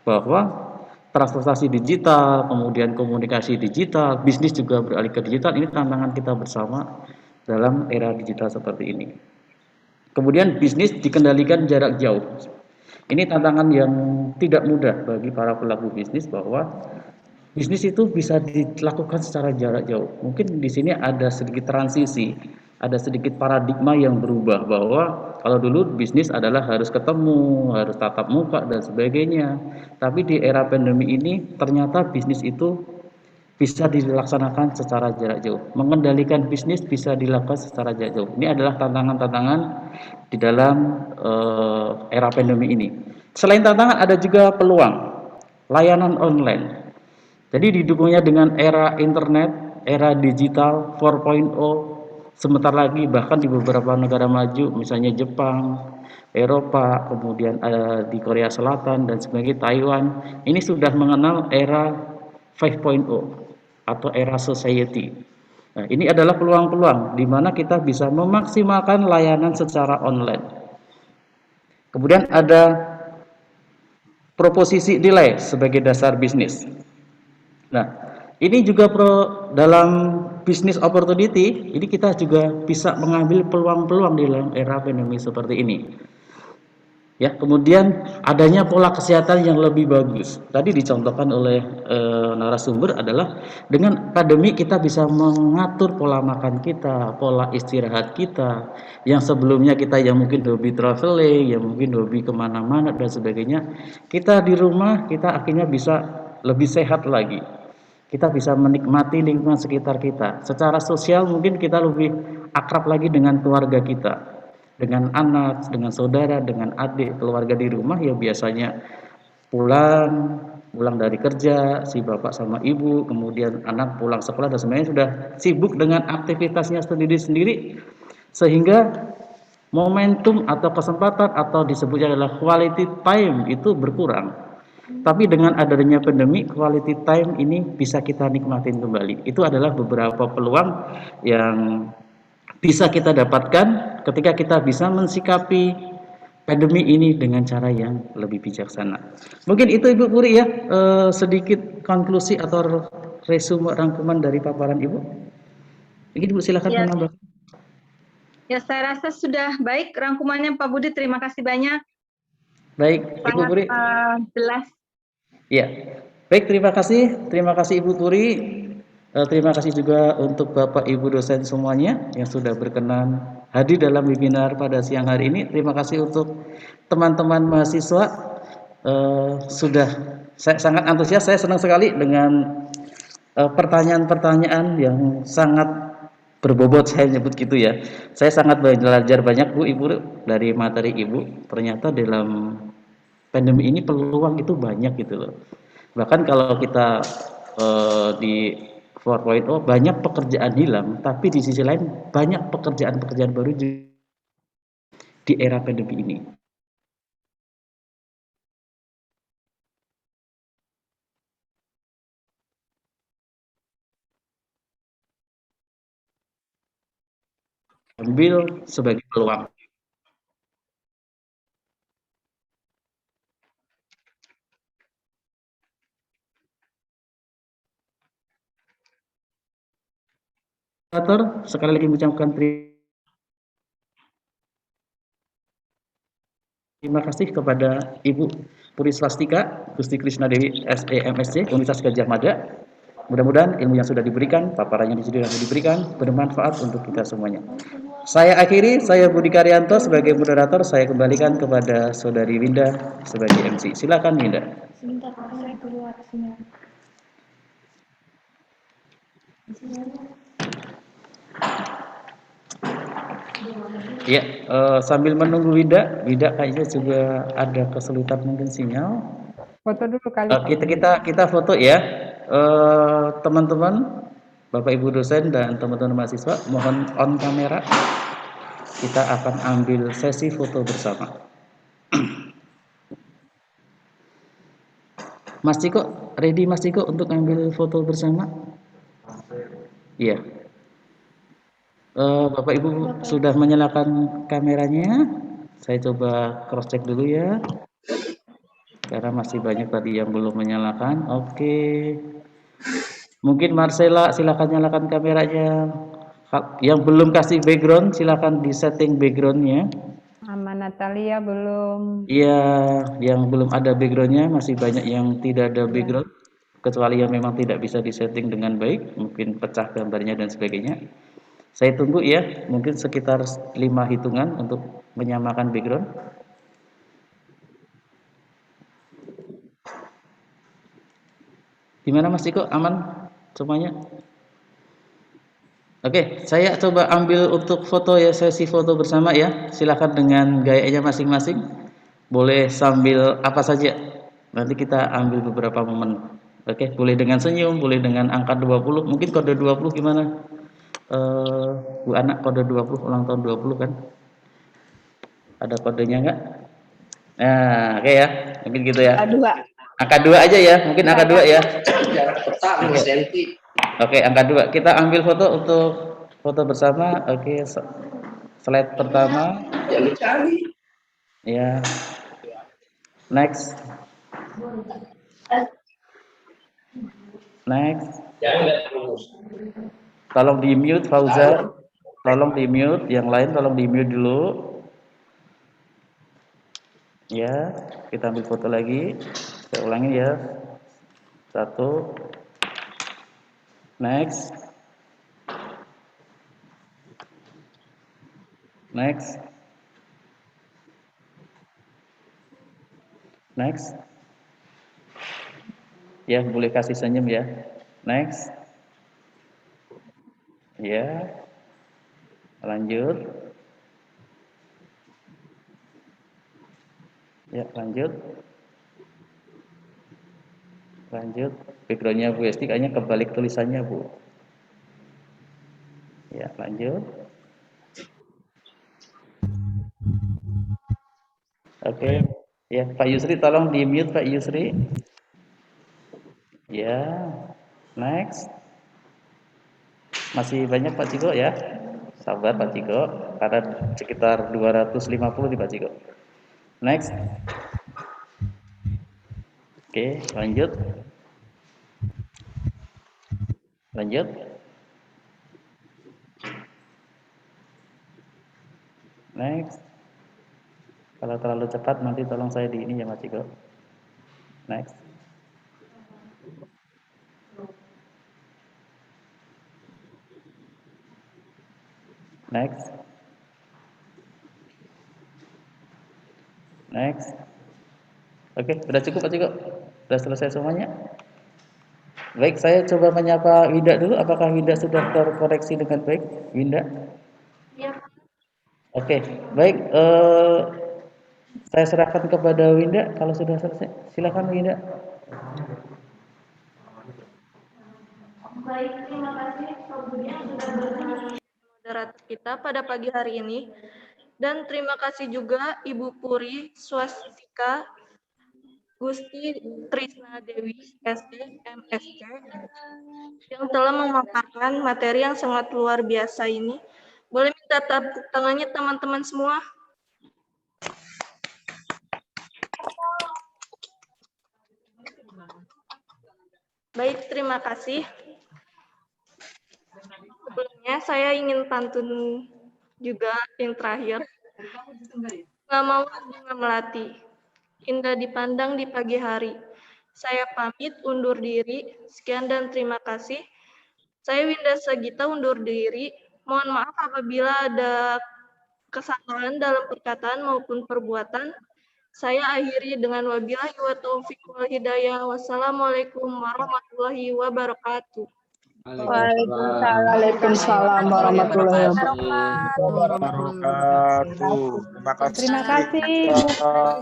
Speaker 1: bahwa transportasi digital, kemudian komunikasi digital, bisnis juga beralih ke digital. Ini tantangan kita bersama dalam era digital seperti ini. Kemudian bisnis dikendalikan jarak jauh. Ini tantangan yang tidak mudah bagi para pelaku bisnis bahwa bisnis itu bisa dilakukan secara jarak jauh. Mungkin di sini ada sedikit transisi, ada sedikit paradigma yang berubah bahwa kalau dulu bisnis adalah harus ketemu, harus tatap muka dan sebagainya. Tapi di era pandemi ini ternyata bisnis itu bisa dilaksanakan secara jarak jauh. Mengendalikan bisnis bisa dilakukan secara jarak jauh. Ini adalah tantangan-tantangan di dalam era pandemi ini. Selain tantangan ada juga peluang, layanan online. Jadi didukungnya dengan era internet, era digital 4.0, sebentar lagi bahkan di beberapa negara maju, misalnya Jepang, Eropa, kemudian di Korea Selatan dan sebagainya, Taiwan, ini sudah mengenal era 5.0 atau era society. Nah, ini adalah peluang-peluang di mana kita bisa memaksimalkan layanan secara online. Kemudian ada proposisi nilai sebagai dasar bisnis. Nah, ini juga dalam business opportunity, ini kita juga bisa mengambil peluang-peluang di dalam era pandemi seperti ini. Ya, kemudian adanya pola kesehatan yang lebih bagus. Tadi dicontohkan oleh narasumber adalah dengan pandemi kita bisa mengatur pola makan kita, pola istirahat kita, yang sebelumnya kita yang mungkin hobi traveling, yang mungkin hobi kemana-mana dan sebagainya, kita di rumah kita akhirnya bisa lebih sehat lagi. Kita bisa menikmati lingkungan sekitar kita. Secara sosial mungkin kita lebih akrab lagi dengan keluarga kita. dengan anak, dengan saudara, dengan adik, keluarga di rumah ya biasanya pulang dari kerja, si bapak sama ibu, kemudian anak pulang sekolah dan semuanya sudah sibuk dengan aktivitasnya sendiri-sendiri, sehingga momentum atau kesempatan atau disebutnya adalah quality time itu berkurang. Tapi dengan adanya pandemi, quality time ini bisa kita nikmatin kembali. Itu adalah beberapa peluang yang bisa kita dapatkan ketika kita bisa mensikapi pandemi ini dengan cara yang lebih bijaksana. Mungkin itu Ibu Puri ya, sedikit konklusi atau resume rangkuman dari paparan Ibu. Mungkin Ibu silakan
Speaker 4: Ya.
Speaker 1: menambah.
Speaker 4: Ya, saya rasa sudah baik rangkumannya Pak Budi. Terima kasih banyak.
Speaker 1: Baik, Ibu
Speaker 4: Sangat
Speaker 1: Puri.
Speaker 4: Jelas.
Speaker 1: Ya, baik, terima kasih Ibu Puri. Terima kasih juga untuk Bapak Ibu dosen semuanya yang sudah berkenan hadir dalam webinar pada siang hari ini. Terima kasih untuk teman-teman mahasiswa. Saya sangat antusias, saya senang sekali dengan pertanyaan-pertanyaan yang sangat berbobot, saya nyebut gitu ya. Saya sangat belajar banyak Bu Ibu dari materi Ibu. Ternyata dalam pandemi ini peluang itu banyak gitu loh. Bahkan kalau kita di 4.0 banyak pekerjaan hilang, tapi di sisi lain banyak pekerjaan-pekerjaan baru di era pandemi ini. Ambil sebagai peluang. Sekali lagi mengucapkan terima kasih kepada Ibu Puri Swastika Gusti Krishna Dewi SEMSC Universitas Gadjah Mada. Mudah-mudahan ilmu yang sudah diberikan, paparan yang sudah diberikan bermanfaat untuk kita semuanya. Saya akhiri, saya Budi Karyanto sebagai moderator, saya kembalikan kepada Saudari Winda sebagai MC. Silakan Winda.
Speaker 15: Sebentar, saya keluar sinyal.
Speaker 1: Ya, sambil menunggu Winda kayaknya juga ada kesulitan mungkin sinyal.
Speaker 3: Foto dulu kali.
Speaker 1: Kita foto ya, teman-teman, Bapak Ibu dosen dan teman-teman mahasiswa, mohon on kamera. Kita akan ambil sesi foto bersama. Mas Ciko, ready Mas Ciko untuk ambil foto bersama? Iya. Bapak Ibu sudah menyalakan kameranya. Saya coba cross check dulu ya. Karena masih banyak tadi yang belum menyalakan. Oke. Mungkin Marcella silakan nyalakan kameranya. Yang belum kasih background silakan di setting backgroundnya.
Speaker 3: Sama Natalia belum.
Speaker 1: Iya, yang belum ada backgroundnya, masih banyak yang tidak ada background, kecuali yang memang tidak bisa disetting dengan baik, mungkin pecah gambarnya dan sebagainya. Saya tunggu ya, mungkin sekitar 5 hitungan untuk menyamakan background. Gimana Mas Ciko, aman semuanya? Oke, saya coba ambil untuk foto ya, sesi foto bersama ya. Silakan dengan gayanya masing-masing. Boleh sambil apa saja. Nanti kita ambil beberapa momen. Oke, boleh dengan senyum, boleh dengan angka 20. Mungkin kode 20 gimana? Bu anak kode 20, ulang tahun 20 kan? Ada kodenya enggak? Nah, oke ya. Mungkin gitu ya. Angka 2 aja ya. Mungkin angka 2 ya. Oke, angka 2. Kita ambil foto untuk foto bersama. Oke, slide pertama. Ya. Next. Tolong di mute Fauza. Tolong di mute. Yang lain tolong di mute dulu. Ya, kita ambil foto lagi. Saya ulangi ya. 1. Next. Ya, boleh kasih senyum ya. Next. Ya. Lanjut. Ya, lanjut. Lanjut. Backgroundnya Bu Esti kayaknya kebalik tulisannya, Bu. Ya, lanjut. Oke. Ya, Pak Yusri tolong di-mute Pak Yusri. Ya. Next. Masih banyak Pak Ciko ya. Sabar Pak Ciko, karena sekitar 250 nih Pak Ciko. Next. Oke, lanjut. Lanjut. Next. Kalau terlalu cepat nanti tolong saya di ini ya Mas Ciko. Next. Next. Next. Oke, sudah cukup Pak Ciko? Sudah selesai semuanya? Baik, saya coba menyapa Winda dulu. Apakah Winda sudah terkoreksi dengan baik? Winda?
Speaker 2: Ya.
Speaker 1: Oke, baik. Saya serahkan kepada Winda kalau sudah selesai. Silakan Winda.
Speaker 2: Baik, terima kasih Pak Budi sudah berkenan moderator kita pada pagi hari ini. Dan terima kasih juga Ibu Puri Swastika Gusti Trisna Dewi SD MSC yang telah memaparkan materi yang sangat luar biasa ini. Boleh minta tepuk tangannya teman-teman semua? Baik, terima kasih. Sebelumnya saya ingin pantun juga yang terakhir. Nggak mau bunga melati, indah dipandang di pagi hari. Saya pamit undur diri. Sekian dan terima kasih. Saya Winda Sagita undur diri. Mohon maaf apabila ada kesalahan dalam perkataan maupun perbuatan. Saya akhiri dengan wabillahi wa taufiq wal hidayah. Wassalamualaikum warahmatullahi wabarakatuh.
Speaker 5: Waalaikumsalam warahmatullahi
Speaker 17: wabarakatuh.
Speaker 3: Terima kasih Bu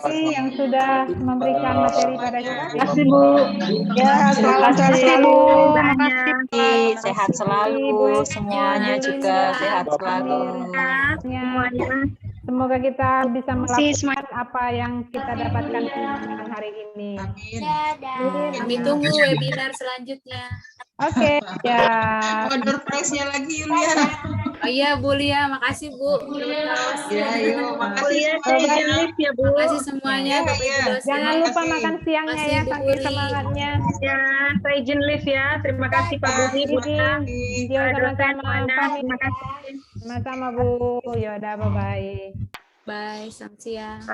Speaker 3: Putri yang sudah memberikan materi pada kita.
Speaker 5: Terima kasih Bu. Ya, selamat selalu.
Speaker 3: Terima kasih.
Speaker 18: Sehat selalu, semuanya juga sehat selalu.
Speaker 3: Semoga kita bisa melakukan apa yang kita dapatkan hari ini.
Speaker 18: Kami tunggu webinar selanjutnya.
Speaker 3: Oke, ya.
Speaker 11: Order price-nya lagi Yulia.
Speaker 18: Oh iya Bu Lia, makasih Bu.
Speaker 11: Ya, yuk, makasih
Speaker 18: ya Bu. Makasih semuanya.
Speaker 3: Jangan lupa makan siangnya ya, saking semangatnya.
Speaker 18: Ya, saya izin live ya. Terima kasih Pak Budi.
Speaker 3: Sama-sama. Terima kasih. Sama-sama Bu. Yaudah, bye-bye.
Speaker 18: Bye, selamat siang.